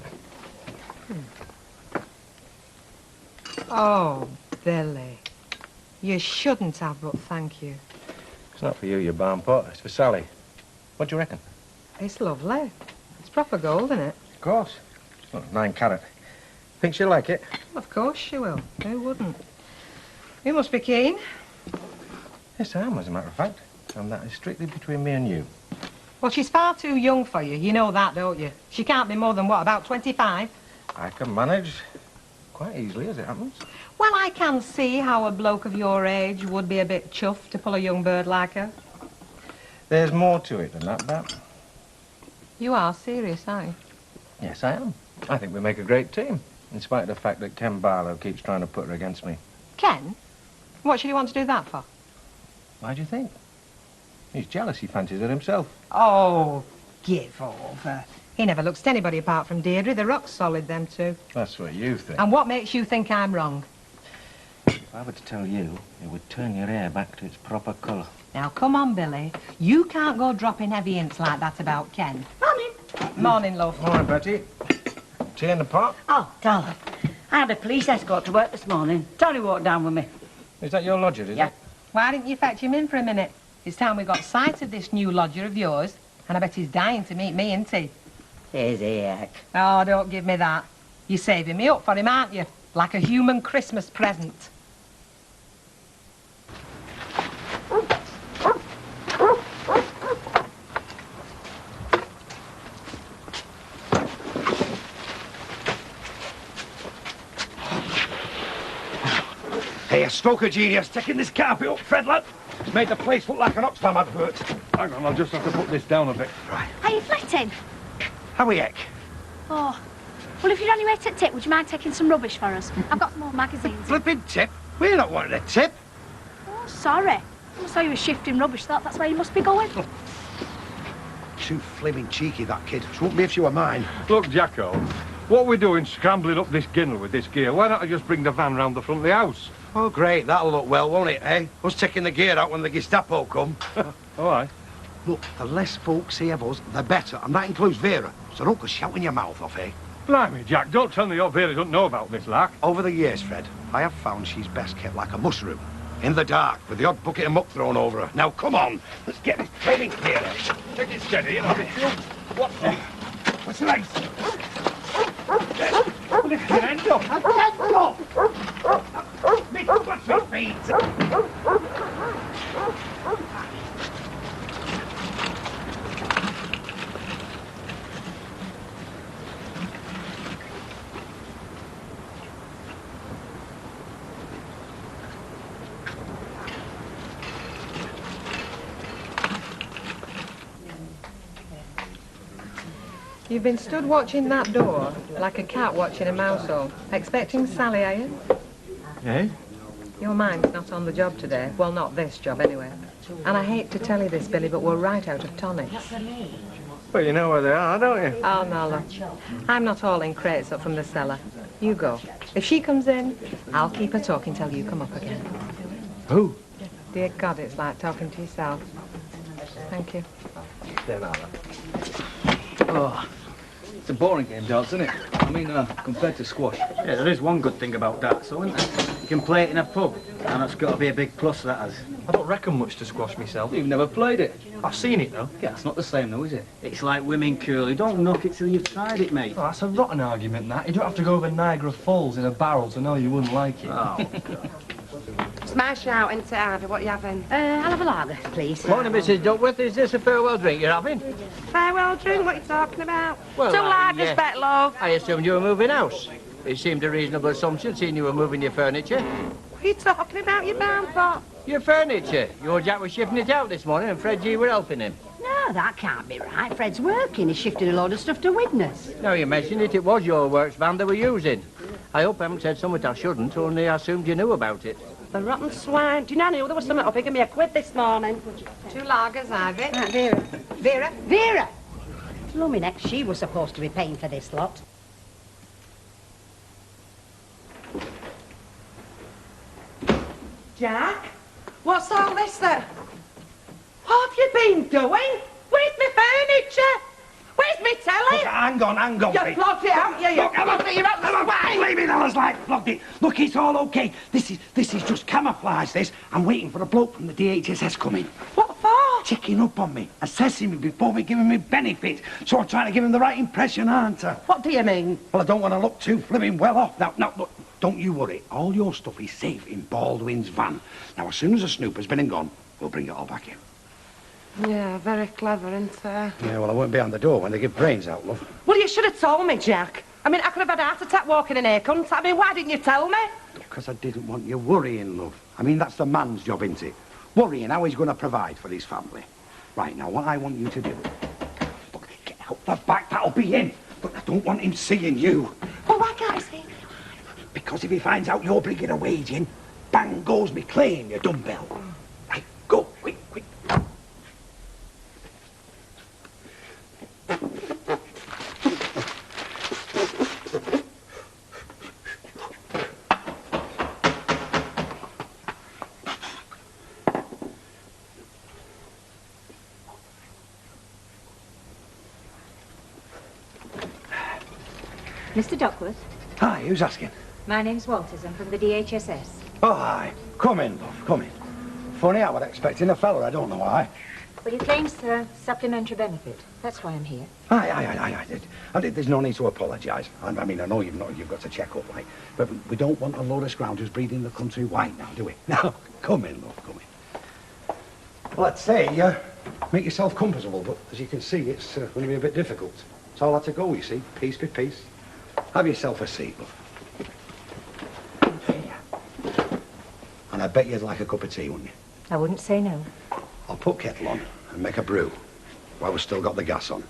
Oh, Billy. You shouldn't have, but thank you. It's not for you, you barn pot. It's for Sally. What do you reckon? It's lovely. It's proper gold, isn't it? Of course. It's not 9 carat. Think she'll like it? Of course she will. Who wouldn't? You must be keen. Yes, I am, as a matter of fact. And that is strictly between me and you. Well, she's far too young for you. You know that, don't you? She can't be more than, what, about 25? I can manage quite easily, as it happens. Well, I can see how a bloke of your age would be a bit chuffed to pull a young bird like her. There's more to it than that, Bet. You are serious, aren't you? Yes, I am. I think we make a great team, in spite of the fact that Ken Barlow keeps trying to put her against me. Ken? What should he want to do that for? Why do you think? He's jealous. He fancies it himself. Oh, give over. He never looks to anybody apart from Deirdre. They're rock solid, them two. That's what you think. And what makes you think I'm wrong? If I were to tell you, it would turn your hair back to its proper colour. Now, come on, Billy. You can't go dropping heavy hints like that about Ken. Morning. Morning, love. Morning, Betty. Tea in the pot? Oh, darling. I had a police escort to work this morning. Tony walked down with me. Is that your lodger, is Yeah. it? Why didn't you fetch him in for a minute? It's time we got sight of this new lodger of yours. And I bet he's dying to meet me, isn't he? Is he, heck? Oh, don't give me that. You're saving me up for him, aren't you? Like a human Christmas present. Hey, a stroke genius taking this carpet up, Fred, lad. It's made the place look like an Oxfam advert. Hang on, I'll just have to put this down a bit. Right. Are you flitting? How are you, Eck? Oh. Well, if you're on your way to tip, would you mind taking some rubbish for us? I've got some more magazines. Flipping tip? We're not wanting a tip. Oh, sorry. I saw you were shifting rubbish. Thought that's where you must be going. Too flimming cheeky, that kid. She won't be if she were mine. Look, Jacko, what we're doing scrambling up this ginnel with this gear, why don't I just bring the van round the front of the house? Oh, great. That'll look well, won't it, eh? Us taking the gear out when the Gestapo come. All right. Look, the less folks see of us, the better. And that includes Vera. So don't go shouting your mouth off, eh? Blimey, Jack, don't tell me your Vera don't know about this, lark. Over the years, Fred, I have found she's best kept like a mushroom. In the dark, with the odd bucket of muck thrown over her. Now, come on. Let's get this flaming gear. Take it steady, you know. What? What's the legs? Lift your hand up. Hands up! Me, what's my feet? You've been stood watching that door like a cat watching a mouse hole. Expecting Sally, are you? Eh? Your mind's not on the job today. Well, not this job, anyway. And I hate to tell you this, Billy, but we're right out of tonics. Well, you know where they are, don't you? Oh, no, look. I'm not hauling crates up from the cellar. You go. If she comes in, I'll keep her talking till you come up again. Who? Dear God, it's like talking to yourself. Thank you. Then I'll. Oh, it's a boring game, darts, isn't it? I mean, compared to squash. Yeah, there is one good thing about darts, though, isn't there? You can play it in a pub, and that's got to be a big plus, that has. I don't reckon much to squash myself. You've never played it? I've seen it, though. Yeah, it's not the same, though, is it? It's like women curly. Don't knock it till you've tried it, mate. Oh, that's a rotten argument, that. You don't have to go over Niagara Falls in a barrel to know you wouldn't like it. Oh, God. Smash out into Ivy. What are you having? I'll have a lager, please. Morning, Mrs. Duckworth. Is this a farewell drink you're having? Farewell drink? What are you talking about? Well, Two I, lagers, bet, love. I assumed you were moving house. It seemed a reasonable assumption, seeing you were moving your furniture. What are you talking about, you bound pot? Your furniture. Your Jack was shifting it out this morning, and Fred G were helping him. No, that can't be right. Fred's working. He's shifting a load of stuff to witness. Now you mentioned it, it was your works van they were using. I hope I haven't said something I shouldn't, only I assumed you knew about it. The rotten swine. Do you know there was something up? He gave me £1 this morning. Two lagers, Ivy. Right, Vera. Vera? Vera! Lummy next, she was supposed to be paying for this lot. Jack? What's all this then? What have you been doing? Where's my furniture? Where's my telly? Look, hang on, You Pete. flogged it, haven't you? You flogged it, you're out the swine. Leave it, Alice, like flogged it. Look, it's all okay. This is just camouflage, this. I'm waiting for a bloke from the DHSS coming. What for? Checking up on me, assessing me before me giving me benefit. So I'm trying to give him the right impression, aren't I? What do you mean? Well, I don't want to look too flipping well off. Now, look, don't you worry. All your stuff is safe in Baldwin's van. Now, as soon as the snooper's been and gone, we'll bring it all back in. Yeah, very clever, isn't it? Yeah, well, I won't be on the door when they give brains out, love. Well, you should have told me, Jack. I mean, I could have had a heart attack walking in here, couldn't I? I mean, why didn't you tell me? Because I didn't want you worrying, love. I mean, that's the man's job, isn't it? Worrying how he's going to provide for his family. Right, now, what I want you to do... Look, get out the back, that'll be him. But I don't want him seeing you. Well, why can't he see me? Because if he finds out you're bringing a wage in, bang goes me claim, you dumbbell. Right, go, quick, quick. Mr. Duckworth, Hi, who's asking? my name's Walters. I'm from the DHSS. Oh, hi. Come in, love, come in. Funny, I was expecting a fella, I don't know why. Well, he claims supplementary benefit. That's why I'm here. I did. There's no need to apologise. I mean, I know you've got to check up, like, but we don't want a load of scroungers breeding the country white now, do we? Now, come in, love, come in. Well, I'd say, make yourself comfortable, but as you can see, it's going to be a bit difficult. It's all had to go, you see, piece by piece. Have yourself a seat, love. And I bet you'd like a cup of tea, wouldn't you? I wouldn't say no. I'll put kettle on and make a brew while we've still got the gas on.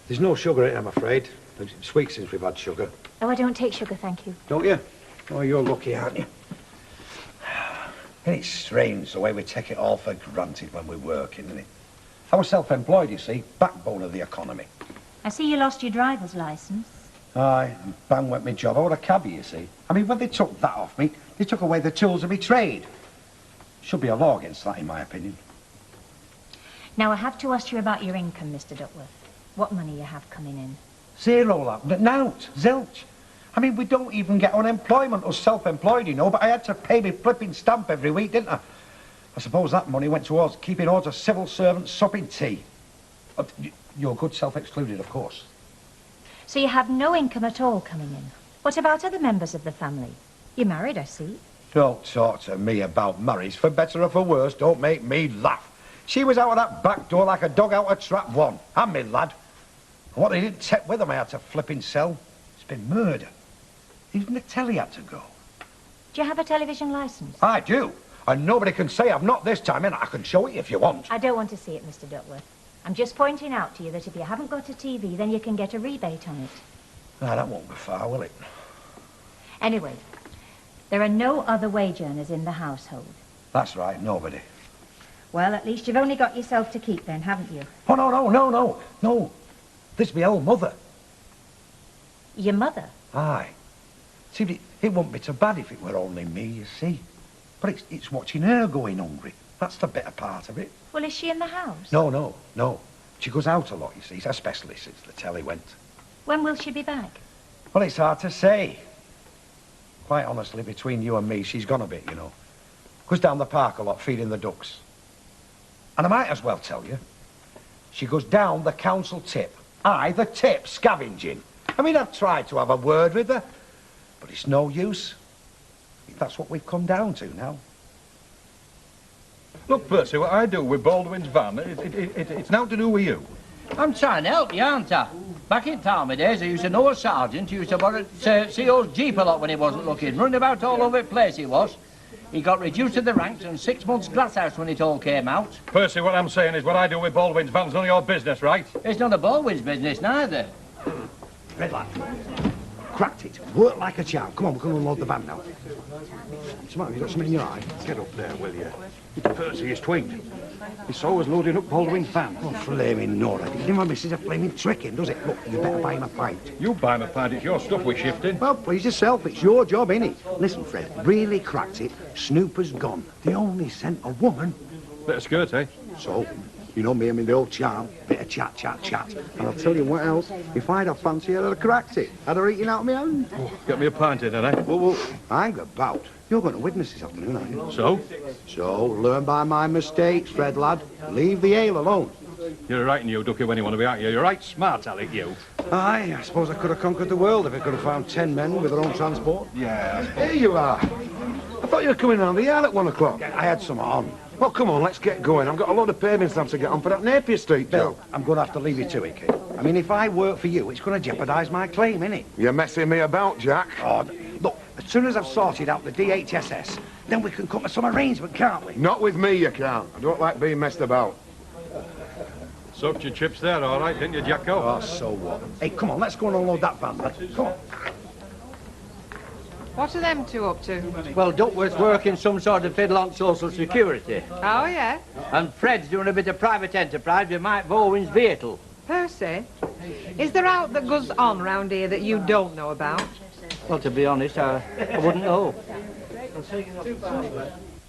There's no sugar in it, I'm afraid. It's weeks since we've had sugar. Oh, I don't take sugar, thank you. Don't you? Oh, you're lucky, aren't you? And it's strange the way we take it all for granted when we're working, isn't it? I was self-employed, you see, backbone of the economy. I see you lost your driver's licence. Aye, and bang went my job. I was a cabbie, you see. I mean, when they took that off me, they took away the tools of my trade. Should be a law against that, in my opinion. Now, I have to ask you about your income, Mr. Duckworth. What money you have coming in? Zero, lad. Nout. Zilch. I mean, we don't even get unemployment or self-employed, you know, but I had to pay me flipping stamp every week, didn't I? I suppose that money went towards keeping all the civil servants supping tea. You're good self-excluded, of course. So you have no income at all coming in. What about other members of the family? You're married, I see. Don't talk to me about marriage, for better or for worse. Don't make me laugh. She was out of that back door like a dog out of trap one. And me lad. And what they didn't take with them, I had to flipping sell. It's been murder. Even the telly had to go. Do you have a television licence? I do. And nobody can say I've not this time, and I can show it if you want. I don't want to see it, Mr. Duckworth. I'm just pointing out to you that if you haven't got a TV, then you can get a rebate on it. No, that won't go far, will it? Anyway, there are no other wage earners in the household. That's right, nobody. Well, at least you've only got yourself to keep then, haven't you? Oh, no. This be old mother. Your mother? Aye. See, it wouldn't be so bad if it were only me, you see. But it's watching her going hungry. That's the better part of it. Well, is she in the house? No. She goes out a lot, you see, especially since the telly went. When will she be back? Well, it's hard to say. Quite honestly, between you and me, she's gone a bit, you know. Goes down the park a lot, feeding the ducks. And I might as well tell you, she goes down the council tip. Aye, the tip, scavenging. I mean, I've tried to have a word with her, but it's no use. That's what we've come down to now. Look, Percy, what I do with Baldwin's van, it's now to do with you. I'm trying to help you, aren't I? Back in Tarmy days, I used to know a sergeant who used to borrow CO's Jeep a lot when he wasn't looking. Running about all over the place he was. He got reduced to the ranks and 6 months glasshouse when it all came out. Percy, what I'm saying is what I do with Baldwin's van's none of your business, right? It's none of Baldwin's business, neither. Red lad. Cracked it. Work like a champ. Come on, we're going to unload the van now. What's the matter? You got something in your eye? Get up there, will you? Percy is twigged. He saw us loading up Baldwin's van. Oh, flaming Nora. He didn't want Mrs. a flaming tricking, does it? Look, you better buy him a pint. You buy him a pint, it's your stuff we're shifting. Well, please yourself. It's your job, innit? Listen, Fred, really cracked it. Snooper's gone. They only sent a woman. Bit of skirt, eh? So, you know me, I mean, the old charm. Bit of chat. And I'll tell you what else. If I'd have fancied I'd have cracked it. I'd have eaten out of my hand. Oh, get me a pint in, then, eh? Well, hang about. You're going to witness this afternoon, aren't you? So? So, learn by my mistakes, Fred, lad. Leave the ale alone. You're right in you, Ducky, when you want to be, aren't you? You're right smart, Alec, you. Aye, I suppose I could have conquered the world if I could have found 10 men with their own transport. Yeah, Here you are. I thought you were coming round the yard at 1 o'clock. I had some on. Well, come on, let's get going. I've got a lot of paving stamps to get on for that Napier Street job. Bill, I'm going to have to leave you to it, kid. I mean, if I work for you, it's going to jeopardise my claim, innit? You're messing me about, Jack. Oh, look, as As soon as I've sorted out the DHSS, then we can come to some arrangement, can't we? Not with me, you can't. I don't like being messed about. Soaked your chips there, all right, didn't you, Jacko? Oh, so what? Hey, come on, let's go and unload that van, lad. Come on. What are them two up to? Well, Duckworth's working some sort of fiddle on Social Security. Oh, yeah? And Fred's doing a bit of private enterprise with Mike Bowen's vehicle. Percy, is there out that goes on round here that you don't know about? Well, to be honest, I wouldn't know.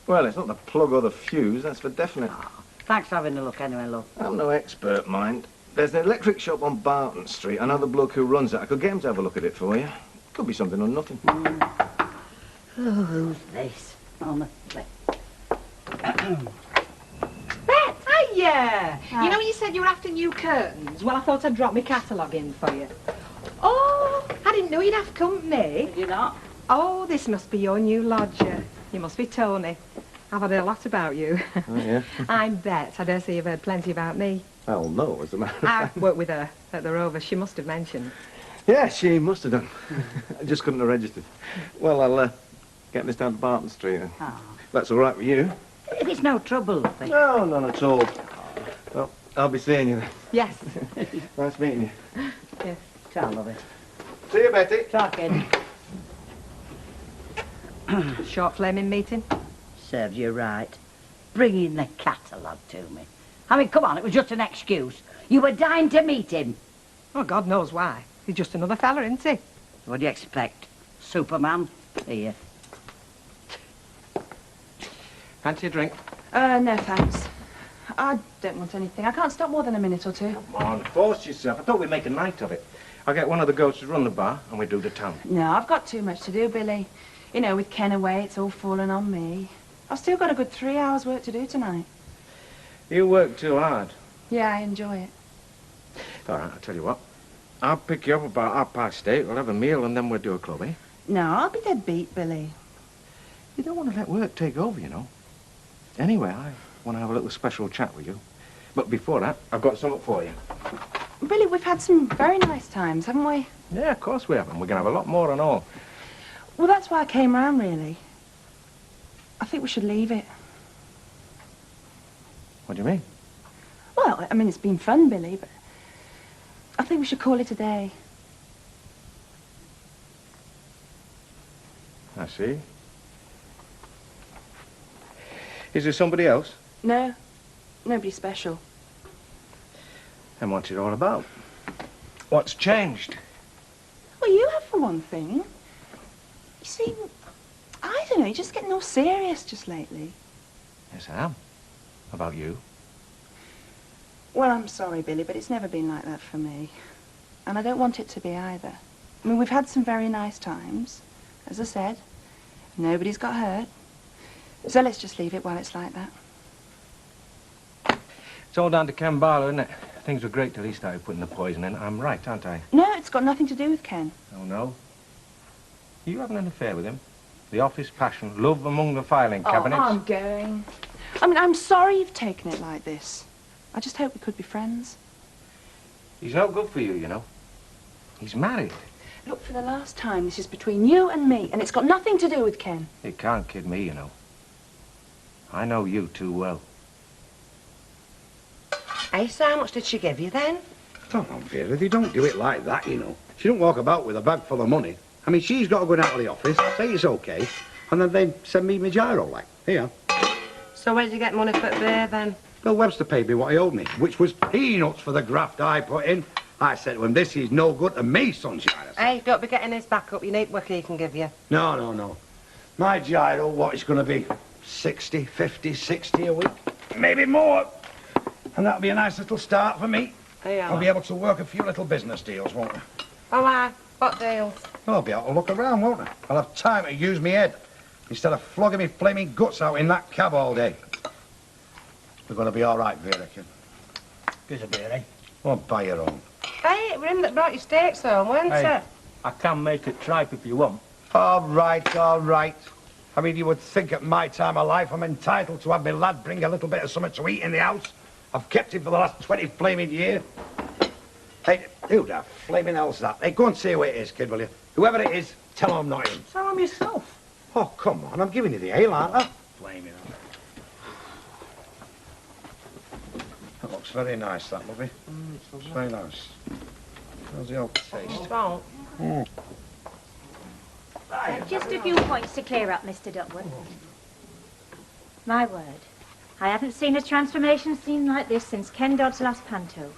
Well, it's not the plug or the fuse, that's for definite. Thanks for having a look anyway, love. I'm no expert, mind. There's an electric shop on Barton Street. I know the bloke who runs it. I could get him to have a look at it for you. Could be something or nothing. Oh, who's this? Honestly. Hiya! You know when you said you were after new curtains? Well, I thought I'd drop my catalogue in for you. Oh, I didn't know you'd have company. Did you not? Oh, this must be your new lodger. You must be Tony. I've heard a lot about you. Oh, yeah? I'm Bet. I dare say you've heard plenty about me. Well, no, as a matter of I fact. worked with her at the Rover. She must have mentioned. Yeah, she must have done. I just couldn't have registered. Well, I'll get this down to Barton Street then. Oh. That's all right with you? If it's no trouble, lovely. No, none at all. Well, I'll be seeing you then. Yes. Nice meeting you. Yes. Ciao, lovely. See you, Betty. Ciao, kid. Short flaming meeting? Serves you right. Bringing the catalogue to me. I mean, come on, it was just an excuse. You were dying to meet him. Oh, God knows why. He's just another fella, isn't he? What do you expect? Superman? Here. Fancy a drink? No, thanks. I don't want anything. I can't stop more than a minute or two. Come on, force yourself. I thought we'd make a night of it. I'll get one of the goats to run the bar, and we do the town. No, I've got too much to do, Billy. You know, with Ken away, it's all fallen on me. I've still got a good 3 hours' work to do tonight. You work too hard. Yeah, I enjoy it. All right, I'll tell you what. I'll pick you up about 8:30. We'll have a meal, and then we'll do a club, eh? No, I'll be dead beat, Billy. You don't want to let work take over, you know. Anyway, I want to have a little special chat with you. But before that, I've got something for you. Billy, we've had some very nice times, haven't we? Yeah, of course we have, and we're going to have a lot more and all. Well, that's why I came round, really. I think we should leave it. What do you mean? Well, I mean, it's been fun, Billy, but I think we should call it a day. I see. Is there somebody else? No, nobody special. And what's it all about? What's changed? Well, you have for one thing. You see, I don't know, you're just getting all serious just lately. Yes, I am. About you? Well, I'm sorry, Billy, but it's never been like that for me. And I don't want it to be either. I mean, we've had some very nice times, as I said. Nobody's got hurt. So let's just leave it while it's like that. It's all down to Ken Barlow, isn't it? Things were great till he started putting the poison in. I'm right, aren't I? No, it's got nothing to do with Ken. Oh, no? You having an affair with him? The office passion, love among the filing cabinets? Oh, I'm going. I mean, I'm sorry you've taken it like this. I just hope we could be friends. He's no good for you, you know. He's married. Look, for the last time, this is between you and me, and it's got nothing to do with Ken. He can't kid me, you know. I know you too well. Hey, so how much did she give you then? Come on, Vera, they don't do it like that, you know. She don't walk about with a bag full of money. I mean, she's got to go out of the office, say it's okay, and then they send me my gyro, like, here. So where did you get money for the beer then? Bill Webster paid me what he owed me, which was peanuts for the graft I put in. I said to him, this is no good to me, sunshine. Hey, don't be getting his back up. You need what he can give you. No, no, no. My gyro, what it's going to be? 60, 50, 60 a week? Maybe more. And that'll be a nice little start for me. Yeah. I'll be able to work a few little business deals, won't I? Oh, aye. What deals? I'll be able to look around, won't I? I'll have time to use my head instead of flogging me flaming guts out in that cab all day. We're going to be all right, Vera, kid. Here's a beer, eh? Oh, buy your own. Hey, it were him that brought your steaks home, weren't Hey, it? I can make it tripe if you want. All right, all right. I mean, you would think at my time of life I'm entitled to have my lad bring a little bit of something to eat in the house. I've kept him for the last 20 flaming years. Hey, who the flaming hell's that? Hey, go and see who it is, kid, will you? Whoever it is, Tell her I'm not in. So I'm yourself. Oh, come on, I'm giving you the ale, aren't I? Blaming her. That looks very nice, that, lovey. It's very nice. How's the old taste? Well, Mm. just a few points to clear up, Mr. Duckworth. My word, I haven't seen a transformation scene like this since Ken Dodd's last panto.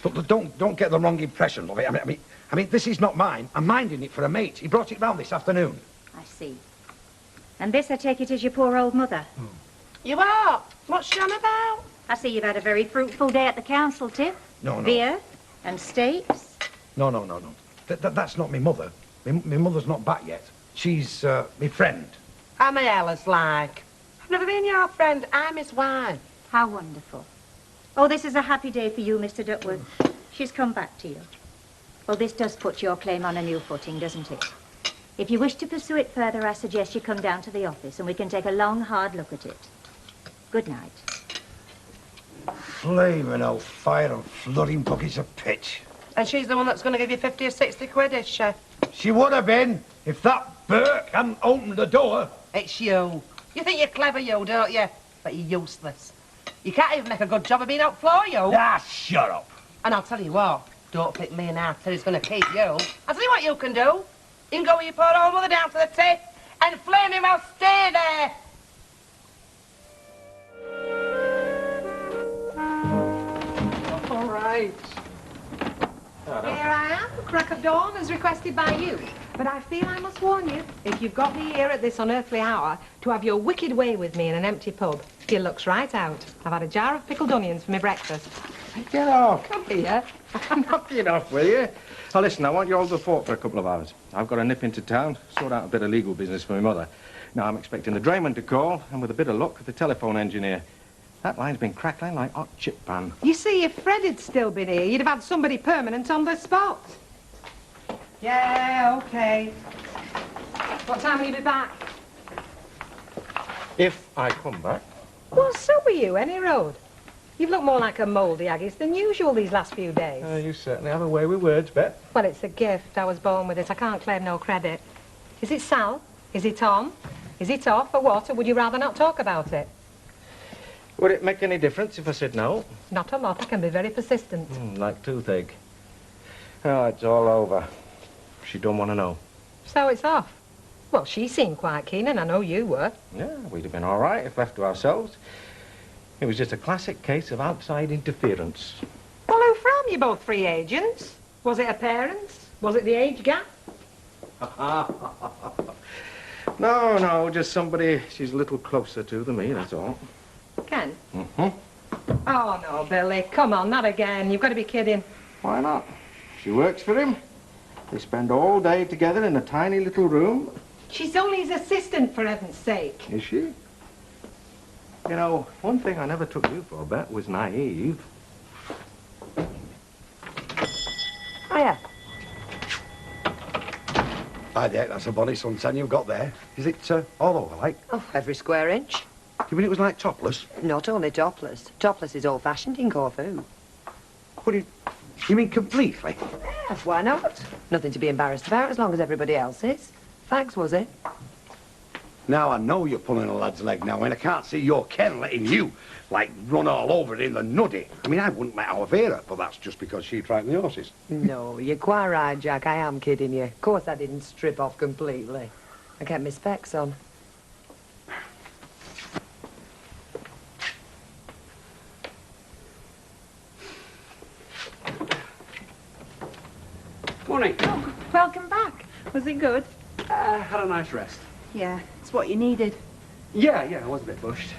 But don't get the wrong impression, lovey. I mean, this is not mine. I'm minding it for a mate. He brought it round this afternoon. I see. And this, I take it, is your poor old mother? You are? What's she on about? I see you've had a very fruitful day at the council, Tip. No. Beer and steaks. No. That's not my mother. My mother's not back yet. She's my friend. I'm a Alice like. I've never been your friend. I'm his wife. How wonderful. Oh, this is a happy day for you, Mr. Duckworth. She's come back to you. Well, this does put your claim on a new footing, doesn't it? If you wish to pursue it further, I suggest you come down to the office and we can take a long, hard look at it. Good night. Flaming old fire and flooding buckets of pitch. And she's the one that's going to give you 50 or 60 quid, is she? She would have been if that Burke hadn't opened the door. It's you. You think you're clever, you, don't you? But you're useless. You can't even make a good job of being out floor, you. Ah, shut up. And I'll tell you what, don't pick me and after he's going to keep you. I'll tell you what you can do. You can go with your poor old mother down to the tip and flame him, I'll stay there. All right. Here I am, crack of dawn, as requested by you. But I feel I must warn you, if you've got me here at this unearthly hour, to have your wicked way with me in an empty pub, your luck's right out. I've had a jar of pickled onions for my breakfast. Get off. Come here. Knock it off, will you? Now, listen, I want you all to fort for a couple of hours. I've got to nip into town, sort out a bit of legal business for my mother. Now, I'm expecting the drayman to call, and with a bit of luck, the telephone engineer. That line's been crackling like hot chip pan. You see, if Fred had still been here, you'd have had somebody permanent on the spot. Yeah, OK. What time will you be back? If I come back. Well, so were you, any road. You've looked more like a mouldy haggis than usual these last few days. You certainly have a way with words, Bet. Well, it's a gift. I was born with it. I can't claim no credit. Is it Sal? Is it on? Is it off or what? Or would you rather not talk about it? Would it make any difference if I said no? Not a lot. I can be very persistent. Like toothache. Oh, it's all over. She don't want to know. So it's off? Well, she seemed quite keen, and I know you were. Yeah, we'd have been all right if left to ourselves. It was just a classic case of outside interference. Well, who from? You both free agents? Was it her parents? Was it the age gap? No, just somebody she's a little closer to than me, that's all. Ken? Mm-hmm. Oh, no, Billy. Come on, not again. You've got to be kidding. Why not? She works for him. They spend all day together in a tiny little room. She's only his assistant, for heaven's sake. Is she? You know, one thing I never took you for, Bet, was naive. Hiya. Hi there, that's a bonny suntan you've got there. Is it all over, like? Oh, every square inch. You mean it was like topless? Not only topless. Topless is old-fashioned in Corfu. What do you mean completely? Yeah, why not? Nothing to be embarrassed about as long as everybody else is. Thanks, was it? Now I know you're pulling a lad's leg now, and I can't see your Ken letting you, like, run all over it in the nuddy. I mean, I wouldn't let our Vera, but that's just because she frightened the horses. No, you're quite right, Jack. I am kidding you. Of course I didn't strip off completely. I kept my specs on. Morning. Oh, welcome back. Was it good? Had a nice rest. Yeah, it's what you needed. Yeah, I was a bit bushed.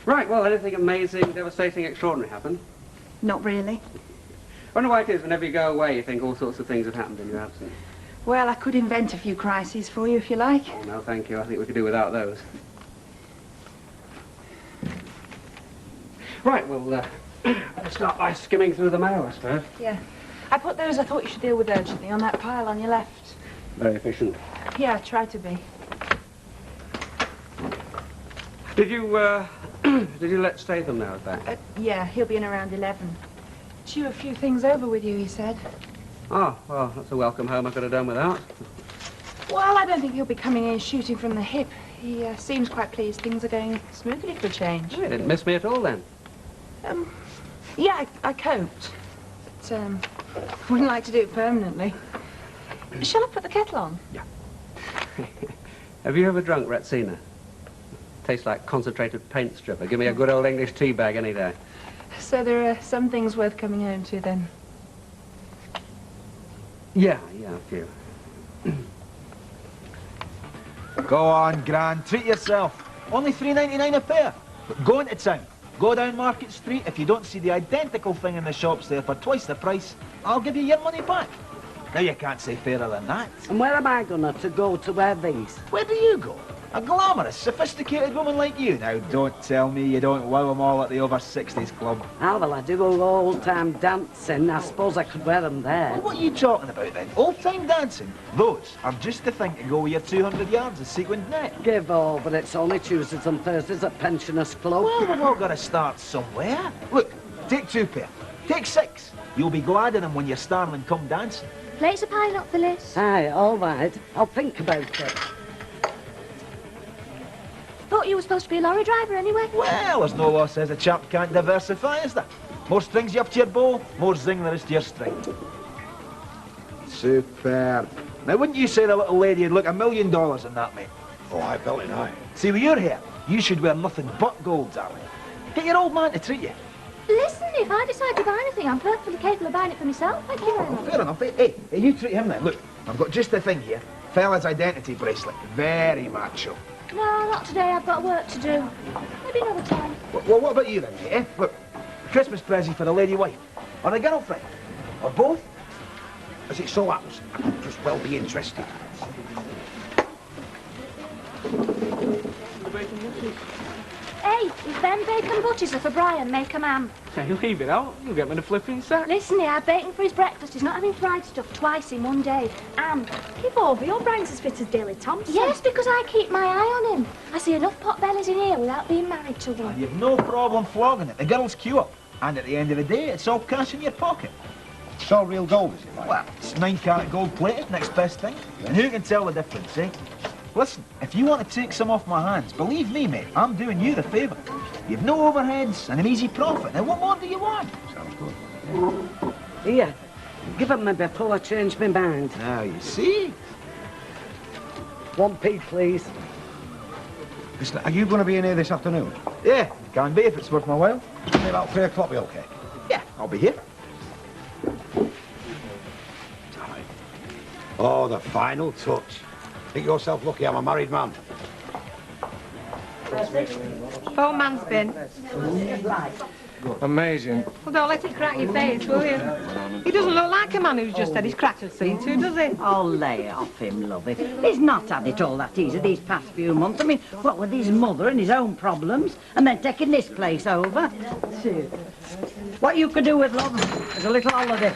Right, well, anything amazing, devastating, extraordinary happened? Not really. I wonder why it is whenever you go away, you think all sorts of things have happened in your absence. Well, I could invent a few crises for you if you like. Oh, no, thank you. I think we could do without those. Right, well, let's start by skimming through the mail, I suppose. Yeah. I put those I thought you should deal with urgently on that pile on your left. Very efficient. Yeah, try to be. Did you let Statham know about it? Yeah, he'll be in around 11. Chew a few things over with you, he said. Oh, well, that's a welcome home I could have done without. Well, I don't think he'll be coming in shooting from the hip. He seems quite pleased things are going smoothly for a change. You didn't miss me at all, then. Yeah, I coped. But, wouldn't like to do it permanently. Shall I put the kettle on? Yeah. Have you ever drunk Retsina? Tastes like concentrated paint stripper. Give me a good old English tea bag any day. So there are some things worth coming home to, then? Yeah, a few. Go on, Gran, treat yourself. Only $3.99 a pair. But go into town. Go down Market Street. If you don't see the identical thing in the shops there for twice the price, I'll give you your money back. Now you can't say fairer than that. And where am I gonna to go to wear these? Where do you go? A glamorous, sophisticated woman like you. Now, don't tell me you don't wow them all at the over-60s club. Ah, well, I do old-time dancing. I suppose I could wear them there. Well, what are you talking about, then? Old-time dancing? Those are just the thing to go with your 200 yards of sequined net. Give over. It's only Tuesdays and Thursdays at Pensioners Club. Well, we've all got to start somewhere. Look, take 2 pair. Take 6. You'll be glad of them when your starling come dancing. Plates are piling up, Phyllis. Aye, all right. I'll think about it. Thought you were supposed to be a lorry driver anyway. Well, there's no law says a chap can't diversify, is there? More strings you have to your bow, more zing there is to your string. Superb. Now, wouldn't you say the little lady would look $1 million in that, mate? Oh, I belly now. See, with your hair, you should wear nothing but gold, darling. Get your old man to treat you. Listen, if I decide to buy anything, I'm perfectly capable of buying it for myself. Thank you very much. Fair enough. Hey, you treat him then. Look, I've got just the thing here. Fella's identity bracelet. Very macho. No, not today. I've got work to do. Maybe another time. Well, what about you then, mate, eh? Look, a Christmas present for the lady wife. Or a girlfriend. Or both. As it so happens, I could just well be interested. Hey, if them bacon butties are for Brian, make 'em ham. Hey, leave it out. You'll get me the flipping sack. Listen, he had bacon for his breakfast. He's not having fried stuff twice in one day. And Give over. Your brain's as fit as Dilly Thompson. yes, because I keep my eye on him. I see enough pot bellies in here without being married to one. And you've no problem flogging it. The girls queue up. And at the end of the day, it's all cash in your pocket. It's all real gold, is it, like? Well, it's 9-carat gold plated, next best thing. And who can tell the difference, eh? Listen, if you want to take some off my hands, believe me, mate, I'm doing you the favour. You've no overheads and an easy profit. Now, what more do you want? Sounds good. Here, give 'em me before I change my mind. Now, you see? 1p, please. Listen, are you going to be in here this afternoon? Yeah, can be if it's worth my while. Maybe about 3 o'clock, be okay? Yeah, I'll be here. Oh, the final touch. Think yourself lucky I'm a married man. Poor man's been. Amazing. Well, don't let it crack your face, will you? He doesn't look like a man who's just had his crackers seen to, does he? Oh, lay off him, lovey. He's not had it all that easy these past few months. I mean, what with his mother and his own problems, and then taking this place over. What you could do with love is a little holiday.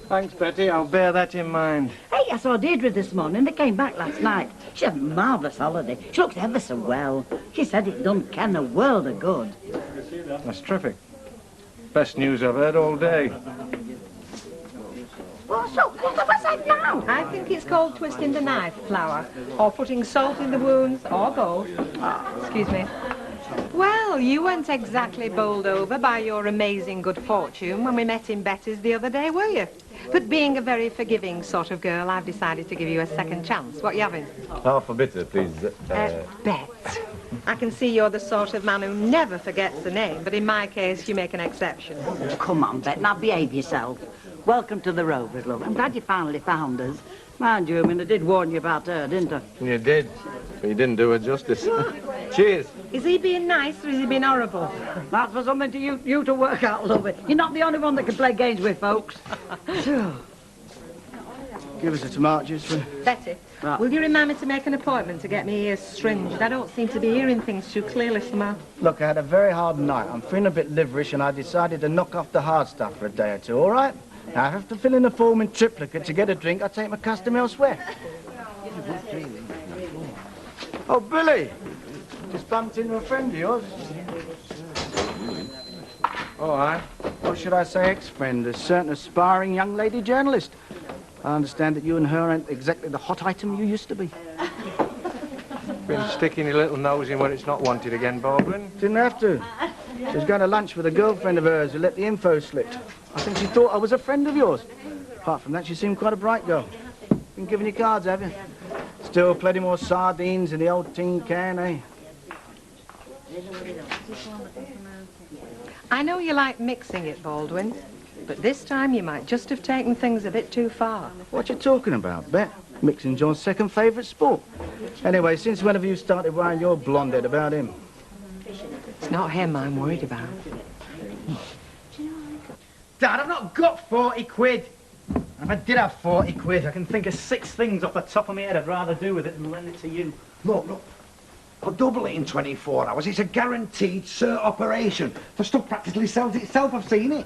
Thanks, Betty. I'll bear that in mind. Hey, I saw Deirdre this morning. They came back last night. She had a marvellous holiday. She looked ever so well. She said it done Ken a world of good. That's terrific. Best news I've heard all day. What's that now? I think it's called twisting the knife, Flower, or putting salt in the wounds, or both. Excuse me. Well, you weren't exactly bowled over by your amazing good fortune when we met in Betty's the other day, were you? But being a very forgiving sort of girl, I've decided to give you a second chance. What you having? Half a bitter, please. Bet. I can see you're the sort of man who never forgets the name, but in my case, you make an exception. Come on, Bet, now behave yourself. Welcome to the Rovers, love. I'm glad you finally found us. Mind you, I mean, I did warn you about her, didn't I? You did, but you didn't do her justice. Cheers. Is he being nice or is he being horrible? That's for something to you to work out, love. You're not the only one that can play games with folks. Give us a tomato juice for... Betty, will you remind me to make an appointment to get me ears stringed? I don't seem to be hearing things too clearly somehow. Look, I had a very hard night. I'm feeling a bit liverish and I decided to knock off the hard stuff for a day or two, all right? Now, I have to fill in a form in triplicate to get a drink. I take my custom elsewhere. Oh, Billy! Just bumped into a friend of yours. Oh, hi. Or should I say ex-friend, a certain aspiring young lady journalist. I understand that you and her ain't exactly the hot item you used to be. Been sticking your little nose in where it's not wanted again, Baldwin. Didn't have to. She was going to lunch with a girlfriend of hers who let the info slip. I think she thought I was a friend of yours. Apart from that, she seemed quite a bright girl. Been giving you cards, have you? Still plenty more sardines in the old tin can, eh? I know you like mixing it, Baldwin, but this time you might just have taken things a bit too far. What you talking about, Bet? Mixing John's second favourite sport. Anyway, since when have you started worrying your blonde head about him? It's not him I'm worried about. Dad, I've not got 40 quid. If I did have 40 quid, I can think of 6 things off the top of my head I'd rather do with it than lend it to you. Look. I'll double it in 24 hours. It's a guaranteed cert operation. The stuff practically sells itself. I've seen it.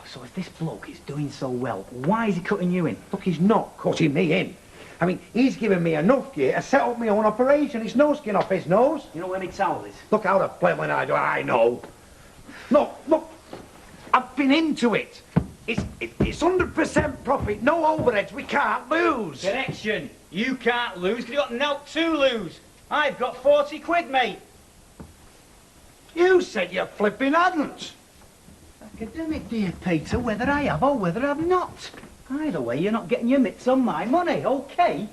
So if this bloke is doing so well, why is he cutting you in? Look, he's not cutting me in. I mean, he's given me enough gear to set up my own operation. It's no skin off his nose. You know where my towel is? Look how to play when I do. I know. Look. I've been into it. It's 100% profit, no overheads. We can't lose. Connection. You can't lose because you've got naught to lose. I've got 40 quid, mate. You said you flipping hadn't. Academic, dear Peter, whether I have or whether I've not. Either way, you're not getting your mitts on my money, okay?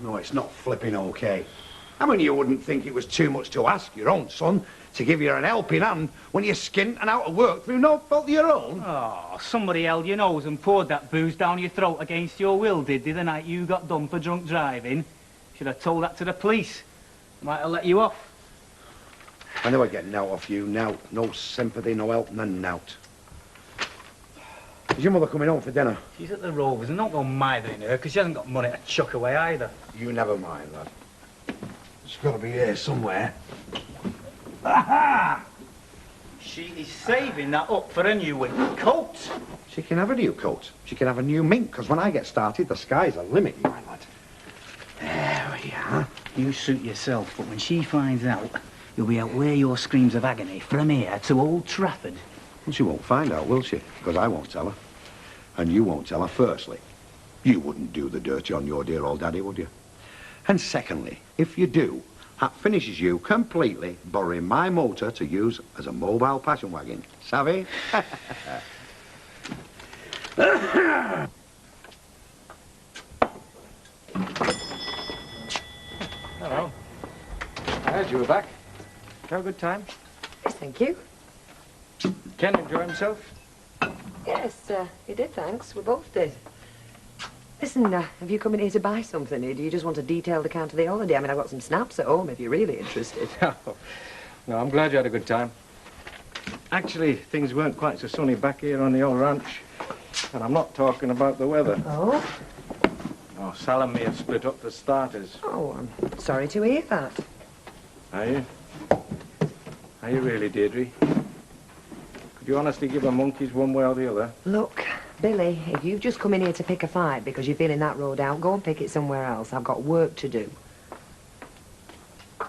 No, it's not flipping okay. I mean, you wouldn't think it was too much to ask your own son to give you an helping hand when you're skint and out of work through no fault of your own. Oh, somebody held your nose and poured that booze down your throat against your will, did they, the night you got done for drunk driving? Should have told that to the police. Might have let you off. I never get out off you, now. No sympathy, no help, none nout. Is your mother coming home for dinner? She's at the Rovers and don't go mithering her because she hasn't got money to chuck away either. You never mind, lad. It's got to be here somewhere. Aha! She is saving that up for a new winter coat. She can have a new coat. She can have a new mink, because when I get started, the sky's the limit, my lad. There we are. You suit yourself, but when she finds out, you'll be out where your screams of agony from here to Old Trafford. Well, she won't find out, will she? Because I won't tell her. And you won't tell her, firstly. You wouldn't do the dirty on your dear old daddy, would you? And secondly, if you do, that finishes you completely borrowing my motor to use as a mobile passion wagon. Savvy? Hello. I heard you were back. Have a good time? Yes, thank you. Ken enjoy himself? Yes, he did, thanks. We both did. Listen, have you come in here to buy something, or do you just want a detailed account of the holiday? I mean, I've got some snaps at home if you're really interested. No, I'm glad you had a good time. Actually, things weren't quite so sunny back here on the old ranch. And I'm not talking about the weather. Oh? Oh, Sal and me have split up for starters. Oh, I'm sorry to hear that. Are you? Are you really, Deirdre? Could you honestly give a monkeys one way or the other? Look, Billy, if you've just come in here to pick a fight because you're feeling that road out, go and pick it somewhere else. I've got work to do. Oh,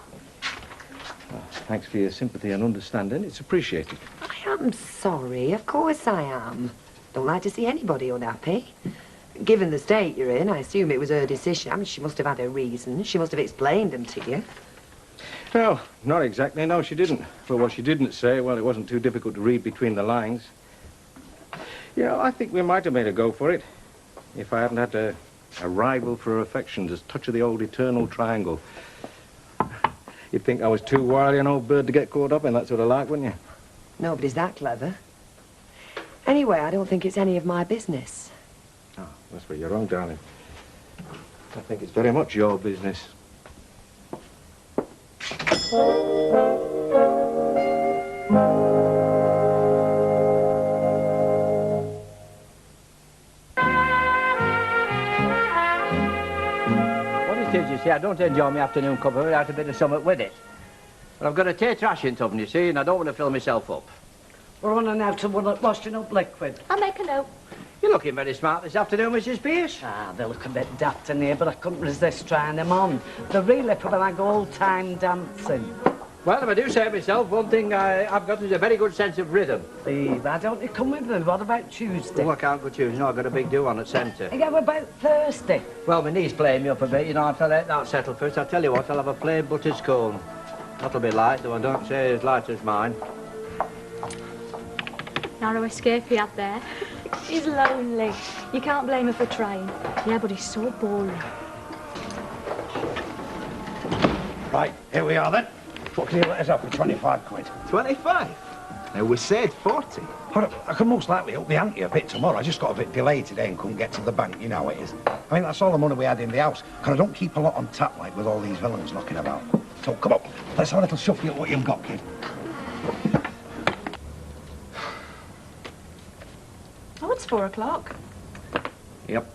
thanks for your sympathy and understanding. It's appreciated. I am sorry. Of course I am. Don't like to see anybody unhappy. Given the state you're in, I assume it was her decision. I mean, she must have had her reasons. She must have explained them to you. Well, not exactly. No, she didn't. For what she didn't say, well, it wasn't too difficult to read between the lines. Yeah, I think we might have made a go for it if I hadn't had a rival for her affections, a touch of the old eternal triangle. You'd think I was too wily an old bird to get caught up in that sort of lark, wouldn't you? Nobody's that clever. Anyway, I don't think it's any of my business. Oh, that's where you're wrong, darling. I think it's very much your business. You see, I don't enjoy my afternoon cuppa without a bit of something with it. But I've got a tea trashing oven, you see, and I don't want to fill myself up. We're running out of washing up liquid. I'll make a note. You're looking very smart this afternoon, Mrs. Pierce. Ah, they look a bit daft in here, but I couldn't resist trying them on. They're really probably like old-time dancing. Well, if I do say it myself, one thing I've got is a very good sense of rhythm. Steve, why don't you come with me? What about Tuesday? Oh, I can't go Tuesday. No, I've got a big do on at centre. Yeah, what about Thursday? Well, my knee's playing me up a bit, you know. I've got to let that settle first. I'll tell you what, I'll have a plain buttered scone. That'll be light, though I don't say as light as mine. Narrow escape he had there. He's lonely. You can't blame her for trying. Yeah, but he's so boring. Right, here we are then. What can you let us have for 25 quid? 25? Now, we said 40. I can most likely up the ante a bit tomorrow. I just got a bit delayed today and couldn't get to the bank, you know how it is. I mean, that's all the money we had in the house. Because I don't keep a lot on tap, like, with all these villains knocking about. So, come on, let's have a little shuffle at what you've got, kid. Oh, it's 4 o'clock. Yep.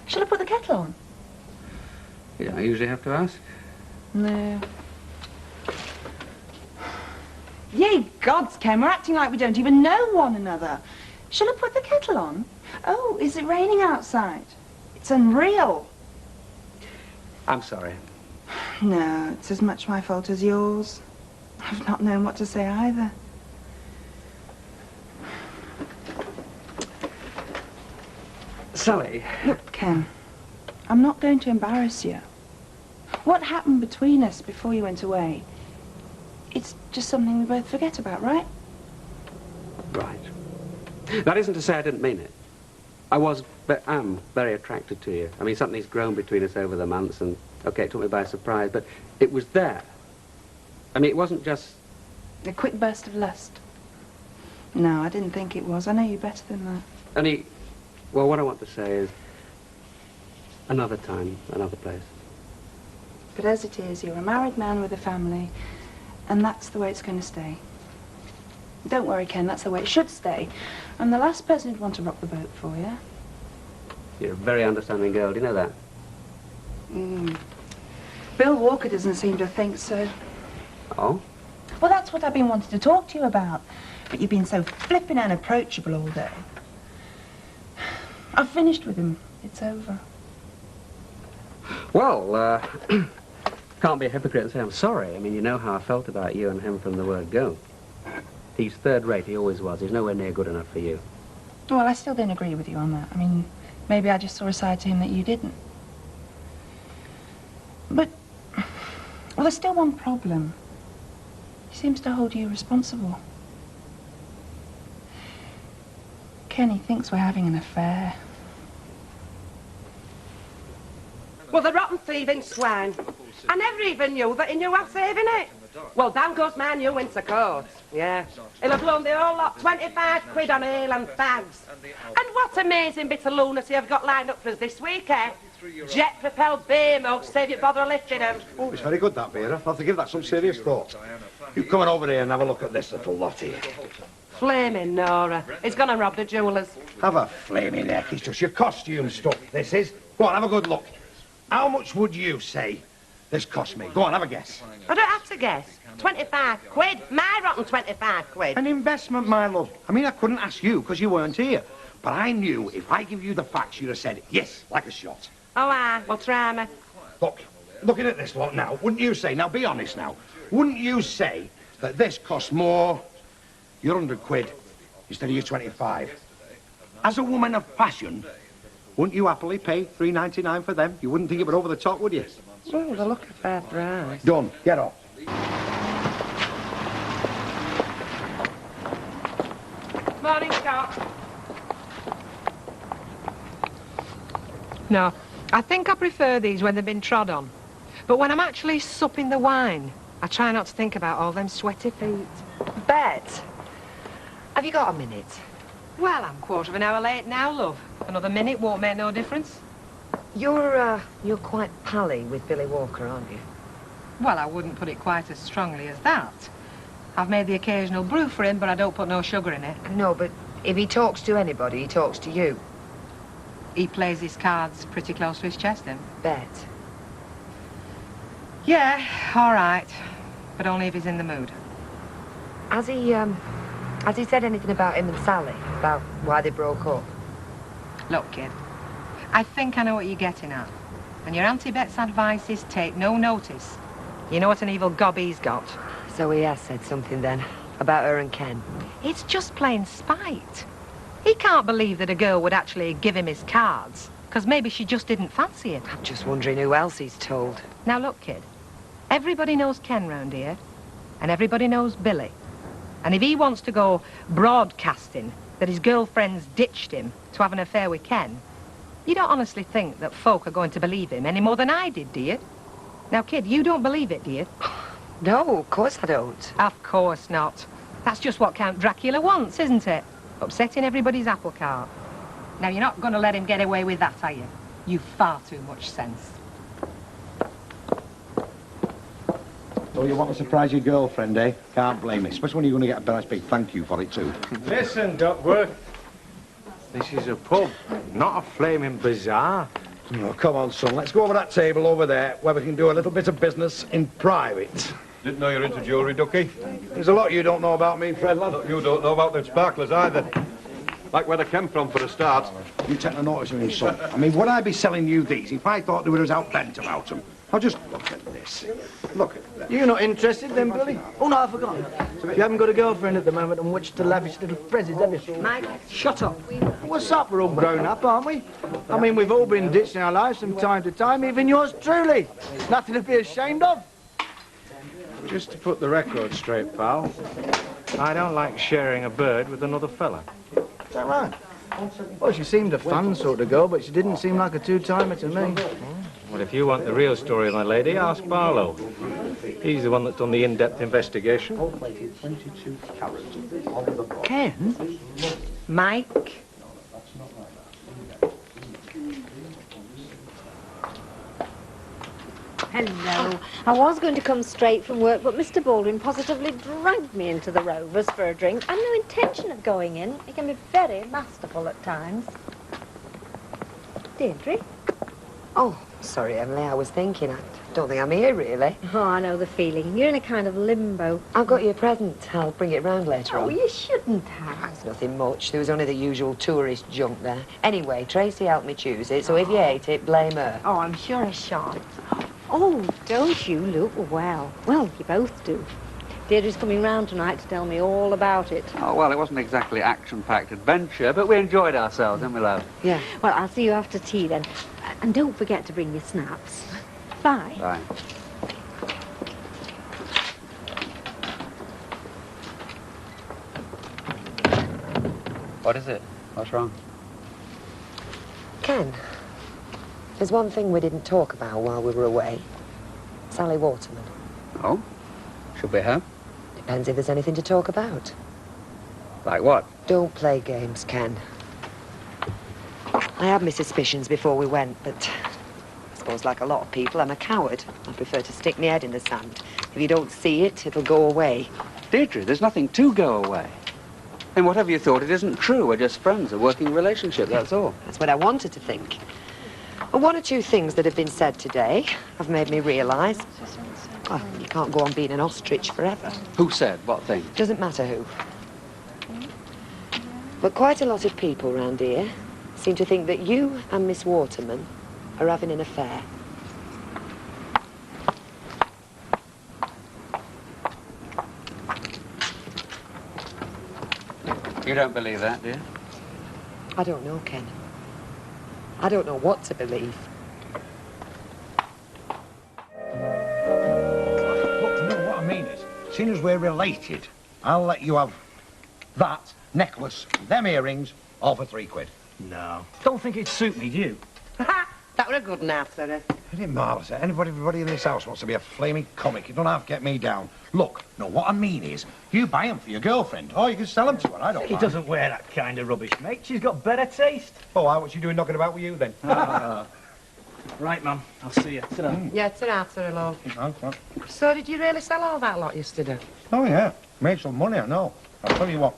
Shall I put the kettle on? Yeah, I usually have to ask. No. Yea, gods, Ken, we're acting like we don't even know one another. Shall I put the kettle on? Oh, is it raining outside? It's unreal. I'm sorry. No, it's as much my fault as yours. I've not known what to say either. Sally. Look, Ken, I'm not going to embarrass you. What happened between us before you went away? It's just something we both forget about, right? Right. That isn't to say I didn't mean it. I am very attracted to you. I mean, something's grown between us over the months, and, okay, it took me by surprise, but it was there. I mean, it wasn't just... A quick burst of lust. No, I didn't think it was. I know you better than that. Only, well, what I want to say is another time, another place. But as it is, you're a married man with a family, and that's the way it's going to stay. Don't worry, Ken, that's the way it should stay. I'm the last person who'd want to rock the boat for you. You're a very understanding girl, do you know that? Bill Walker doesn't seem to think so. Oh? Well, that's what I've been wanting to talk to you about. But you've been so flippin' unapproachable all day. I've finished with him. It's over. Well, can't be a hypocrite and say I'm sorry. I mean, you know how I felt about you and him from the word go. He's third-rate, he always was. He's nowhere near good enough for you. Well, I still don't agree with you on that. I mean, maybe I just saw a side to him that you didn't. But, well, there's still one problem. He seems to hold you responsible. Kenny thinks we're having an affair. Well, the rotten thieving swine. I never even knew that he knew how saving it. Well, down goes my new winter coat. Yeah. He'll have blown the whole lot, 25 quid on ale and fags. And what amazing bit of lunacy I've got lined up for us this week, eh? Jet-propelled beer mugs, save you bother lifting them. Oh, it's very good, that beer. I'll have to give that some serious thought. You come on over here and have a look at this little lot here. Flaming Nora. He's gone and robbed the jewellers. Have a flaming heck. It's just your costume stuff, this is. Go on, have a good look. How much would you say this cost me? Go on, have a guess. I don't have to guess. 25 quid. My rotten 25 quid. An investment, my love. I mean, I couldn't ask you because you weren't here. But I knew if I give you the facts, you'd have said yes, like a shot. Oh, aye. Well, try me. Look, looking at this lot now, wouldn't you say, now be honest now, wouldn't you say that this costs more, your 100 quid, instead of your 25? As a woman of passion, wouldn't you happily pay $3.99 for them? You wouldn't think it were over the top, would you? Oh, they look a fair price. Done. Get off. Morning, Scott. No, I think I prefer these when they've been trod on. But when I'm actually supping the wine, I try not to think about all them sweaty feet. Bet. Have you got a minute? Well, I'm quarter of an hour late now, love. Another minute won't make no difference. You're quite pally with Billy Walker, aren't you? Well, I wouldn't put it quite as strongly as that. I've made the occasional brew for him, but I don't put no sugar in it. No, but if he talks to anybody, he talks to you. He plays his cards pretty close to his chest, then. Bet. Yeah, all right. But only if he's in the mood. Has he said anything about him and Sally? About why they broke up? Look, kid, I think I know what you're getting at. And your Auntie Bet's advice is take no notice. You know what an evil gob he's got. So he has said something then, about her and Ken. It's just plain spite. He can't believe that a girl would actually give him his cards, because maybe she just didn't fancy it. I'm just wondering who else he's told. Now look, kid, everybody knows Ken round here, and everybody knows Billy. And if he wants to go broadcasting that his girlfriend's ditched him to have an affair with Ken, you don't honestly think that folk are going to believe him any more than I did, do you? Now, kid, you don't believe it, do you? No, of course I don't. Of course not. That's just what Count Dracula wants, isn't it? Upsetting everybody's apple cart. Now, you're not going to let him get away with that, are you? You've far too much sense. So you want to surprise your girlfriend, eh? Can't blame me. Especially when you're going to get a nice big thank you for it, too. Listen, Duckworth. This is a pub, not a flaming bazaar. Oh, come on, son. Let's go over that table over there where we can do a little bit of business in private. Didn't know you're into jewellery, Ducky. There's a lot you don't know about me, Fred, lad. You don't know about them sparklers either. Like where they came from for a start. You take no notice of me, son. I mean, would I be selling you these if I thought they were as out-bent about them? I'll just look at this. Look at that. You're not interested then, Billy? Oh, no, I forgot. You haven't got a girlfriend at the moment on which to lavish little presents, have you? Mike, shut up. What's up? We're all grown up, aren't we? I mean, we've all been ditched in our lives from time to time, even yours truly. Nothing to be ashamed of. Just to put the record straight, pal, I don't like sharing a bird with another fella. Is that right? Well, she seemed a fun sort of girl, but she didn't seem like a two-timer to me. Well, if you want the real story, my lady, ask Barlow. He's the one that's done the in-depth investigation. Ken? Mike? Hello. I was going to come straight from work, but Mr. Baldwin positively dragged me into the Rovers for a drink. I had no intention of going in. He can be very masterful at times. Deirdre? Oh, sorry, Emily, I was thinking. I don't think I'm here, really. Oh, I know the feeling. You're in a kind of limbo. I've got you a present. I'll bring it round later on. Oh, you shouldn't have. It's nothing much. There was only the usual tourist junk there. Anyway, Tracy helped me choose it, so if you ate it, blame her. Oh, I'm sure I shan't. Oh, don't you look well. Well, you both do. Deirdre's coming round tonight to tell me all about it. Oh, well, it wasn't exactly action-packed adventure, but we enjoyed ourselves, didn't we, love? Yeah. Well, I'll see you after tea then. And don't forget to bring your snaps. Bye. Bye. What is it? What's wrong? Ken, there's one thing we didn't talk about while we were away. Sally Waterman. Oh? Should we have? Depends if there's anything to talk about. Like what? Don't play games, Ken. I had my suspicions before we went, but I suppose like a lot of people, I'm a coward. I prefer to stick my head in the sand. If you don't see it, it'll go away. Deirdre, there's nothing to go away. And whatever you thought, it isn't true. We're just friends, a working relationship, that's all. That's what I wanted to think. And one or two things that have been said today have made me realise, well, you can't go on being an ostrich forever. Who said what thing? Doesn't matter who. But quite a lot of people round here seem to think that you and Miss Waterman are having an affair. You don't believe that, do you? I don't know, Ken. I don't know what to believe. Look, no, what I mean is, seeing as we're related, I'll let you have that necklace, them earrings, all for £3. No. Don't think it'd suit me, do you? That were a good nap, sir. It ain't marvellous. Everybody in this house wants to be a flaming comic. You don't have to get me down. Look, no, what I mean is, you buy them for your girlfriend, or you can sell them to her. I don't He mind. doesn't wear that kind of rubbish, mate. She's got better taste. Oh, what's she doing knocking about with you, then? Right, Mum. I'll see you. Sit down. Yeah, ta-ra, love. Oh, So did you really sell all that lot yesterday? yeah. Made some money, I know. I'll tell you what,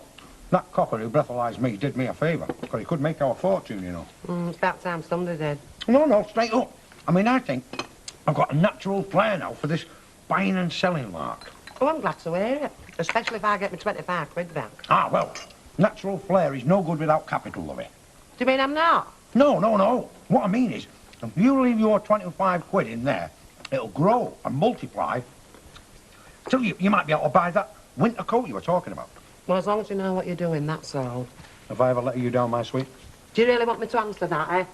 that cocker who breathalyzed me did me a favour, because he could make our fortune, you know. It's about time somebody did. No, straight up. I mean, I think I've got a natural flair now for this buying and selling lark. Oh, I'm glad to hear it. Especially if I get my 25 quid back. Ah, well, natural flair is no good without capital, Lovey. Do you mean I'm not? No. What I mean is, If you leave your 25 quid in there, it'll grow and multiply. Till you might be able to buy that winter coat you were talking about. Well, as long as you know what you're doing, that's all. Have I ever let you down, my sweet? Do you really want me to answer that, eh?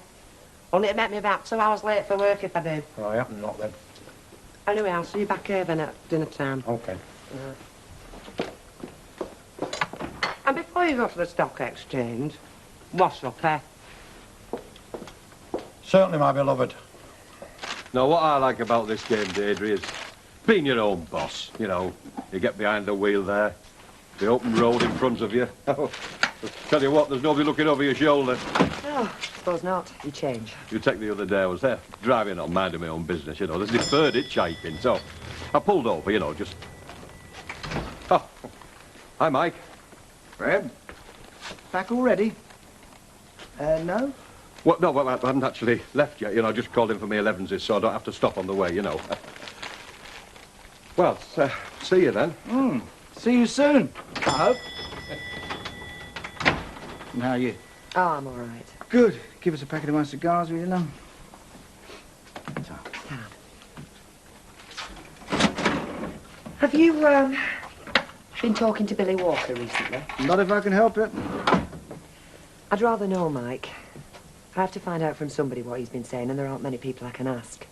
Only it'd make me about 2 hours late for work if I did. Oh, I happen not then. Anyway, I'll see you back here then at dinner time. OK. And before you go to the stock exchange, wash up, eh? Certainly, my beloved. Now, what I like about this game, Deirdre, is being your own boss. You know, you get behind the wheel there, the open road in front of you. Tell you what, there's nobody looking over your shoulder. Oh, suppose not. You change. You take the other day, I was there driving on, minding my own business, you know. There's deferred hitchhiking, so I pulled over, you know, just... Oh, hi, Mike. Fred? Back already? No? Well, no, well, I haven't actually left yet, you know. I just called in for my 11s, so I don't have to stop on the way, you know. Well, see you then. See you soon, I hope. And how are you? Oh, I'm all right. Good. Give us a packet of my cigars, will you, love? Have you, been talking to Billy Walker recently? Not if I can help it. I'd rather know, Mike. I have to find out from somebody what he's been saying, and there aren't many people I can ask.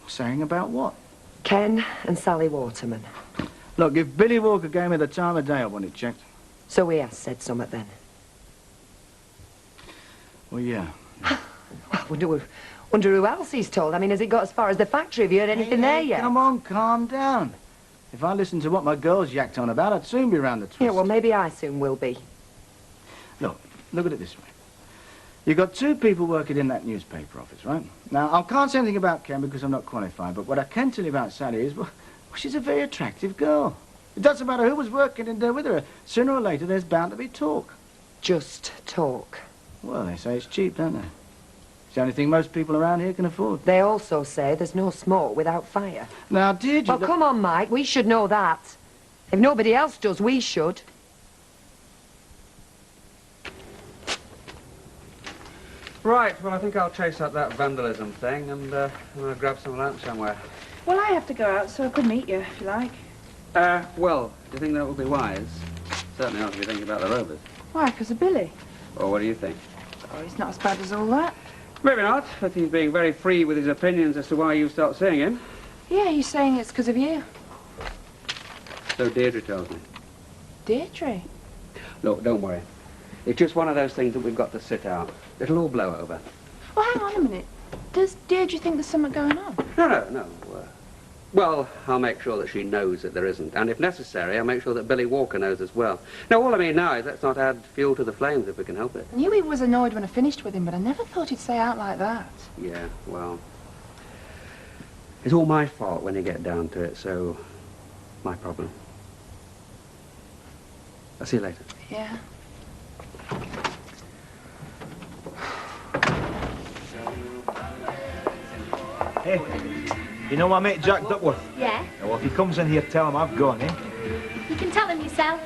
Saying about what? Ken and Sally Waterman. Look, if Billy Walker gave me the time of day, I want it checked. So he has said something then? Well, yeah. Wonder who else he's told. I mean, has it got as far as the factory? Have you heard anything there yet? Come on, calm down. If I listened to what my girls yacked on about, I'd soon be round the twist. Yeah, well, maybe I soon will be. Look at it this way. You've got 2 people working in that newspaper office, right? Now, I can't say anything about Ken because I'm not qualified, but what I can tell you about Sally is, well, she's a very attractive girl. It doesn't matter who was working in there with her. Sooner or later, there's bound to be talk. Just talk? Well, they say it's cheap, don't they? It's the only thing most people around here can afford. They also say there's no smoke without fire. Now, did you... Well, come on, Mike. We should know that. If nobody else does, we should. Right, well, I think I'll chase up that vandalism thing and I'll grab some lunch somewhere. Well, I have to go out, so I could meet you, if you like. Well, do you think that would be wise? Certainly not if you think about the Rovers. Why, because of Billy? Or what do you think? Oh, he's not as bad as all that. Maybe not, but he's being very free with his opinions as to why you stopped seeing him. Yeah, he's saying it's because of you. So Deirdre tells me. Deirdre? Look, don't worry. It's just one of those things that we've got to sit out. It'll all blow over. Well, hang on a minute. Does Deirdre think there's something going on? No. Well, I'll make sure that she knows that there isn't. And if necessary, I'll make sure that Billy Walker knows as well. Now, all I mean now is let's not add fuel to the flames if we can help it. I knew he was annoyed when I finished with him, but I never thought he'd say out like that. Yeah, well, it's all my fault when you get down to it, so my problem. I'll see you later. Yeah. Hey, you know my mate Jack Duckworth? Yeah? Well, if he comes in here, tell him I've gone, eh? You can tell him yourself.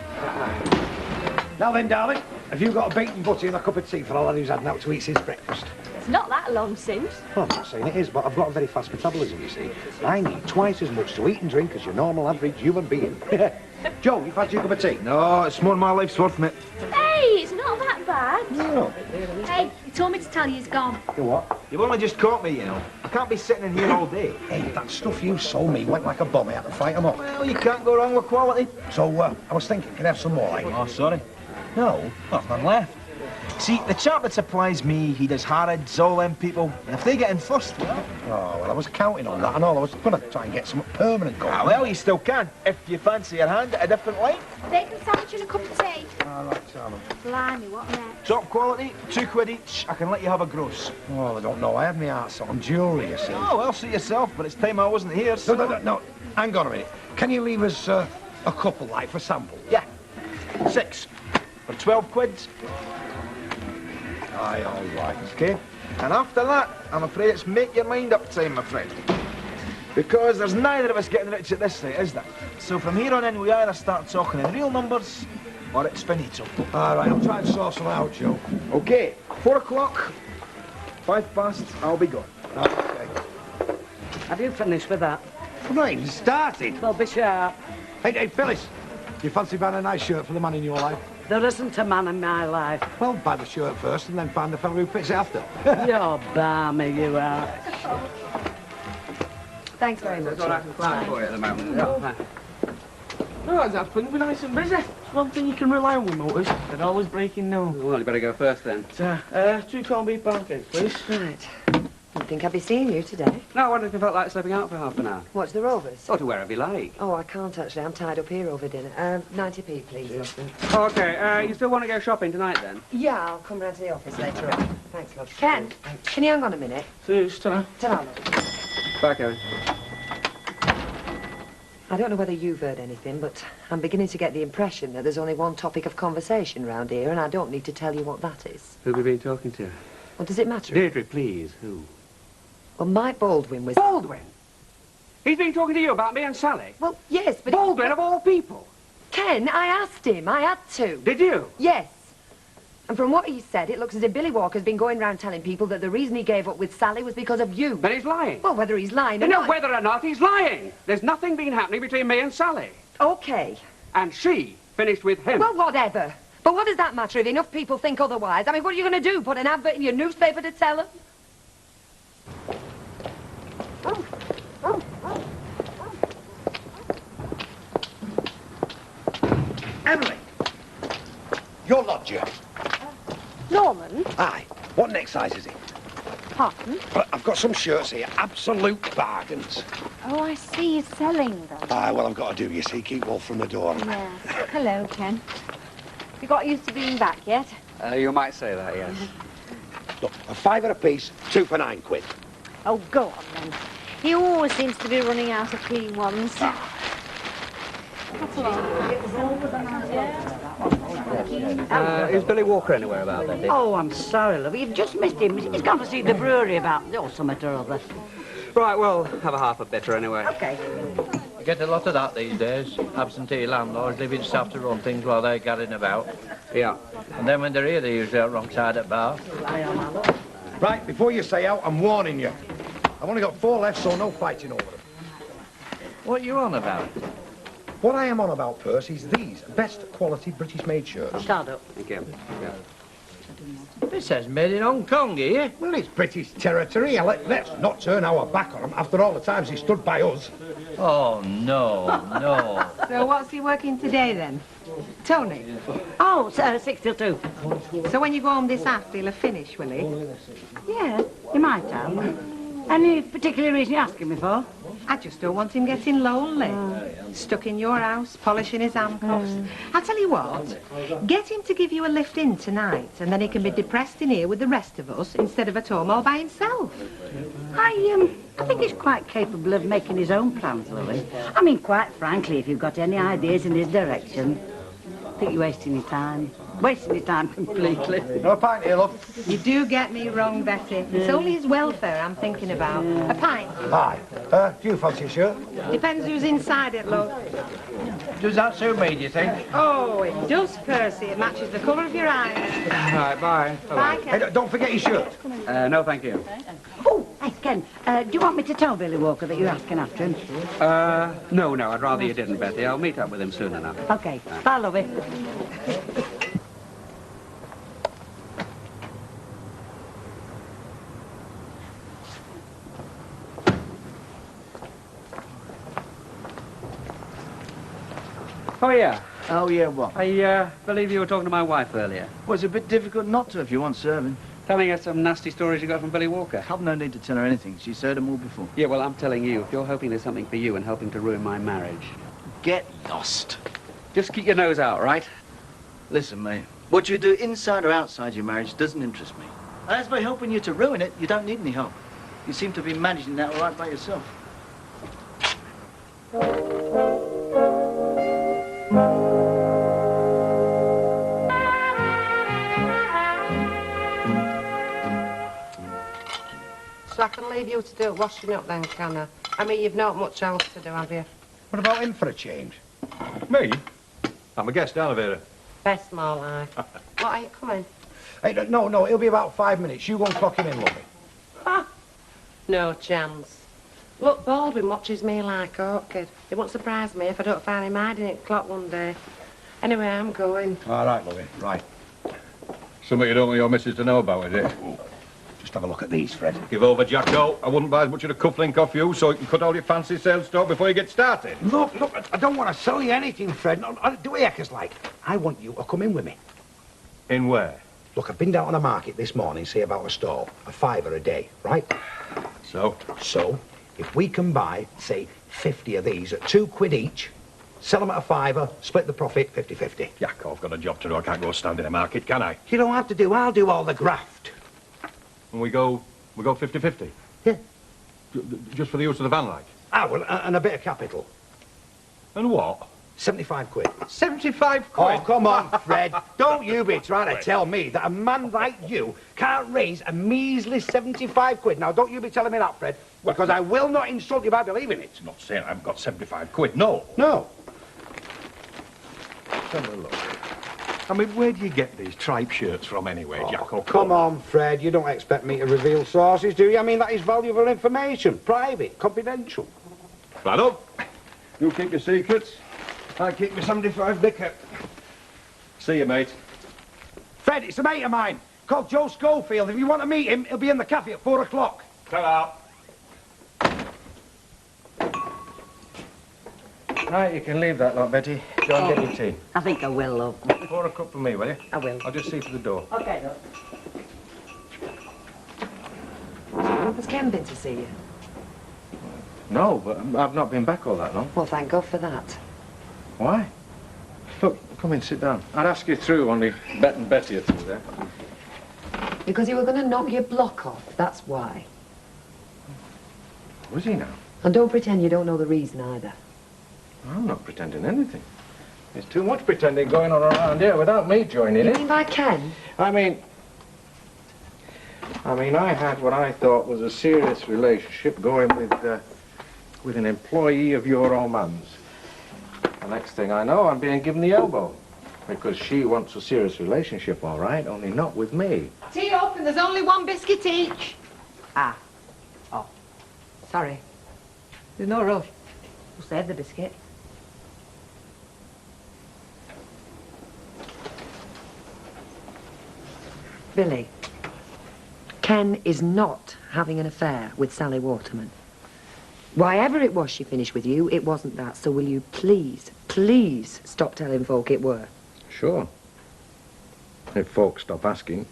Now then, darling, have you got a bacon butty and a cup of tea for a lad who's had out to eat his breakfast? It's not that long since. Well, I'm not saying it is, but I've got a very fast metabolism, you see. I need twice as much to eat and drink as your normal average human being. Joe, you fancy a cup of tea? No, it's more than my life's worth, mate. Hey, it's not that bad. No. Hey, he told me to tell you he's gone. You what? You've only just caught me, you know. I can't be sitting in here all day. Hey, that stuff you sold me went like a bomb. I had to fight 'em up. Well, you can't go wrong with quality. So, I was thinking, can I have some more, like? Oh, sorry. No, I've none left. See, the chap that supplies me, he does Harrods, all them people, and if they get in first, well... Oh, well, I was counting on that and all. I was going to try and get some permanent going. Ah, well, you still can, if you fancy your hand at a different light. Bacon sandwich and a cup of tea. All right, Simon. Blimey, what next? Top quality, £2 each. I can let you have a gross. Well, I don't know. I had my heart on jewellery, you see. Oh, well, suit yourself, but it's time I wasn't here, so... No. Hang on a minute. Can you leave us a couple, like, for samples? Yeah. 6. For £12. Aye, all right. Okay. And after that, I'm afraid it's make your mind up time, my friend. Because there's neither of us getting rich at this rate, is there? So from here on in, we either start talking in real numbers, or it's finito. All right, I'll try and sort some out, Joe. Okay, 4 o'clock. 5 past, I'll be gone. Okay. Have you finished with that? I've not even started. Well, be sharp. Hey, Phyllis, do you fancy buying a nice shirt for the man in your life? There isn't a man in my life. Well, buy the shirt first and then find the fellow who fits it after. You're balmy, you are. Thanks very much. That's all I can find for you at the moment. Yeah. Oh, that's happened. We're nice and busy. It's one thing you can rely on with motors. They're always breaking down. Well, you better go first then. 2 corned beef pancakes, please. Right. Didn't think I'd be seeing you today. No, I wondered if you felt like stepping out for half an hour. Watch the Rovers? Or to wherever you like. Oh, I can't actually. I'm tied up here over dinner. 90p, please, husband. Okay, you still want to go shopping tonight then? Yeah, I'll come round to the office later on. Thanks, love. Ken, can you hang on a minute? Cheers, ta-ra. Ta-ra, love. Bye, Karen. I don't know whether you've heard anything, but I'm beginning to get the impression that there's only one topic of conversation round here, and I don't need to tell you what that is. Who have you been talking to? Well, does it matter? Deirdre, please. Who? Well, Mike Baldwin was... Baldwin? He's been talking to you about me and Sally? Well, yes, but... Baldwin, of all people? Ken, I asked him. I had to. Did you? Yes. And from what he said, it looks as if Billy Walker's been going round telling people that the reason he gave up with Sally was because of you. But he's lying. Well, whether he's lying or You know, not... whether or not he's lying. There's nothing been happening between me and Sally. Okay. And she finished with him. Well, whatever. But what does that matter if enough people think otherwise? I mean, what are you going to do? Put an advert in your newspaper to tell them? Emily! Your lodger. Norman? Aye. What neck size is it? Pardon? I've got some shirts here, absolute bargains. Oh, I see you're selling them. Aye, well, I've got to do, you see, keep Wolf from the door. Yeah. Hello, Ken. You got used to being back yet? You might say that, yes. Look, a fiver apiece, 2 for £9. Oh, go on then. He always seems to be running out of clean ones. Is Billy Walker anywhere about that? Oh, I'm sorry, love. You've just missed him. He's gone to see the brewery about something or other. Right, well, have a half a bitter anyway. Okay. You get a lot of that these days. Absentee landlords leaving staff to run things while they're gadding about. Yeah. And then when they're here, they're usually out wrong side at bar. Right, before you say out, I'm warning you. I've only got 4 left, so no fighting over them. What are you on about? What I am on about, Percy, is these best quality British-made shirts. Stand up. Thank you. Yeah. This says made in Hong Kong here. Well, it's British territory. Let's not turn our back on them after all the times he stood by us. Oh, no, no. So what's he working today, then? Tony? Oh, 6 till 2. So when you go home this after, he'll have finished, will he? Yeah, you might have. Any particular reason you're asking me for? I just don't want him getting lonely. Stuck in your house, polishing his handcuffs. I'll tell you what, get him to give you a lift in tonight, and then he can be depressed in here with the rest of us instead of at home all by himself. I think he's quite capable of making his own plans, Louis. I mean, quite frankly, if you've got any ideas in his direction, I think you're wasting your time. Wasting your time completely. No pint here, love. You do get me wrong, Betty. It's only his welfare I'm thinking about. A pint. Aye. Do you fancy a shirt? Depends who's inside it, love. Does that suit me, do you think? Oh, it does, Percy. It matches the colour of your eyes. All right, bye. Bye, Ken. Hey, don't forget your shirt. No, thank you. Oh, hey, Ken, do you want me to tell Billy Walker that you're asking after him? No, I'd rather you didn't, Betty. I'll meet up with him soon enough. Okay. Bye, lovey. Oh, yeah. Oh, yeah, what? I believe you were talking to my wife earlier. Well, it's a bit difficult not to if you want serving. Telling her some nasty stories you got from Billy Walker. I've no need to tell her anything. She's heard them all before. Yeah, well, I'm telling you, if you're hoping there's something for you and helping to ruin my marriage, Get lost. just keep your nose out, right? Listen, mate, what you do inside or outside your marriage doesn't interest me. And as by helping you to ruin it, you don't need any help. You seem to be managing that all right by yourself. So I can leave you to do washing up then, can I? I mean, you've not much else to do, have you? What about him for a change? Me? I'm a guest down here. Best my life. What, are you coming? Hey, no, it'll be about 5 minutes. You go and clock him in, lovey. No chance. Look, Baldwin watches me like orchid. It won't surprise me if I don't find him hiding at clock one day. Anyway, I'm going. All right, lovey, right. Something you don't want your missus to know about, is it? Just have a look at these, Fred. Give over, Jacko. I wouldn't buy as much of a cufflink off you so you can cut all your fancy sales stock before you get started. Look, I don't want to sell you anything, Fred. No, do what Eckers like. I want you to come in with me. In where? Look, I've been down on the market this morning, see about a stall. A £5 a day, right? So? So, if we can buy, say, 50 of these at £2 each, sell them at a £5, split the profit 50-50. Jacko, I've got a job to do. I can't go stand in the market, can I? You don't have to do. I'll do all the graft. And we go 50-50? Yeah. Just for the use of the van, like? Ah, well, and a bit of capital. And what? 75 quid. 75 quid? Oh, come on, Fred. Don't you be trying to tell me that a man like you can't raise a measly 75 quid. Now, don't you be telling me that, Fred, because I will not insult you by believing it. I'm not saying I haven't got 75 quid, no. No. Let's have a look. I mean, where do you get these tripe shirts from anyway, Jacko? Come on, Fred. You don't expect me to reveal sources, do you? I mean, that is valuable information. Private, confidential. Right up. You keep your secrets. I keep my 75 dicker. See you, mate. Fred, it's a mate of mine called Joe Schofield. If you want to meet him, he'll be in the cafe at 4 o'clock. Ta-ra. Right, you can leave that lot, Betty. Go and get your tea. I think I will, love. Pour a cup for me, will you? I will. I'll just see for the door. Okay, love. Has Ken been to see you? No, but I've not been back all that long. Well, thank God for that. Why? Look, come in, sit down. I'd ask you through, only Bet and Betty are through there. Because you were going to knock your block off, that's why. Was he now? And don't pretend you don't know the reason either. I'm not pretending anything. There's too much pretending going on around here without me joining You it. mean by Ken? I mean, I had what I thought was a serious relationship going with an employee of your old man's. The next thing I know, I'm being given the elbow. Because she wants a serious relationship, all right, only not with me. Tea up, and there's only one biscuit each. Ah. Oh. Sorry. There's no rush. We'll save the biscuit. Billy, Ken is not having an affair with Sally Waterman. Whyever it was she finished with you, it wasn't that. So will you please, please stop telling folk it were? Sure. If folks stop asking.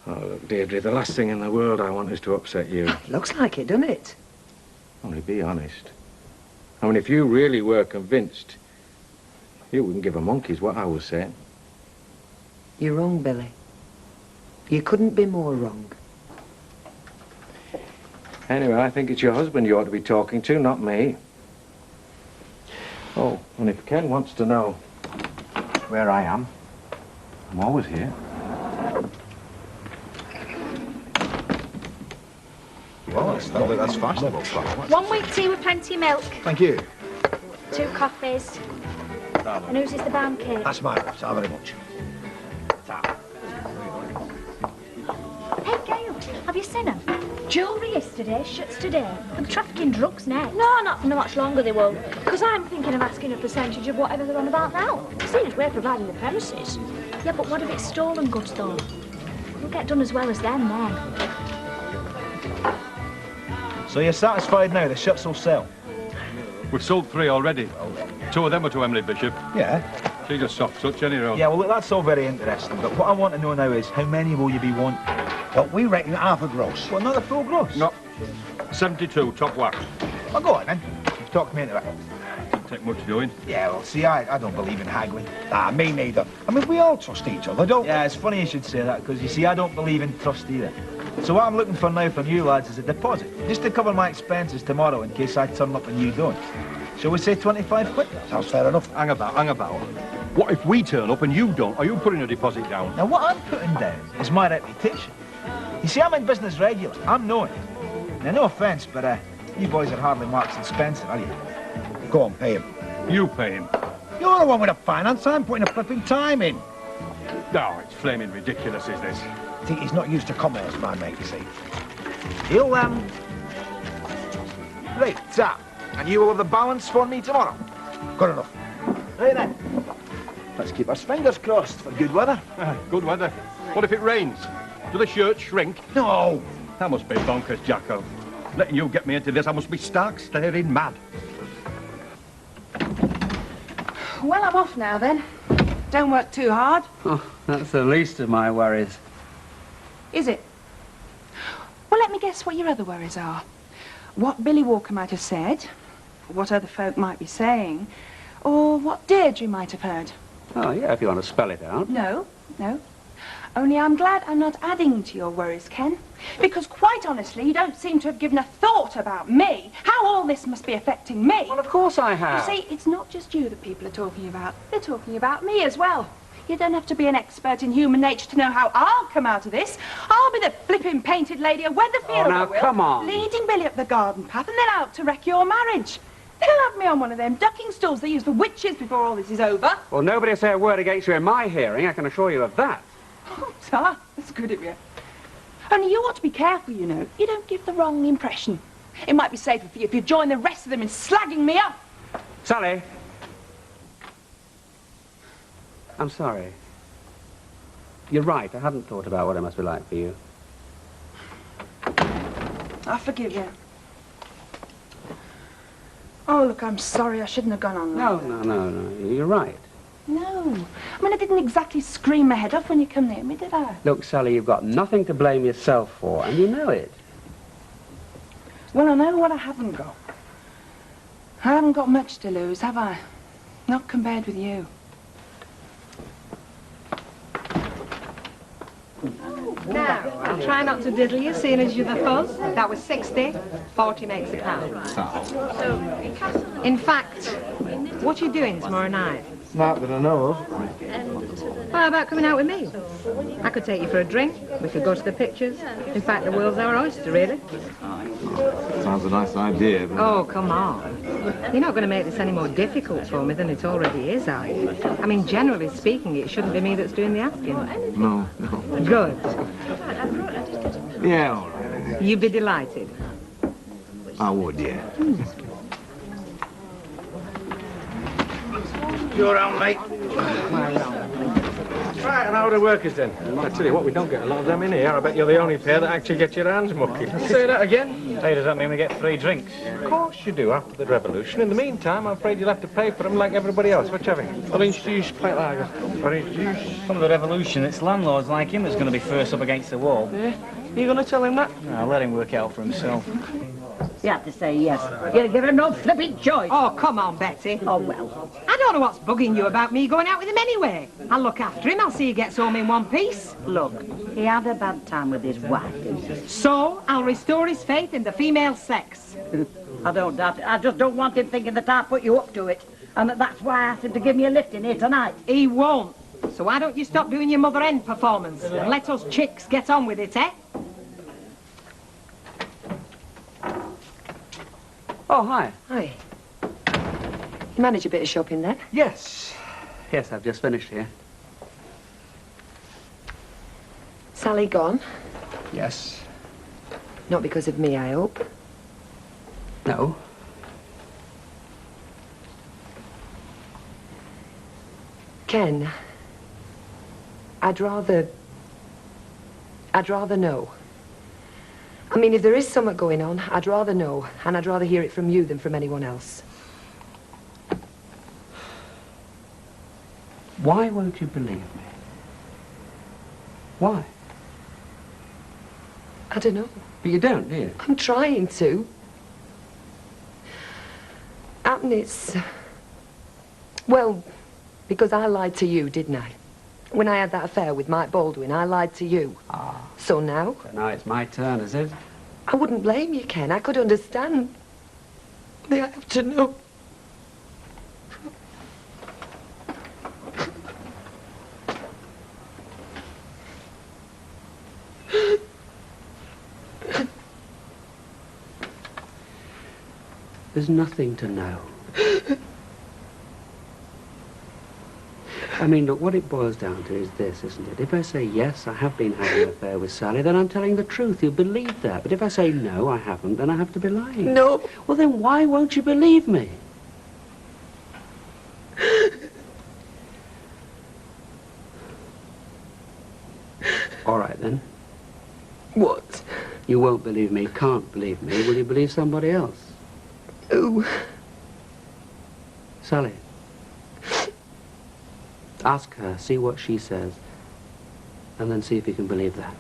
Oh, look, Deirdre, the last thing in the world I want is to upset you. Looks like it, doesn't it? Only be honest. I mean, if you really were convinced, you wouldn't give a monkey's what I was saying. You're wrong, Billy. You couldn't be more wrong. Anyway, I think it's your husband you ought to be talking to, not me. Oh, and if Ken wants to know where I am, I'm always here. Well, that's fashionable. One week tea with plenty of milk. Thank you. 2 coffees. And whose is the pound cake? That's mine. Thank you very much. Hey, Gail, have you seen them? Jewellery yesterday, shuts today. And trafficking drugs next. No, not for much longer they won't. Because I'm thinking of asking a percentage of whatever they're on about now. Seeing as we're providing the premises. Yeah, but what if it's stolen goods, though? We'll get done as well as them, then. So you're satisfied now? The ships will sell? We've sold 3 already. 2 of them are to Emily Bishop. Yeah. She's a soft touch anyhow. Yeah, well, look, that's all very interesting, but what I want to know now is how many will you be wanting? Well, we reckon half a gross. Well, not the full gross? No. 72, top wax. Well, go on then. You've talked me into it. Doesn't take much doing. Yeah, well, see, I don't believe in haggling. Ah, me neither. I mean, we all trust each other, don't we? Yeah, it's funny you should say that, because you see, I don't believe in trust either. So what I'm looking for now from you lads is a deposit, just to cover my expenses tomorrow in case I turn up and you don't. Shall we say 25 quid? Sounds fair enough. Hang about. What if we turn up and you don't? Are you putting a deposit down? Now, what I'm putting down is my reputation. You see, I'm in business regular. I'm known. Now, no offence, but you boys are hardly Marks and Spencer, are you? Go on, pay him. You pay him. You're the one with the finance. I'm putting a flipping time in. No, it's flaming ridiculous, is this? think he's not used to commerce, my mate, you see. He'll, Right, tap. And you will have the balance for me tomorrow. Good enough. Right then. Let's keep our fingers crossed for good weather. Good weather. What if it rains? Do the shirts shrink? No. That must be bonkers, Jacko. Letting you get me into this, I must be stark staring mad. Well, I'm off now, then. Don't work too hard. Oh, that's the least of my worries. Is it? Well, let me guess what your other worries are. What Billy Walker might have said, what other folk might be saying, or what Deirdre might have heard. Oh, yeah, if you want to spell it out. No, no. Only I'm glad I'm not adding to your worries, Ken. Because quite honestly, you don't seem to have given a thought about me. How all this must be affecting me. Well, of course I have. You see, it's not just you that people are talking about. They're talking about me as well. You don't have to be an expert in human nature to know how I'll come out of this. I'll be the flipping painted lady of Weatherfield, Oh, now, I will, come on. leading Billy up the garden path and then out to wreck your marriage. They'll have me on one of them ducking stools they use for witches before all this is over. Well, nobody will say a word against you in my hearing, I can assure you of that. Oh, Ta, that's good of you. Only you ought to be careful, you know. You don't give the wrong impression. It might be safer for you if you join the rest of them in slagging me up. Sally. I'm sorry. You're right, I hadn't thought about what it must be like for you. I forgive you. Oh, look, I'm sorry. I shouldn't have gone on like that. No. You're right. No. I mean, I didn't exactly scream my head off when you come near me, did I? Look, Sally, you've got nothing to blame yourself for, and you know it. Well, I know what I haven't got. I haven't got much to lose, have I? Not compared with you. Now, I'll try not to diddle you, seeing as you're the fuzz. That was 60. 40 makes a pound. In fact, what are you doing tomorrow night? Not that I know of. Well, how about coming out with me? I could take you for a drink. We could go to the pictures. In fact, the world's our oyster, really. Sounds a nice idea, but... Oh, come on. You're not going to make this any more difficult for me than it already is, are you? I mean, generally speaking, it shouldn't be me that's doing the asking. No. Good. Yeah, all right. You'd be delighted. I would, yeah. You're around, mate. Right, and how are the workers then? I tell you what, we don't get a lot of them in here. I bet you're the only pair that actually get your hands mucky. Say that again. Hey, does that mean we get free drinks? Of course you do, after the revolution. In the meantime, I'm afraid you'll have to pay for them like everybody else. What you having? Orange juice, pint lager. Orange juice. From the revolution, it's landlords like him that's going to be first up against the wall. Yeah? You going to tell him that? No, I'll let him work it out for himself. You have to say yes. You'll give him no flipping choice. Oh, come on, Betty. Oh, well. I don't know what's bugging you about me going out with him anyway. I'll look after him. I'll see he gets home in one piece. Look, he had a bad time with his wife. So, I'll restore his faith in the female sex. I don't doubt it. I just don't want him thinking that I put you up to it. And that's why I asked him to give me a lift in here tonight. He won't. So why don't you stop doing your mother hen performance and let us chicks get on with it, eh? Oh, hi. Hi. You managed a bit of shopping then? Yes. Yes, I've just finished here. Sally gone? Yes. Not because of me, I hope. No. Ken, I'd rather know. I mean, if there is something going on, I'd rather know, and I'd rather hear it from you than from anyone else. Why won't you believe me? Why? I don't know. But you don't, do you? I'm trying to. And it's... Well, because I lied to you, didn't I? When I had that affair with Mike Baldwin, I lied to you. Ah. So now? So now it's my turn, is it? I wouldn't blame you, Ken. I could understand. But I have to know. There's nothing to know. I mean, look, what it boils down to is this, isn't it? If I say, yes, I have been having an affair with Sally, then I'm telling the truth. You believe that. But if I say, no, I haven't, then I have to be lying. No. Well, then why won't you believe me? All right, then. What? You won't believe me, can't believe me. Will you believe somebody else? Who? Sally. Ask her, see what she says, and then see if you can believe that.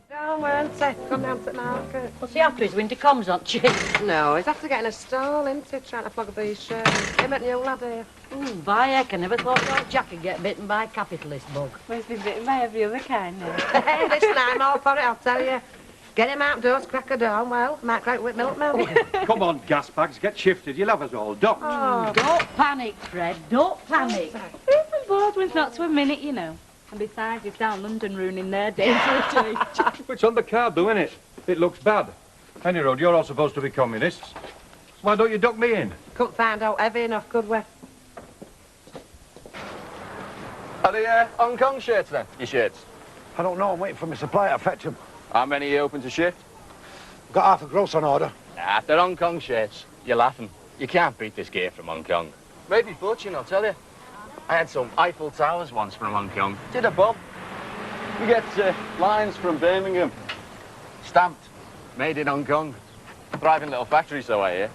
Down, won't he? Come down to the market. What's he after his winter comms, aren't she? No, he's after getting a stall, isn't he? Trying to flog up these shirts. Him and the old lad here. By heck, I never thought old Jack would get bitten by a capitalist bug. Well, he's been bitten by every other kind now. Hey, listen, I'm all for it, I'll tell you. Get him outdoors, crack a dawn, well, might crack with milk. Come on, gas bags, get shifted. You'll have us all docked. Oh, don't panic, Fred. Don't panic. Even Baldwin's not to a minute, you know. And besides, it's down London ruining their days for a change. It's on the card, though, innit? It looks bad. Any road, you're all supposed to be communists. Why don't you duck me in? Couldn't find out heavy enough, could we? Are they Hong Kong shirts then, your shirts? I don't know, I'm waiting for my supplier to fetch them. How many are you open to shift? Got half a gross on order. Nah, if they're Hong Kong shirts, you're laughing. You can't beat this gear from Hong Kong. Maybe butching, I'll tell you. I had some Eiffel Towers once from Hong Kong. Did a bob. We get lines from Birmingham. Stamped. Made in Hong Kong. Thriving little factory, so I hear.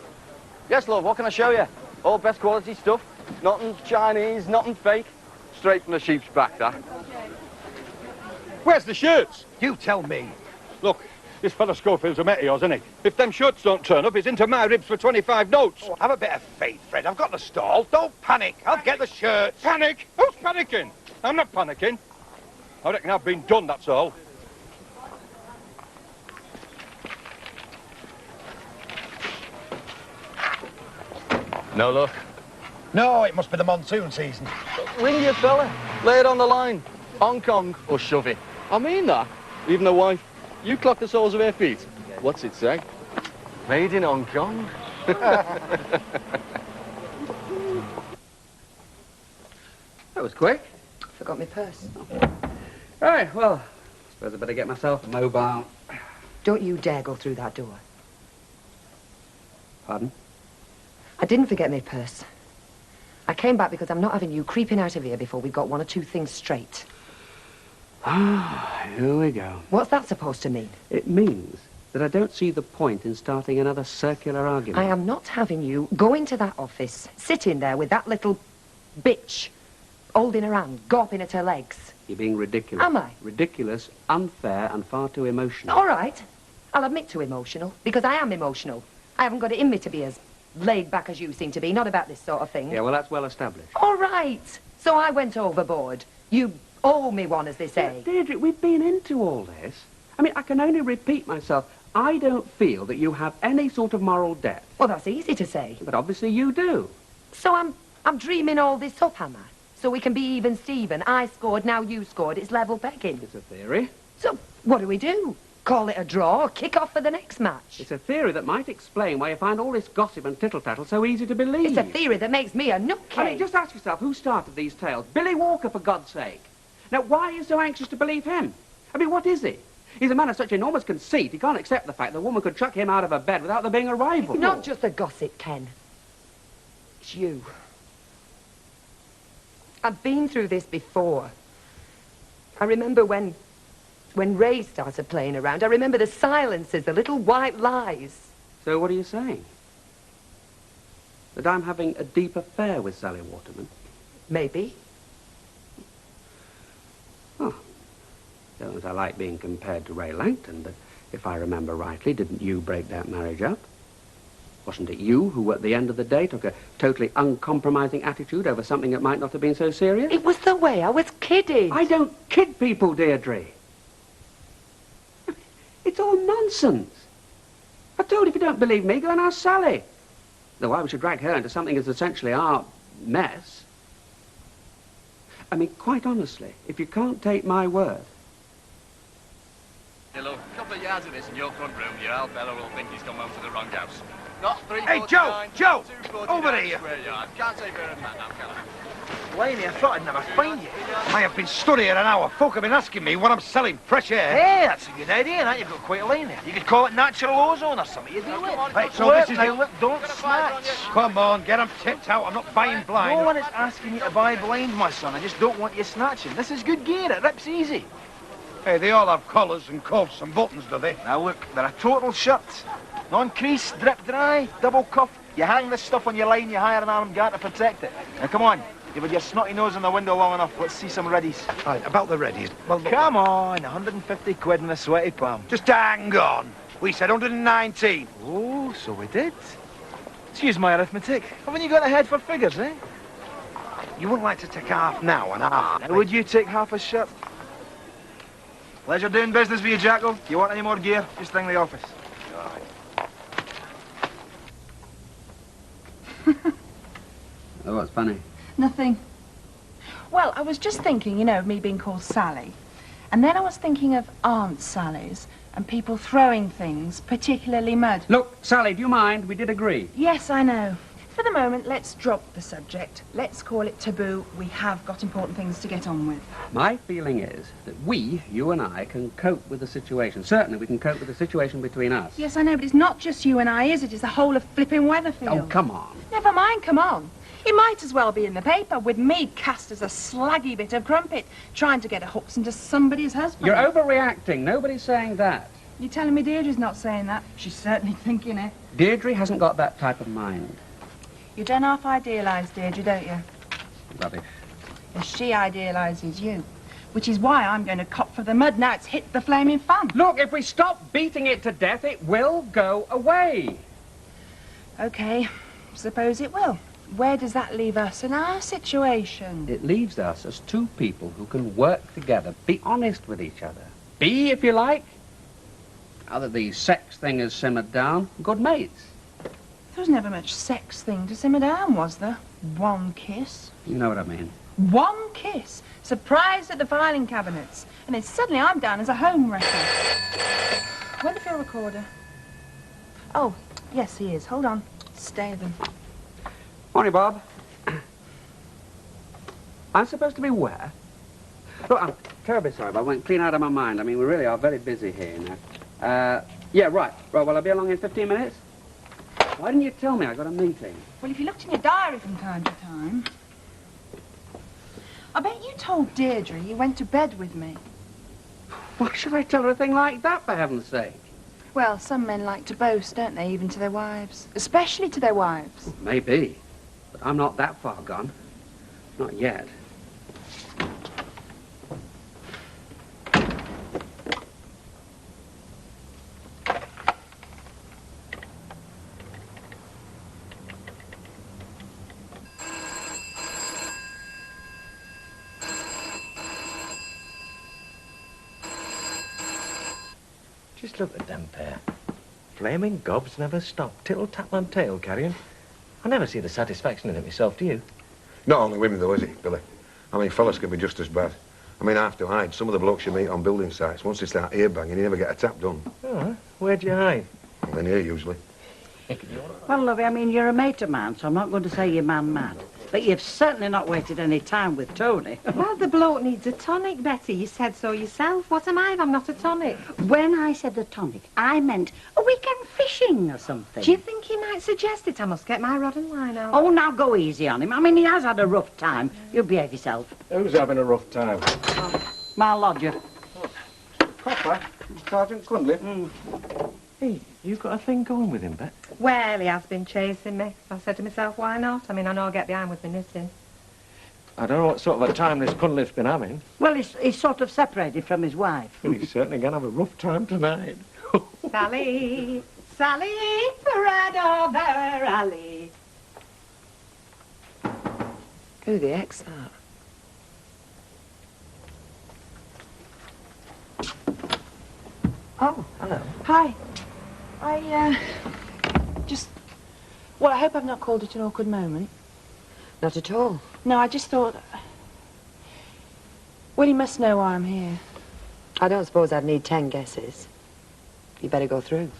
Yes, love, what can I show you? All best quality stuff. Nothing Chinese, nothing fake. Straight from the sheep's back, that. Where's the shirts? You tell me. Look, this fella Schofield's a mate of yours, isn't he? If them shirts don't turn up, he's into my ribs for 25 notes. Oh, have a bit of faith, Fred. I've got the stall. Don't panic. I'll get the shirts. Panic? Who's panicking? I'm not panicking. I reckon I've been done, that's all. No luck. No, it must be the monsoon season. Ring your fella. Lay it on the line. Hong Kong or shove it. I mean that. Even the wife. You clock the soles of her feet. What's it say? Made in Hong Kong. That was quick. Forgot my purse. Right, well, I suppose I better get myself a mobile. Don't you dare go through that door. Pardon? I didn't forget my purse. I came back because I'm not having you creeping out of here before we've got one or two things straight. Ah, here we go. What's that supposed to mean? It means that I don't see the point in starting another circular argument. I am not having you go into that office, sitting there with that little bitch holding her hand, gawping at her legs. You're being ridiculous. Am I? Ridiculous, unfair, and far too emotional. All right. I'll admit to emotional, because I am emotional. I haven't got it in me to be as laid back as you seem to be, not about this sort of thing. Yeah, well, that's well established. All right. So I went overboard. You owe me one, as they say. Yeah, Deirdre, we've been into all this. I mean, I can only repeat myself. I don't feel that you have any sort of moral debt. Well, that's easy to say. But obviously you do. So I'm dreaming all this up, am I? So we can be even Stephen. I scored, now you scored. It's level pegging. It's a theory. So what do we do? Call it a draw or kick off for the next match? It's a theory that might explain why you find all this gossip and tittle-tattle so easy to believe. It's a theory that makes me a nutcase. I mean, just ask yourself, who started these tales? Billy Walker, for God's sake. Now, why are you so anxious to believe him? I mean, what is he? He's a man of such enormous conceit, he can't accept the fact that a woman could chuck him out of her bed without there being a rival. It's not just the gossip, Ken. It's you. I've been through this before. I remember when Ray started playing around. I remember the silences, the little white lies. So what are you saying? That I'm having a deep affair with Sally Waterman? Maybe. Oh. Don't know that I like being compared to Ray Langton, but if I remember rightly, didn't you break that marriage up? Wasn't it you who, at the end of the day, took a totally uncompromising attitude over something that might not have been so serious? It was the way I was kidding. I don't kid people, Deirdre. It's all nonsense. I told you, if you don't believe me, go and ask Sally. Though why we should drag her into something that's essentially our mess. I mean, quite honestly, if you can't take my word, Hey, look, a couple of yards of this in your front room, your old fella will think he's come home to the wrong house. Not 349. Hey, Joe! 249 Over here! Square yard. Can't say better than that now, can I? Blimey, I thought I'd never find you. I have been stood here an hour. Folk have been asking me what I'm selling. Fresh air. Hey, that's a good idea, that. You've got quite a line there. You could call it natural ozone or something. You do it. Right, so this is now, it. look, don't snatch. Come on, get them tipped out. I'm not buying blind. No one is asking you to buy blind, my son. I just don't want you snatching. This is good gear. It rips easy. Hey, they all have collars and cuffs and buttons, do they? Now look, they're a total shirt. Non-crease, drip dry, double cuff. You hang this stuff on your line, you hire an armed guard to protect it. Now come on, you've had your snotty nose in the window long enough. Let's see some readies. Right, about the readies. Well, look, come on, 150 quid in a sweaty palm. just hang on. We said 119. Oh, so we did. Excuse my arithmetic. Haven't you got a head for figures, eh? You wouldn't like to take half now and half Now, would you take half a shirt? Pleasure doing business with you, Jacko. You want any more gear, just ring the office. Oh, what's funny? Nothing. Well, I was just thinking, you know, of me being called Sally. And then I was thinking of Aunt Sally's and people throwing things, particularly mud. Look, Sally, do you mind? We did agree. Yes, I know. For the moment, let's drop the subject. Let's call it taboo. We have got important things to get on with. My feeling is that we, you and I, can cope with the situation. Certainly we can cope with the situation between us. Yes, I know, but it's not just you and I, is it? It's the whole of flipping Weatherfield. Oh, come on. Never mind, come on. It might as well be in the paper, with me cast as a slaggy bit of crumpet, trying to get a hooks into somebody's husband. You're overreacting. Nobody's saying that. You're telling me Deirdre's not saying that? She's certainly thinking it. Deirdre hasn't got that type of mind. You don't half idealise Deirdre, don't you? Rubbish. And she idealises you. Which is why I'm going to cop for the mud now it's hit the flaming fan. Look, if we stop beating it to death, it will go away. OK, suppose it will. Where does that leave us in our situation? It leaves us as two people who can work together, be honest with each other. Be, if you like, now that the sex thing has simmered down, good mates. There was never much sex thing to simmer down, was there? One kiss. You know what I mean. One kiss. Surprised at the filing cabinets. And then suddenly I'm down as a home wrecker. Wonderful recorder. Oh, yes, he is. Hold on. Stay them. Morning, Bob. I'm supposed to be where? Look, I'm terribly sorry, but I went clean out of my mind. I mean, we really are very busy here now. Yeah, right. Right, well, I'll be along in 15 minutes. Why didn't you tell me I got a meeting? Well, if you looked in your diary from time to time... I bet you told Deirdre you went to bed with me. Why should I tell her a thing like that, for heaven's sake? Well, some men like to boast, don't they, even to their wives? Especially to their wives. Maybe, but I'm not that far gone. Not yet. Just look at them pair. Flaming gobs never stop. Tittle tattle and tail carrying. I never see the satisfaction in it myself, do you? Not only women, though, is it, Billy? I mean, fellas can be just as bad. I mean, I have to hide. Some of the blokes you meet on building sites, once they start ear banging, you never get a tap done. Oh, where'd you hide? Well, in here, usually. Well, lovey, I mean, you're a mate of mine, so I'm not going to say you're man-mad. But you've certainly not wasted any time with Tony. Well, the bloke needs a tonic, Betty. You said so yourself. What am I if I'm not a tonic? When I said the tonic, I meant a weekend fishing or something. Do you think he might suggest it? I must get my rod and line out. Oh, now go easy on him. I mean, he has had a rough time. You behave yourself. Who's having a rough time? My lodger. Papa? Sergeant Cundliffe? Hey, you got a thing going with him, Bet? Well, he has been chasing me. I said to myself, why not? I mean, I know I'll get behind with my knitting. I don't know what sort of a time this Cundliffe's been having. Well, he's sort of separated from his wife. Well, he's certainly going to have a rough time tonight. Sally, Sally, right over alley. Who the heck's that? Oh, hello. Hi. Well, I hope I've not called it an awkward moment. Not at all. No, I just thought... Well, you must know why I'm here. I don't suppose I'd need 10 guesses. You better go through.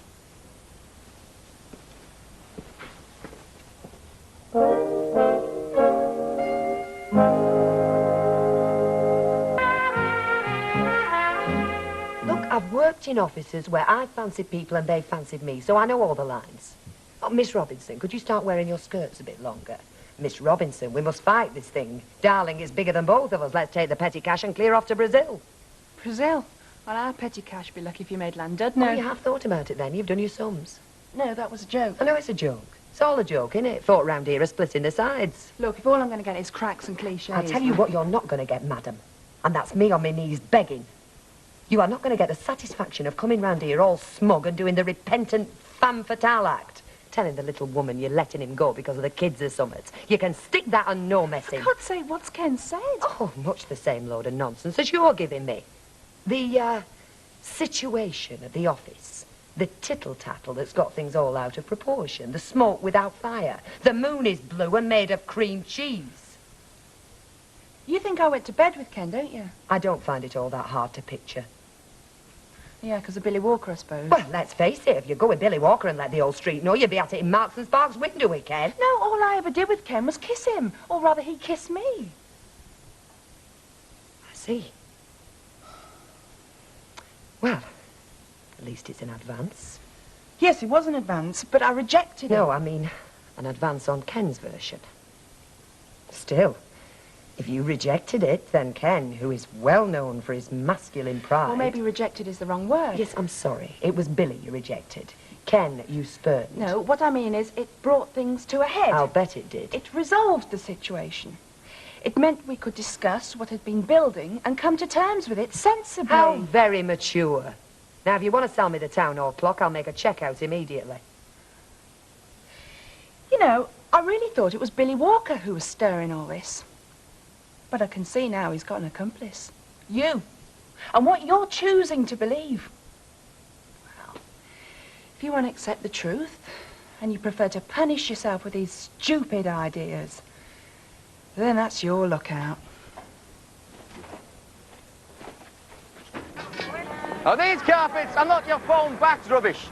Look, I've worked in offices where I fancied people and they fancied me, so I know all the lines. Oh, Miss Robinson, could you start wearing your skirts a bit longer? Miss Robinson, we must fight this thing. Darling is bigger than both of us. Let's take the petty cash and clear off to Brazil. Brazil? Well, our petty cash be lucky if you made London. No, you have thought about it then. You've done your sums. No, that was a joke. I know it's a joke. It's all a joke, innit? Folk round here are splitting the sides. Look, if all I'm going to get is cracks and cliches... I'll tell you what you're not going to get, madam. And that's me on my knees begging. You are not going to get the satisfaction of coming round here all smug and doing the repentant femme fatale act. Telling the little woman you're letting him go because of the kids or something. You can stick that and no messing. For God's sake, what's Ken said? Oh, much the same load of nonsense as you're giving me. The, situation of the office. The tittle-tattle that's got things all out of proportion. The smoke without fire. The moon is blue and made of cream cheese. You think I went to bed with Ken, don't you? I don't find it all that hard to picture. Yeah, because of Billy Walker, I suppose. Well, let's face it, if you go with Billy Walker and let the old street know, you'd be at it in Marks and Sparks' window with Ken. No, all I ever did with Ken was kiss him. Or rather, he kissed me. I see. Well, at least it's an advance. Yes, it was an advance, but I rejected it. No, I mean an advance on Ken's version. Still, if you rejected it, then Ken, who is well known for his masculine pride... Well, maybe rejected is the wrong word. Yes, I'm sorry. It was Billy you rejected. Ken you spurned. No, what I mean is it brought things to a head. I'll bet it did. It resolved the situation. It meant we could discuss what had been building and come to terms with it sensibly. How very mature. Now, if you want to sell me the town hall clock, I'll make a check out immediately. You know, I really thought it was Billy Walker who was stirring all this. But I can see now he's got an accomplice. You. And what you're choosing to believe. Well, if you won't accept the truth, and you prefer to punish yourself with these stupid ideas, then that's your lookout. Now, these carpets are not your phone-backed rubbish.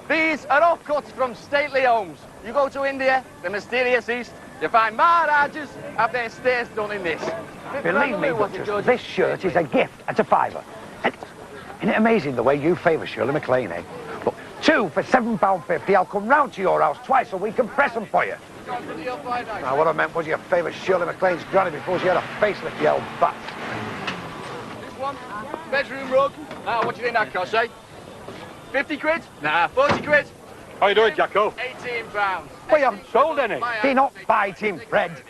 These are all cuts from stately homes. You go to India, the mysterious East, you find Maharajas have their stairs done in this. Believe me, Butchers, this shirt is a gift at a fiver. And isn't it amazing the way you favour Shirley MacLaine, eh? Look, 2 for £7.50. I'll come round to your house twice a week and press them for you. Now, what I meant was you favoured Shirley MacLaine's granny before she had a facelift, you old bat. This one, bedroom rug. Now, what do you think that costs, eh? 50 quid? Nah, 40 quid. How you doing, Jacko? £18. Well, you haven't sold any. Be not biting, Fred.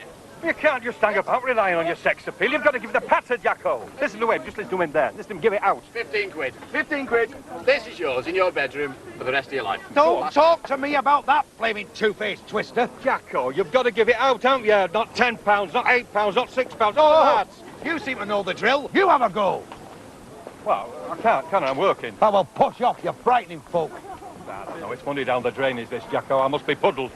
You can't just hang about relying on your sex appeal. You've got to give the patter, Jacko. Listen to him. Just listen to him there. Listen to him give it out. 15 quid. 15 quid. This is yours in your bedroom for the rest of your life. Don't talk to me about that flaming two-faced twister. Jacko, you've got to give it out, haven't you? Not £10, not £8, not £6. Oh, Lads. you seem to know the drill. You have a go. Well, I can't, can I? I'm working. Oh, well, push off, you frightening folk. I don't know. It's money down the drain, is this, Jacko? I must be puddled.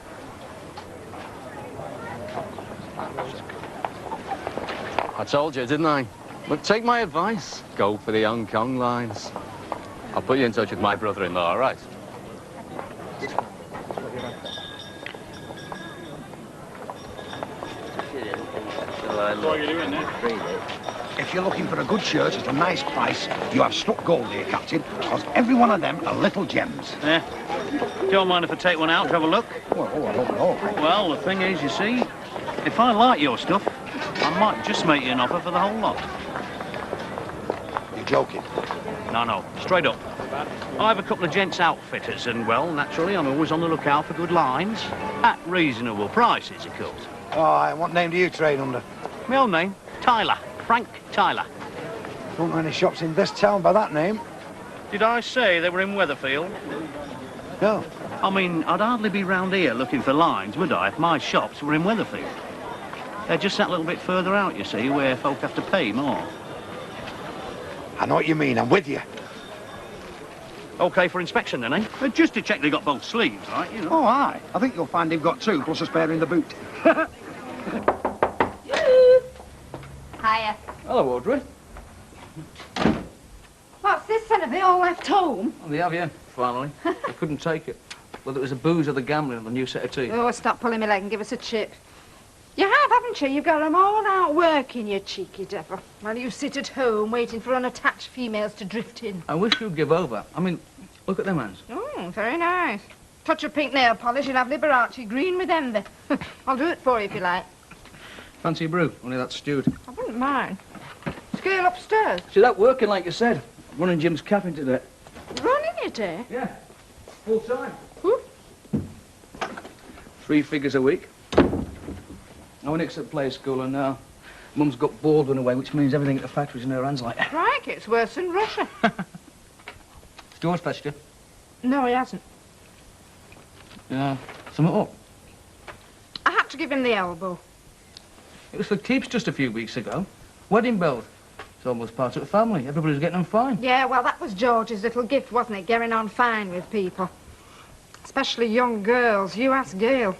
I told you, didn't I? But take my advice. Go for the Hong Kong lines. I'll put you in touch with my brother-in-law, all right? What are you doing there? If you're looking for a good shirt at a nice price, you have struck gold here, Captain, because every one of them are little gems. Yeah. Don't mind if I take one out to have a look? Well, I don't know. Well, the thing is, you see, if I like your stuff, I might just make you an offer for the whole lot. You're joking? No, straight up. I have a couple of gents outfitters, and, well, naturally, I'm always on the lookout for good lines. At reasonable prices, of course. Oh, and what name do you trade under? My own name, Tyler. Frank Tyler. Don't know any shops in this town by that name. Did I say they were in Weatherfield? No. I mean, I'd hardly be round here looking for lines, would I, if my shops were in Weatherfield? They're just that little bit further out, you see, where folk have to pay more. I know what you mean. I'm with you. OK for inspection, then, eh? Just to check they got both sleeves, right, you know. Oh, aye. I think you'll find they've got 2, plus a spare in the boot. Hiya. Hello, Audrey. have they all left home? Well, they have, yeah, finally. They couldn't take it. Whether it was the booze or the gambling or the new set of teeth. Oh, stop pulling my leg and give us a chip. You have, haven't you? You've got them all out working, you cheeky devil. While you sit at home waiting for unattached females to drift in. I wish you'd give over. I mean, look at them hands. Oh, very nice. Touch of pink nail polish, you'll have Liberace green with envy. I'll do it for you if you like. Fancy a brew, only that's stewed. I wouldn't mind. Scale upstairs. See, that working like you said. Running Jim's capping today. Running it, eh? Yeah. Full time. 3 figures a week. Now, Nick's at play school and now Mum's got Baldwin away, which means everything at the factory's in her hands like. Crikey, it's worse than Russia. George fetched you? No, he hasn't. Yeah. Something up? I had to give him the elbow. It was for keeps just a few weeks ago. Wedding bells. It's almost part of the family. Everybody's getting on fine. Yeah, well, that was George's little gift, wasn't it? Getting on fine with people. Especially young girls. You ask Gail.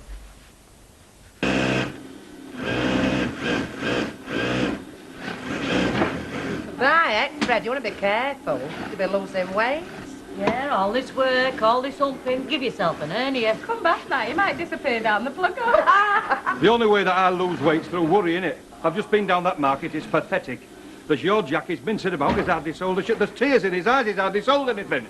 Right, Fred, you want to be careful. You'll be losing weight. Yeah, all this work, all this humping. Give yourself an hernia. Come back now, you might disappear down the plug. The only way that I lose weight's through worry, innit? I've just been down that market, it's pathetic. There's your Jack, he's mincing about, he's hardly sold a shit. There's tears in his eyes, he's hardly sold anything.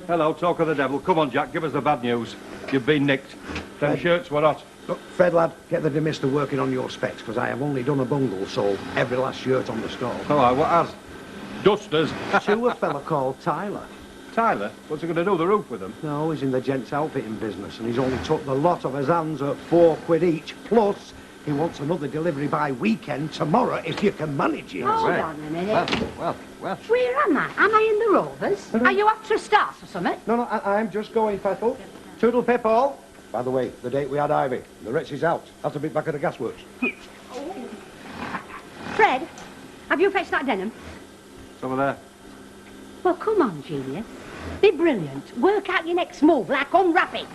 Hello, talk of the devil. Come on, Jack, give us the bad news. You've been nicked. Them shirts were hot. Look, Fred, lad, get the demister working on your specs, because I have only done a bungle, sold every last shirt on the stall. Oh, aye, what has? Dusters. To a fella called Tyler. Tyler? What's he going to do, the roof with them? No, he's in the gents' outfitting business, and he's only took the lot of his hands at £4 each, plus he wants another delivery by weekend tomorrow, if you can manage it. Hold on a minute. Well. Where am I? Am I in the Rovers? Are you after a start or something? No, I'm just going, Petal. Toodle pip all. By the way, the date we had Ivy. The Ritz is out. Have to be back at the gasworks. Fred, have you fetched that denim? It's over there. Well, come on, genius. Be brilliant. Work out your next move, like unwrap it.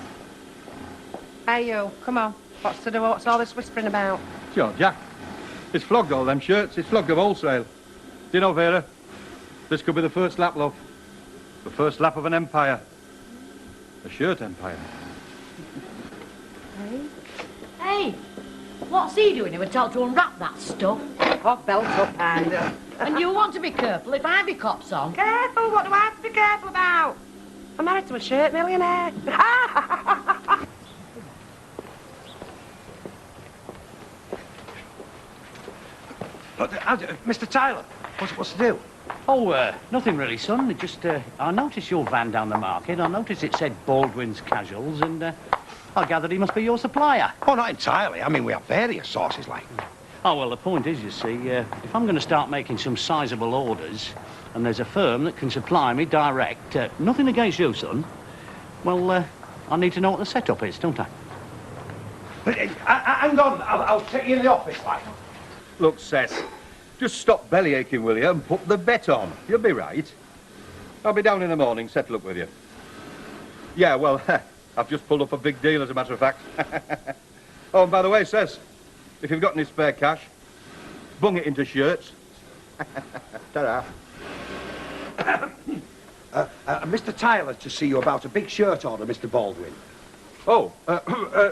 Hey, you, come on. What's to do? What's all this whispering about? Sure, Jack. It's flogged, all them shirts. It's flogged of wholesale. Do you know, Vera? This could be the first lap, love. The first lap of an empire. A shirt empire. Hey, what's he doing? He was told to unwrap that stuff. Oh, belt up, and... And you want to be careful if Ivy cop's on. Careful? What do I have to be careful about? I'm married to a shirt millionaire. Mr. Tyler, what's the deal? Oh, nothing really, son. It just, I noticed your van down the market. I noticed it said Baldwin's Casuals, and I gathered he must be your supplier. Oh, not entirely. I mean, we have various sources, like... Oh, well, the point is, you see, if I'm going to start making some sizable orders, and there's a firm that can supply me direct, nothing against you, son, well, I need to know what the setup is, don't I? Hang on, I'll take you in the office, like. Look, Seth, just stop belly aching, will you, and put the bet on. You'll be right. I'll be down in the morning, settle up with you. Yeah, well, I've just pulled up a big deal, as a matter of fact. Oh, and by the way, Seth, if you've got any spare cash, bung it into shirts. Ta-da. Mr. Tyler to see you about a big shirt order, Mr. Baldwin. Oh,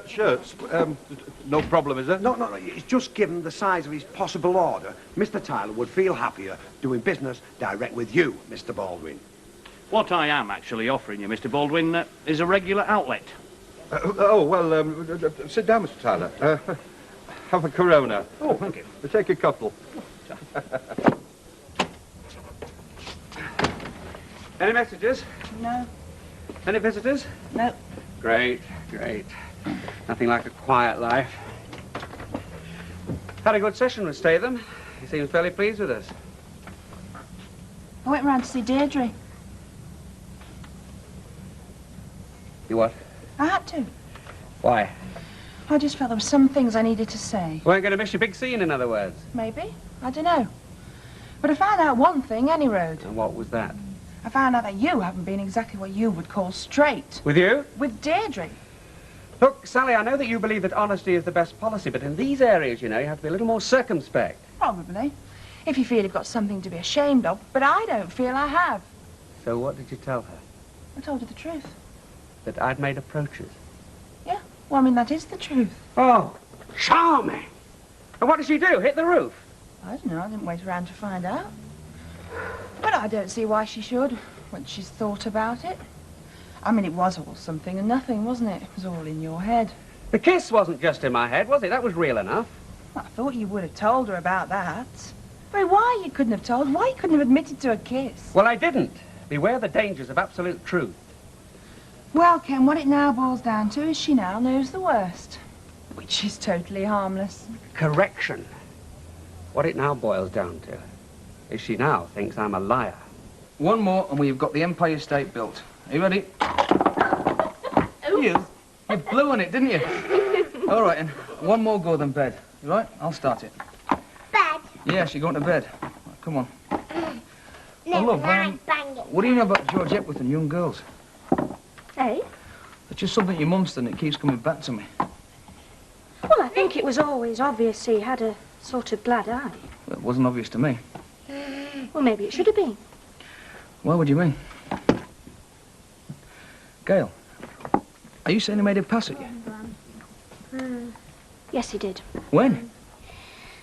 shirts. No problem, is there? No, it's just given the size of his possible order. Mr. Tyler would feel happier doing business direct with you, Mr. Baldwin. What I am actually offering you, Mr. Baldwin, is a regular outlet. Sit down, Mr. Tyler. Have a Corona. Oh, thank you. We'll take a couple. Any messages? No. Any visitors? No. Great. Nothing like a quiet life. Had a good session with Statham. He seems fairly pleased with us. I went round to see Deirdre. You what? I had to. Why? I just felt there were some things I needed to say. Weren't going to miss your big scene, in other words. Maybe. I don't know. But I found out one thing, any road. And what was that? I found out that you haven't been exactly what you would call straight. With you? With Deirdre. Look, Sally, I know that you believe that honesty is the best policy, but in these areas, you know, you have to be a little more circumspect. Probably. If you feel you've got something to be ashamed of, but I don't feel I have. So what did you tell her? I told her the truth. That I'd made approaches? Yeah, well, I mean, that is the truth. Oh, charming! And what did she do, hit the roof? I don't know, I didn't wait around to find out. But I don't see why she should, when she's thought about it. I mean, it was all something and nothing, wasn't it? It was all in your head. The kiss wasn't just in my head, was it? That was real enough. I thought you would have told her about that. But why you couldn't have told? Why you couldn't have admitted to a kiss? Well, I didn't. Beware the dangers of absolute truth. Well, Ken, what it now boils down to is she now knows the worst. Which is totally harmless. Correction. What it now boils down to is she now thinks I'm a liar. One more and we've got the Empire State built. Are you ready? You blew on it, didn't you? All right, then. One more go, then bed. You right? I'll start it. Bed? Yes, you're going to bed. Come on. Never love, mind, bang it. What do you know about George Epworth and young girls? Eh? It's just something your mum's done. It keeps coming back to me. Well, I think it was always obvious he had a sort of glad eye. Well, it wasn't obvious to me. Well, maybe it should have been. Why would you mean? Gail, are you saying he made a pass at you? Yes, he did. When?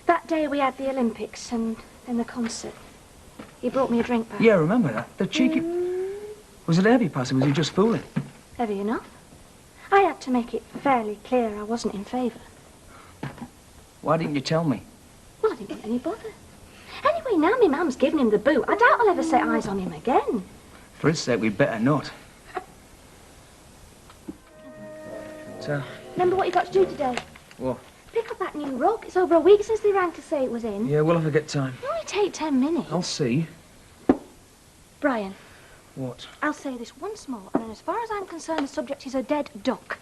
That day we had the Olympics and then the concert. He brought me a drink back. Yeah, I remember that. The cheeky... Was it a heavy pass or was he just fooling? Heavy enough. I had to make it fairly clear I wasn't in favour. Why didn't you tell me? Well, I didn't want any bother. Anyway, now my mum's given him the boot, I doubt I'll ever set eyes on him again. For his sake, we'd better not. So, Remember what you got to do today? what? Pick up that new rug. It's over a week since they rang to say it was in. Yeah, we'll have to get time. It'll only take 10 minutes. I'll see. Brian, What? I'll say this once more, and as far as I'm concerned, the subject is a dead duck.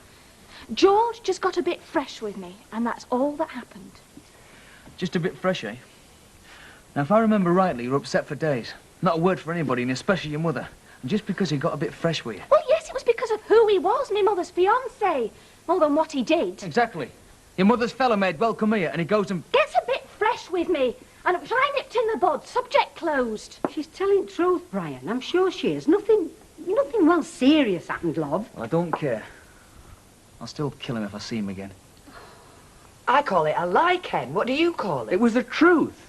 George just got a bit fresh with me, and that's all that happened. Just a bit fresh, eh? Now, if I remember rightly, you were upset for days. Not a word for anybody, and especially your mother. And just because he got a bit fresh with you. Well, yes, it was because of who he was, my mother's fiancé, more than what he did. Exactly. Your mother's fellow maid, welcome here, and he goes and... Gets a bit fresh with me, and it was I nipped in the bud, subject closed. She's telling truth, Brian. I'm sure she is. Nothing well serious happened, love. Well, I don't care. I'll still kill him if I see him again. I call it a lie, Ken. What do you call it? It was the truth.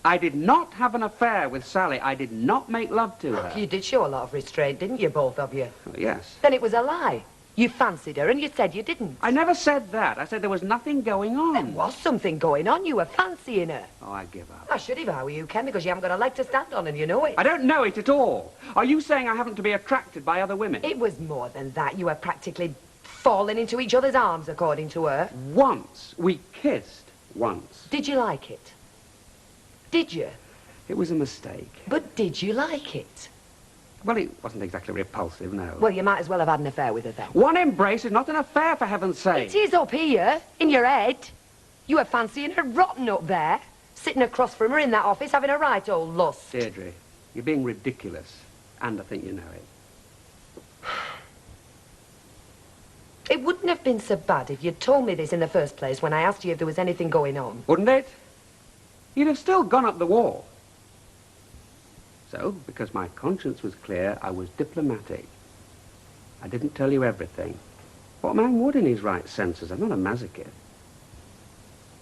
I did not have an affair with Sally. I did not make love to her. You did show a lot of restraint, didn't you, both of you? Well, yes. Then it was a lie. You fancied her and you said you didn't. I never said that. I said there was nothing going on. There was something going on. You were fancying her. Oh, I give up. I should if I were you, Ken, because you haven't got a leg to stand on and you know it. I don't know it at all. Are you saying I happen to be attracted by other women? It was more than that. You were practically falling into each other's arms, according to her. Once. We kissed. Once. Did you like it? Did you? It was a mistake. But did you like it? Well, it wasn't exactly repulsive, no. Well, you might as well have had an affair with her then. One embrace is not an affair, for heaven's sake. It is up here, in your head. You were fancying her rotten up there, sitting across from her in that office, having a right old lust. Deirdre, you're being ridiculous, and I think you know it. It wouldn't have been so bad if you'd told me this in the first place when I asked you if there was anything going on. Wouldn't it? You'd have still gone up the wall. So, because my conscience was clear, I was diplomatic. I didn't tell you everything. What man would in his right senses? I'm not a masochist.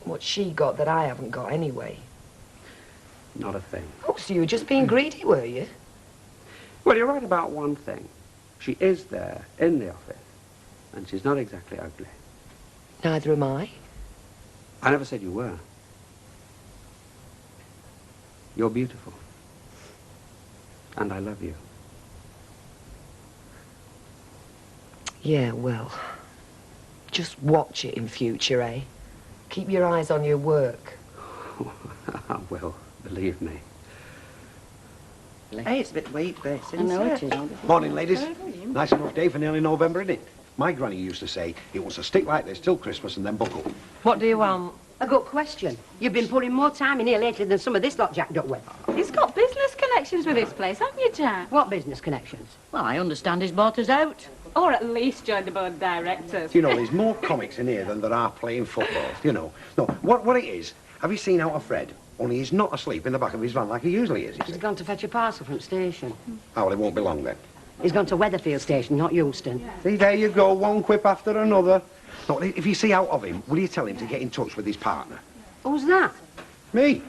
What she got that I haven't got anyway. Not a thing. Oh, so you were just being greedy, were you? Well, you're right about one thing. She is there, in the office, and she's not exactly ugly. Neither am I. I never said you were. You're beautiful. And I love you. Yeah, well, just watch it in future, eh? Keep your eyes on your work. I will, believe me. Hey, it's a bit late, this, I isn't know it? it is. Morning, ladies. Nice enough day for nearly November, isn't it? My granny used to say, it was to stick like this till Christmas and then buckle. What do you want? A good question. You've been putting more time in here lately than some of this lot Jack Duckworth. He's got business connections with this place, haven't you, Jack? What business connections? Well, I understand he's bought us out. Or at least joined the board of directors. You know, there's more comics in here than there are playing football, you know. No, what it is, have you seen Out of Fred? Only he's not asleep in the back of his van like he usually is. He's gone to fetch a parcel from station. Oh, well, it won't be long then. He's gone to Weatherfield station, not Euston. See, there you go, one quip after another. No, if you see out of him, will you tell him to get in touch with his partner? Who's that? Me.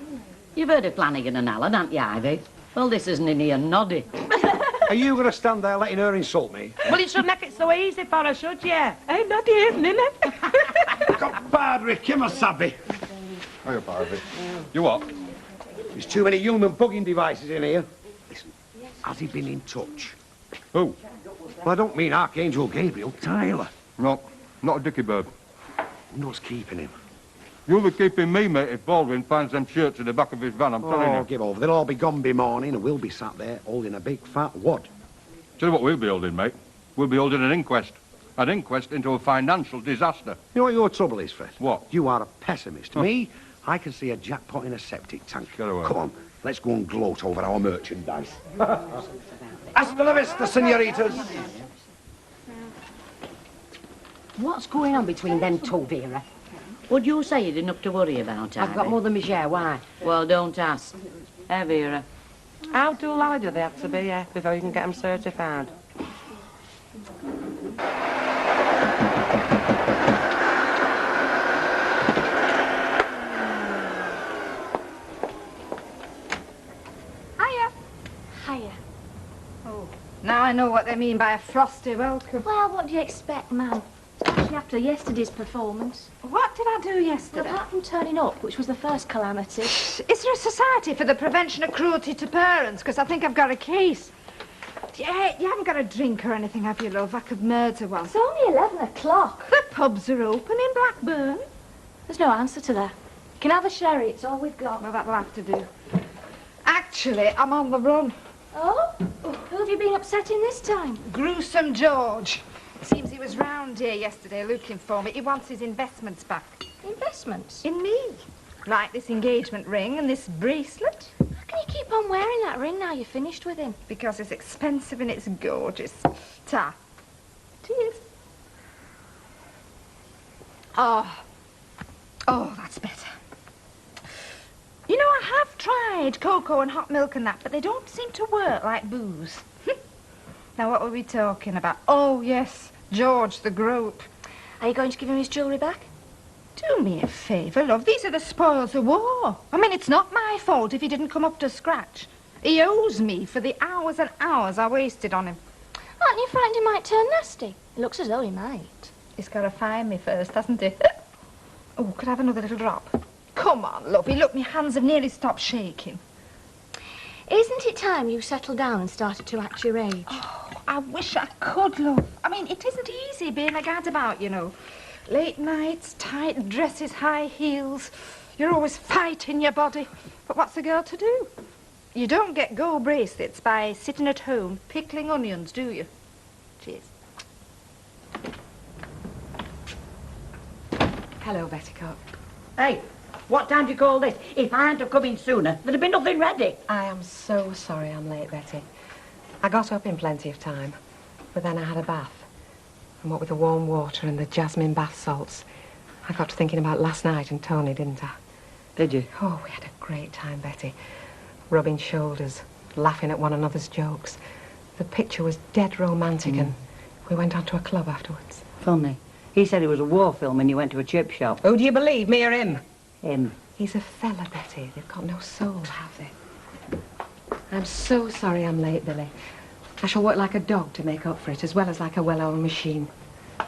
You've heard of Flanagan and Allen, haven't you, Ivy? Well, this isn't in here noddy. Are you going to stand there letting her insult me? Well, you should make it so easy for her, should you? Ain't not evening, innit? Got Barbary, Kimasabi. Hiya, Barbie. You what? There's too many human bugging devices in here. Listen, has he been in touch? Who? Well, I don't mean Archangel Gabriel, Tyler. No, not a dicky bird. Who knows keeping him? You'll be keeping me, mate, if Baldwin finds them shirts in the back of his van, I'm telling Oh, you. give over. They'll all be gone by morning and we'll be sat there holding a big fat wad. Tell you what we'll be holding, mate. We'll be holding an inquest. An inquest into a financial disaster. You know what your trouble is, Fred? What? You are a pessimist. Me, I can see a jackpot in a septic tank. Get away. Come on, let's go and gloat over our merchandise. Hasta la vista, senoritas. What's going on between them two, Vera? Would you say you'd enough to worry about, I've got more than my share, why? Well, don't ask. Eh, Vera? How too do they have to be, before you can get them certified? Hiya. Hiya. Oh, now I know what they mean by a frosty welcome. Well, what do you expect, ma'am? Especially after yesterday's performance. What did I do yesterday? Apart from turning up, which was the first calamity. Is there a society for the prevention of cruelty to parents? Because I think I've got a case. Yeah, you haven't got a drink or anything, have you, love? I could murder one. It's only 11 o'clock. The pubs are open in Blackburn. There's no answer to that. You can have a sherry, it's all we've got. Well, that'll have to do. Actually, I'm on the run. Oh? Who have you been upsetting this time? Gruesome George. Seems he was round here yesterday looking for me. He wants his investments back. Investments? In me. Like this engagement ring and this bracelet. How can you keep on wearing that ring now you're finished with him? Because it's expensive and it's gorgeous. Ta. Cheers. Oh. Oh, that's better. You know, I have tried cocoa and hot milk and that, but they don't seem to work like booze. Now, what were we talking about? Oh, yes, George the Grope. Are you going to give him his jewellery back? Do me a favour, love. These are the spoils of war. I mean, it's not my fault if he didn't come up to scratch. He owes me for the hours and hours I wasted on him. Aren't you frightened he might turn nasty? It looks as though he might. He's got to find me first, hasn't he? Oh, could I have another little drop? Come on, lovey. Look, my hands have nearly stopped shaking. Isn't it time you settled down and started to act your age? Oh, I wish I could, love. I mean, it isn't easy being a gadabout, you know. Late nights, tight dresses, high heels. You're always fighting your body. But what's a girl to do? You don't get gold bracelets by sitting at home pickling onions, do you? Cheers. Hello, Betticoat. Hey, what time do you call this? If I hadn't have come in sooner, there'd have been nothing ready. I am so sorry I'm late, Betty. I got up in plenty of time, but then I had a bath. And what with the warm water and the jasmine bath salts, I got to thinking about last night and Tony, didn't I? Did you? Oh, we had a great time, Betty. Rubbing shoulders, laughing at one another's jokes. The picture was dead romantic and we went on to a club afterwards. Funny. He said it was a war film and you went to a chip shop. Who do you believe, me or him? Him. He's a fella, Betty. They've got no soul, have they? I'm so sorry I'm late, Billy. I shall work like a dog to make up for it, as well as like a well-oiled machine. I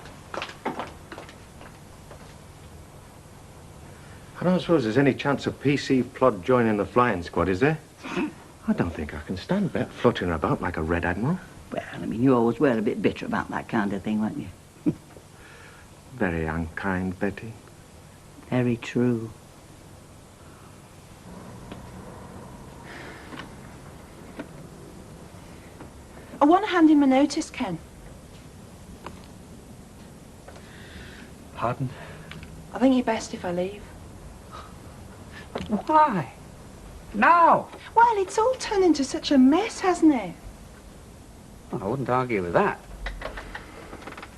don't suppose there's any chance of PC Plod joining the flying squad, is there? I don't think I can stand Bet fluttering about like a Red Admiral. Well, I mean, you always were a bit bitter about that kind of thing, weren't you? Very unkind, Betty. Very true. I want to hand him a notice, Ken. Pardon? I think you're best if I leave. Why? Now? Well, it's all turned into such a mess, hasn't it? Well, I wouldn't argue with that.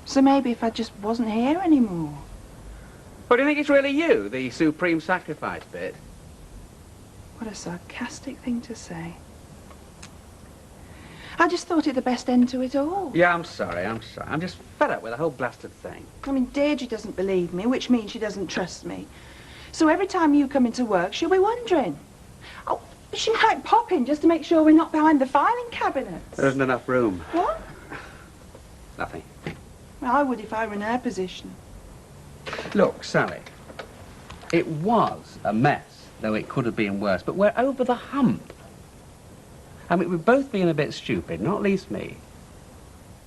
So maybe if I just wasn't here anymore. But do you think it's really you, the supreme sacrifice bit? What a sarcastic thing to say. I just thought it the best end to it all. Yeah, I'm sorry. I'm just fed up with the whole blasted thing. I mean, Deirdre doesn't believe me, which means she doesn't trust me. So every time you come into work, she'll be wondering. Oh, she might pop in just to make sure we're not behind the filing cabinets. There isn't enough room. What? Nothing. Well, I would if I were in her position. Look, Sally, it was a mess, though it could have been worse, but we're over the hump. I mean, we've both been a bit stupid, not least me.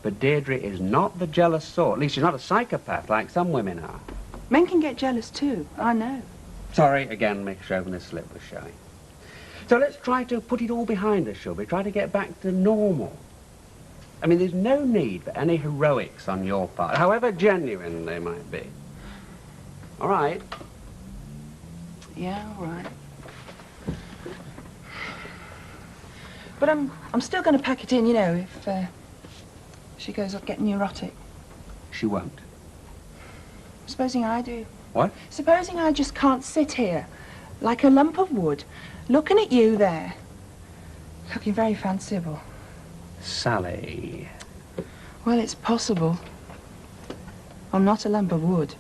But Deirdre is not the jealous sort. At least she's not a psychopath like some women are. Men can get jealous too, I know. Sorry, again, Mick Chauvinist slip was showing. So let's try to put it all behind us, shall we? Try to get back to normal. I mean, there's no need for any heroics on your part, however genuine they might be. All right? Yeah, all right. But I'm still going to pack it in, you know, if she goes off getting neurotic. She won't. Supposing I do. What? Supposing I just can't sit here, like a lump of wood, looking at you there, looking very fanciful. Sally. Well, it's possible. I'm not a lump of wood.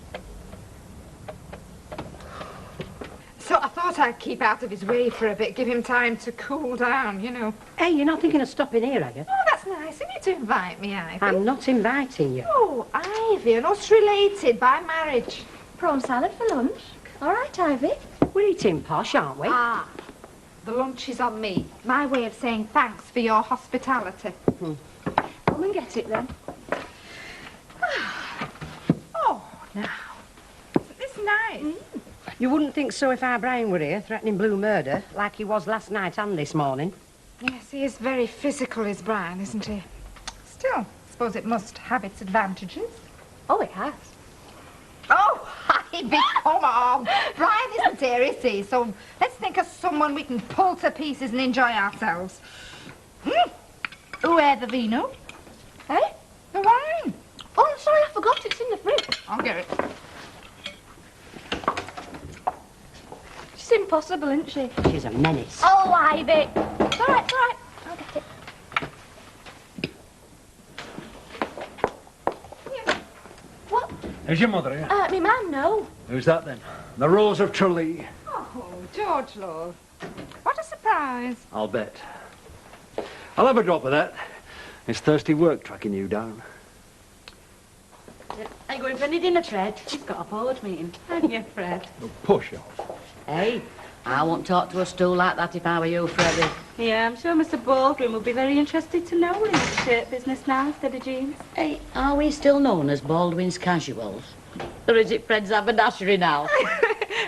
So I thought I'd keep out of his way for a bit, give him time to cool down, you know. Hey, you're not thinking of stopping here, are you? Oh, that's nice of you to invite me, Ivy. I'm not inviting you. Oh, Ivy, and us related by marriage. Prawn salad for lunch. All right, Ivy. We're eating posh, aren't we? Ah, the lunch is on me. My way of saying thanks for your hospitality. Come and get it then. Oh, now. Isn't this nice? You wouldn't think so if our Brian were here, threatening blue murder, like he was last night and this morning. Yes, he is very physical, is Brian, isn't he? Still, I suppose it must have its advantages. Oh, it has. Oh, Ivy, come on. Brian isn't here, is he? So let's think of someone we can pull to pieces and enjoy ourselves. Who had the vino? Eh? The wine. Oh, I'm sorry, I forgot. It's in the fridge. I'll get it. She's impossible, isn't she? She's a menace. Oh, Ivy. It's all right, it's all right. I'll get it. What? Is your mother here? Me man, no. Who's that then? The Rose of Tralee. Oh, George, love. What a surprise. I'll bet. I'll have a drop of that. It's thirsty work tracking you down. Are you going for any dinner, Fred? She's got a board meeting. Haven't you, Fred? Oh, push off. Hey, I won't talk to a stool like that if I were you, Freddie. Yeah, I'm sure Mr. Baldwin will be very interested to know we're in the shirt business now instead of jeans. Hey, are we still known as Baldwin's Casuals? Or is it Fred's haberdashery now?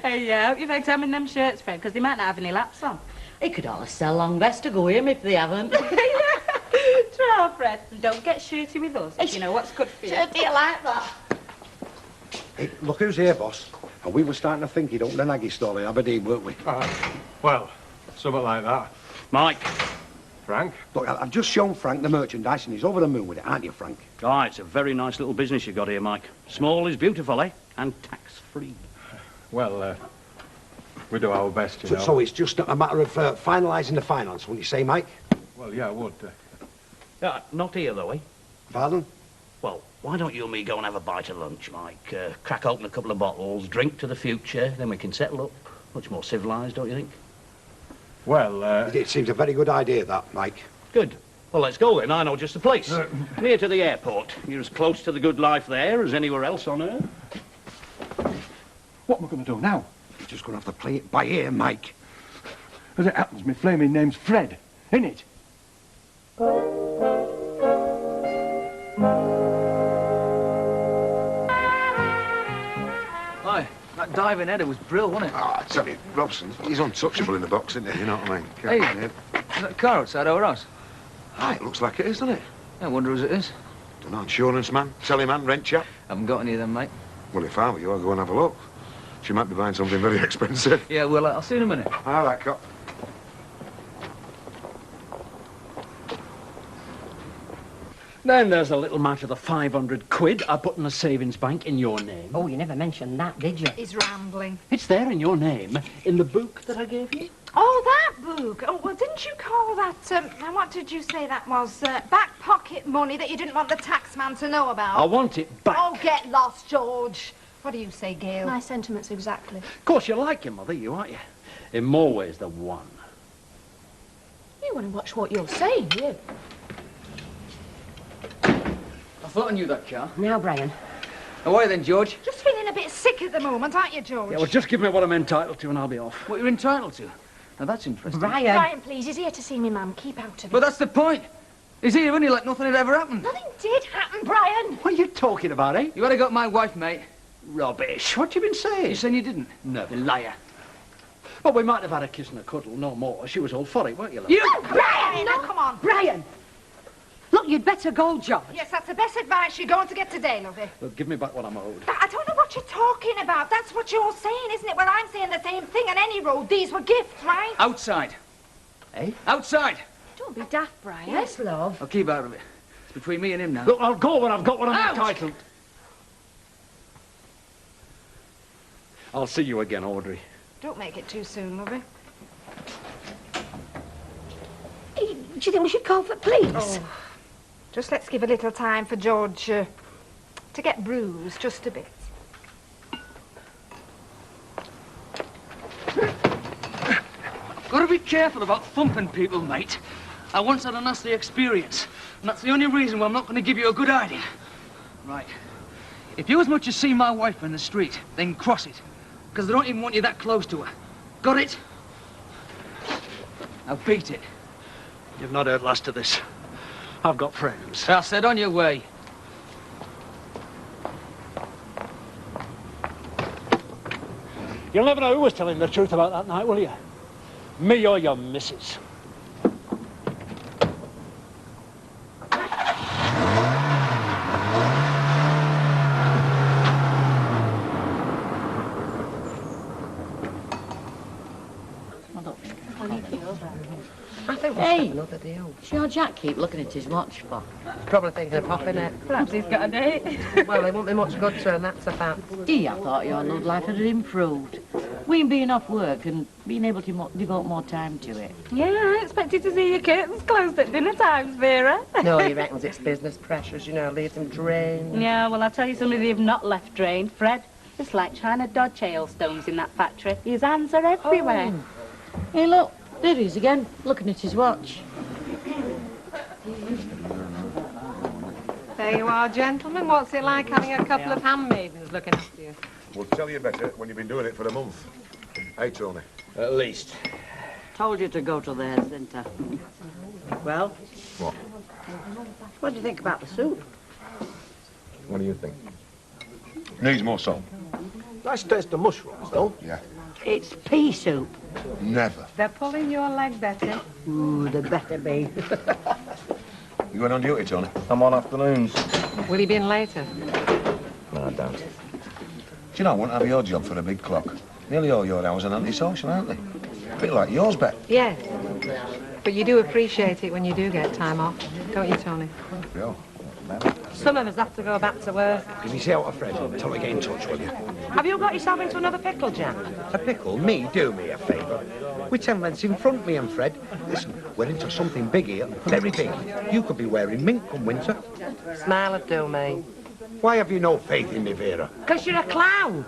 Hey, yeah, I hope you've examined them shirts, Fred, because they might not have any laps on. They could all sell long vests to go him if they haven't. Try, Fred, and don't get shirty with us, if you know what's good for you. Shirty like that. Hey, look who's here, boss. And we were starting to think he'd opened an Aggie stall in Aberdeen, weren't we? Well, something like that. Mike. Frank? Look, I've just shown Frank the merchandise and he's over the moon with it, aren't you, Frank? Ah, it's a very nice little business you got here, Mike. Small is beautiful, eh? And tax-free. Well, we do our best, you know. So it's just a matter of finalising the finance, wouldn't you say, Mike? Well, yeah, I would. Not here, though, eh? Pardon? Well, why don't you and me go and have a bite of lunch, Mike? Crack open a couple of bottles, drink to the future, then we can settle up. Much more civilised, don't you think? Well, it seems a very good idea, that, Mike. Good. Well, let's go then. I know just the place. Near to the airport. You're as close to the good life there as anywhere else on Earth. What am I going to do now? You're just going to have to play it by ear, Mike. As it happens, my flaming name's Fred, innit? Aye, that diving header was brill, wasn't it? Oh, I tell you, Robson, he's untouchable in the box, isn't he? You know what I mean? Hey, is that a car outside our house? Aye, it looks like it is, doesn't it? I wonder whose it is. Don't know, insurance man, selling man, rent chap. Haven't got any of them, mate. Well, if I were you, I'd go and have a look. She might be buying something very expensive. Yeah, well, I'll see you in a minute. All right, cop. Then there's a little matter of the 500 quid I put in the savings bank in your name. Oh, you never mentioned that, did you? He's rambling. It's there in your name, in the book that I gave you. Oh, that book. Oh, well, didn't you call that, now what did you say that was? Back pocket money that you didn't want the taxman to know about? I want it back. Oh, get lost, George. What do you say, Gail? My sentiments exactly. Of course, you like your mother, you aren't you? In more ways than one. You want to watch what you're saying, you? I thought I knew that car. Now, Brian. Away then, George. Just feeling a bit sick at the moment, aren't you, George? Yeah, well, just give me what I'm entitled to and I'll be off. What you're entitled to? Now, that's interesting. Brian, please, he's here to see me, Mum. Keep out of it. But that's the point. He's here, isn't he, like nothing had ever happened? Nothing did happen, Brian. What are you talking about, eh? You had got my wife, mate. Rubbish. What you been saying? You saying you didn't? No, you liar. Well, we might have had a kiss and a cuddle, no more. She was all for it, weren't you, love? You... Oh, Brian! Now, come on. Brian! Look, you'd better go, George. Yes, that's the best advice you're going to get today, lovey. Look, give me back what I'm owed. I don't know what you're talking about. That's what you're saying, isn't it? Well, I'm saying the same thing on any road. These were gifts, right? Outside. Eh? Outside. Don't be daft, Brian. Yes, love. I'll keep out of it. It's between me and him now. Look, I'll go when I've got what I'm entitled. I'll see you again, Audrey. Don't make it too soon, lovey. Hey, do you think we should call for police? Oh. Just let's give a little time for George to get bruised, just a bit. Got to be careful about thumping people, mate. I once had a nasty experience, and that's the only reason why I'm not going to give you a good idea. Right. If you as much as see my wife in the street, then cross it, because they don't even want you that close to her. Got it? Now beat it. You've not heard last of this. I've got friends. I said on your way. You'll never know who was telling the truth about that night, will you? Me or your missus. Hey, another deal. Sure, Jack keep looking at his watch for. Probably thinking of popping it. Perhaps he's got a date. Well, they won't be much good to him, that's a fact. Gee, I thought your love life had improved. We being off work and being able to devote more time to it. Yeah, I expected to see your curtains closed at dinner times, Vera. No, he reckons it's business pressures, you know, leaves him drained. Yeah, well, I'll tell you something they've not left drained, Fred. It's like trying to dodge hailstones in that factory. His hands are everywhere. Oh. Hey, look, there he is again, looking at his watch. There you are, gentlemen. What's it like having a couple of handmaidens looking after you? We'll tell you better when you've been doing it for a month. Hey, Tony. At least. Told you to go to theirs, didn't I? Well? What? What do you think about the soup? What do you think? Needs more salt. Nice taste of mushrooms, though. Yeah. It's pea soup. Never. They're pulling your leg, Betty. Ooh, they better be. You going on duty, Tony? I'm on afternoons. Will you be in later? No, I don't. Do you know, I wouldn't have your job for a big clock. Nearly all your hours are antisocial, aren't they? A bit like yours, Bet. Yes. But you do appreciate it when you do get time off, don't you, Tony? Yeah. Some of us have to go back to work. Can you say out to Fred? Tell her to get in touch, will you? Have you got yourself into another pickle, Jack? A pickle? Me? Do me a favour. We're 10 lengths in front, me and Fred. Listen, we're into something big here, very big. You could be wearing mink come winter. Smile would do me. Why have you no faith in me, Vera? Because you're a clown.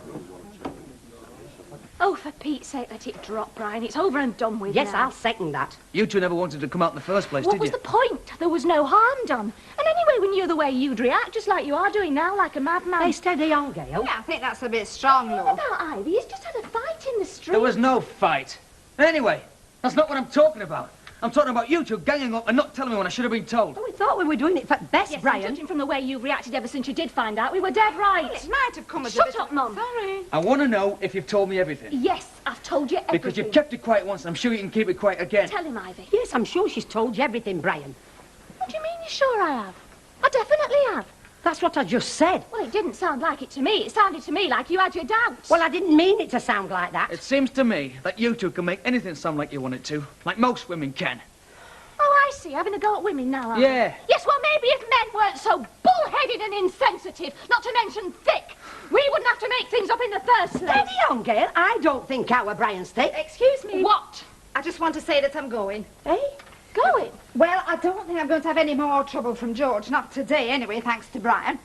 Oh, for Pete's sake, let it drop, Brian. It's over and done with Yes, now. I'll second that. You two never wanted to come out in the first place, What did was you? the point? There was no harm done. And anyway, we knew the way you'd react, just like you are doing now, like a madman. Hey, steady on, Gail. Yeah, I think that's a bit strong, love. About Ivy, he's just had a fight in the street. There was no fight. Anyway, that's not what I'm talking about. I'm talking about you two ganging up and not telling me when I should have been told. We thought we were doing it for best, Yes, Brian. and judging from the way you've reacted ever since you did find out, we were dead right. Well, it might have come as a Shut bit up, Mum. Sorry. I want to know if you've told me everything. Yes, I've told you everything. Because you've kept it quiet once, and I'm sure you can keep it quiet again. Tell him, Ivy. Yes, I'm sure she's told you everything, Brian. What do you mean you're sure I have? I definitely have. That's what I just said. Well, it didn't sound like it to me. It sounded to me like you had your doubts. Well, I didn't mean it to sound like that. It seems to me that you two can make anything sound like you want it to, like most women can. Oh, spicy, having a go at women now, are Yeah. you? Yes, well, maybe if men weren't so bull-headed and insensitive, not to mention thick, we wouldn't have to make things up in the first place. Steady on, Gail. I don't think our Brian's thick. Excuse me. What? I just want to say that I'm going. Eh? Going? Well, I don't think I'm going to have any more trouble from George. Not today, anyway, thanks to Brian.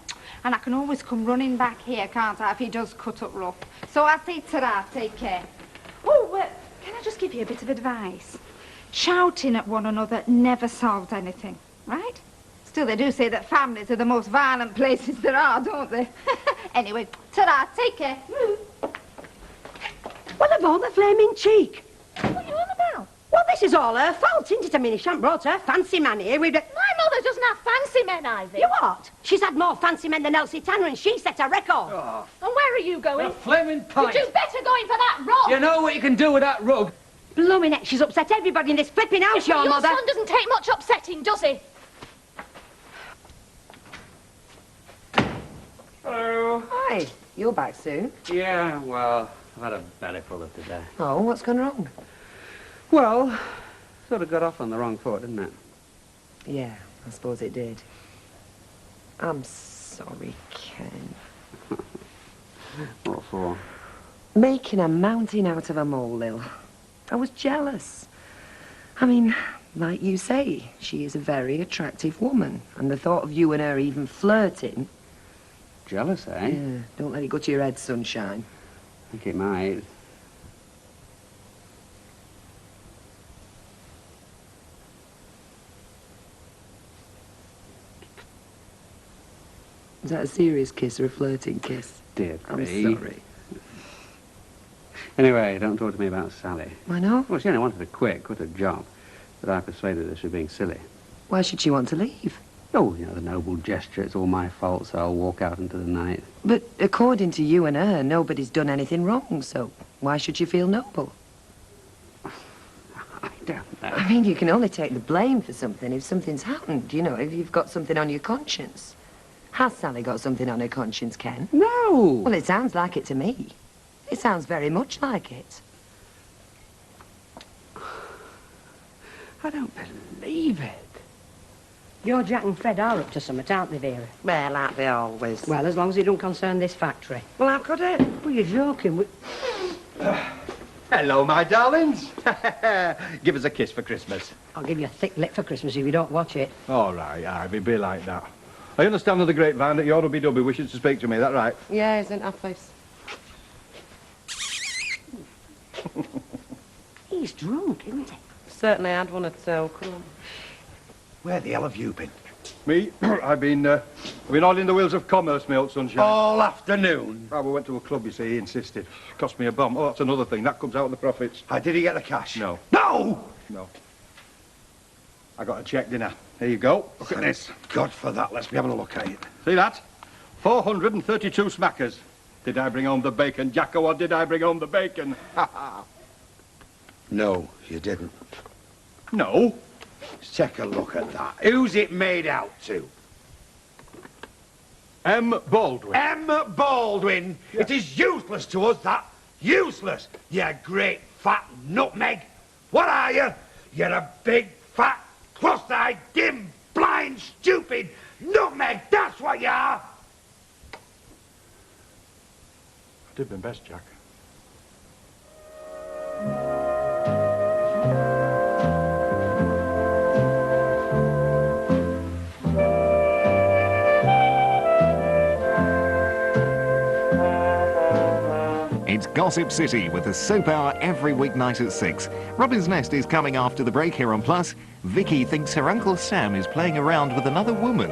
And I can always come running back here, can't I, if he does cut up rough. So I say ta-ra, take care. Oh, can I just give you a bit of advice? Shouting at one another never solves anything, right? Still, they do say that families are the most violent places there are, don't they? Anyway, ta-ra, take care. Well, of all the flaming cheek. What are you on about? Well, this is all her fault, isn't it? I mean, she hasn't brought her fancy man here with... My mother doesn't have fancy men, Ivy. You what? She's had more fancy men than Elsie Tanner, and she set a record. Oh, And where are you going? a flaming pint. You'd do better going for that rug. You know what you can do with that rug? Blooming heck, she's upset everybody in this flipping house, your mother. Your son doesn't take much upsetting, does he? Hello. Hi, you're back soon. Yeah, well, I've had a belly full of today. Oh, what's gone wrong? Well, sort of got off on the wrong foot, didn't it? Yeah, I suppose it did. I'm sorry, Ken. What for? Making a mountain out of a molehill. I was jealous. I mean, like you say, she is a very attractive woman, and the thought of you and her even flirting... Jealous, eh? Yeah, don't let it go to your head, sunshine. I think it might. Is that a serious kiss or a flirting kiss? Dear I'm me. sorry. Anyway, don't talk to me about Sally. Why not? Well, she only wanted to quit a job. But I persuaded her she was being silly. Why should she want to leave? Oh, you know, the noble gesture, it's all my fault, so I'll walk out into the night. But according to you and her, nobody's done anything wrong, so why should you feel noble? I don't know. I mean, you can only take the blame for something if something's happened, you know, if you've got something on your conscience. Has Sally got something on her conscience, Ken? No! Well, it sounds like it to me. It sounds very much like it. I don't believe it. Your Jack and Fred are up to something, aren't they, Vera? Well, like they always. Well, as long as it don't concern this factory. Well, how could it? Well, you're joking. Hello, my darlings. Give us a kiss for Christmas. I'll give you a thick lip for Christmas if you don't watch it. All right, Ivy, be like that. I understand on the grapevine that your hubby-dubby wishes to speak to me, that right? Yeah, isn't that place? He's drunk, isn't he? Certainly had one at so. Come on. Where the hell have you been? Me? I've been oiling the wheels of commerce, my old sunshine. All afternoon. Oh, we went to a club, you see, he insisted. Cost me a bomb. Oh, that's another thing. That comes out of the profits. Did he get the cash? No. No! No. I got a check, didn't I? Here you go. Look at this. God for that. Let's be having a look at it. See that? 432 smackers. Did I bring home the bacon, Jacko, or did I bring home the bacon? No, you didn't. No. Let's take a look at that. Who's it made out to? M. Baldwin. M. Baldwin. Yeah. It is useless to us, that. Useless. You great fat nutmeg. What are you? You're a big, fat, cross-eyed, dim, blind, stupid nutmeg. That's what you are. I did my best, Jack. It's Gossip City with a soap hour every weeknight at 6. Robin's Nest is coming after the break here on Plus. Vicky thinks her Uncle Sam is playing around with another woman.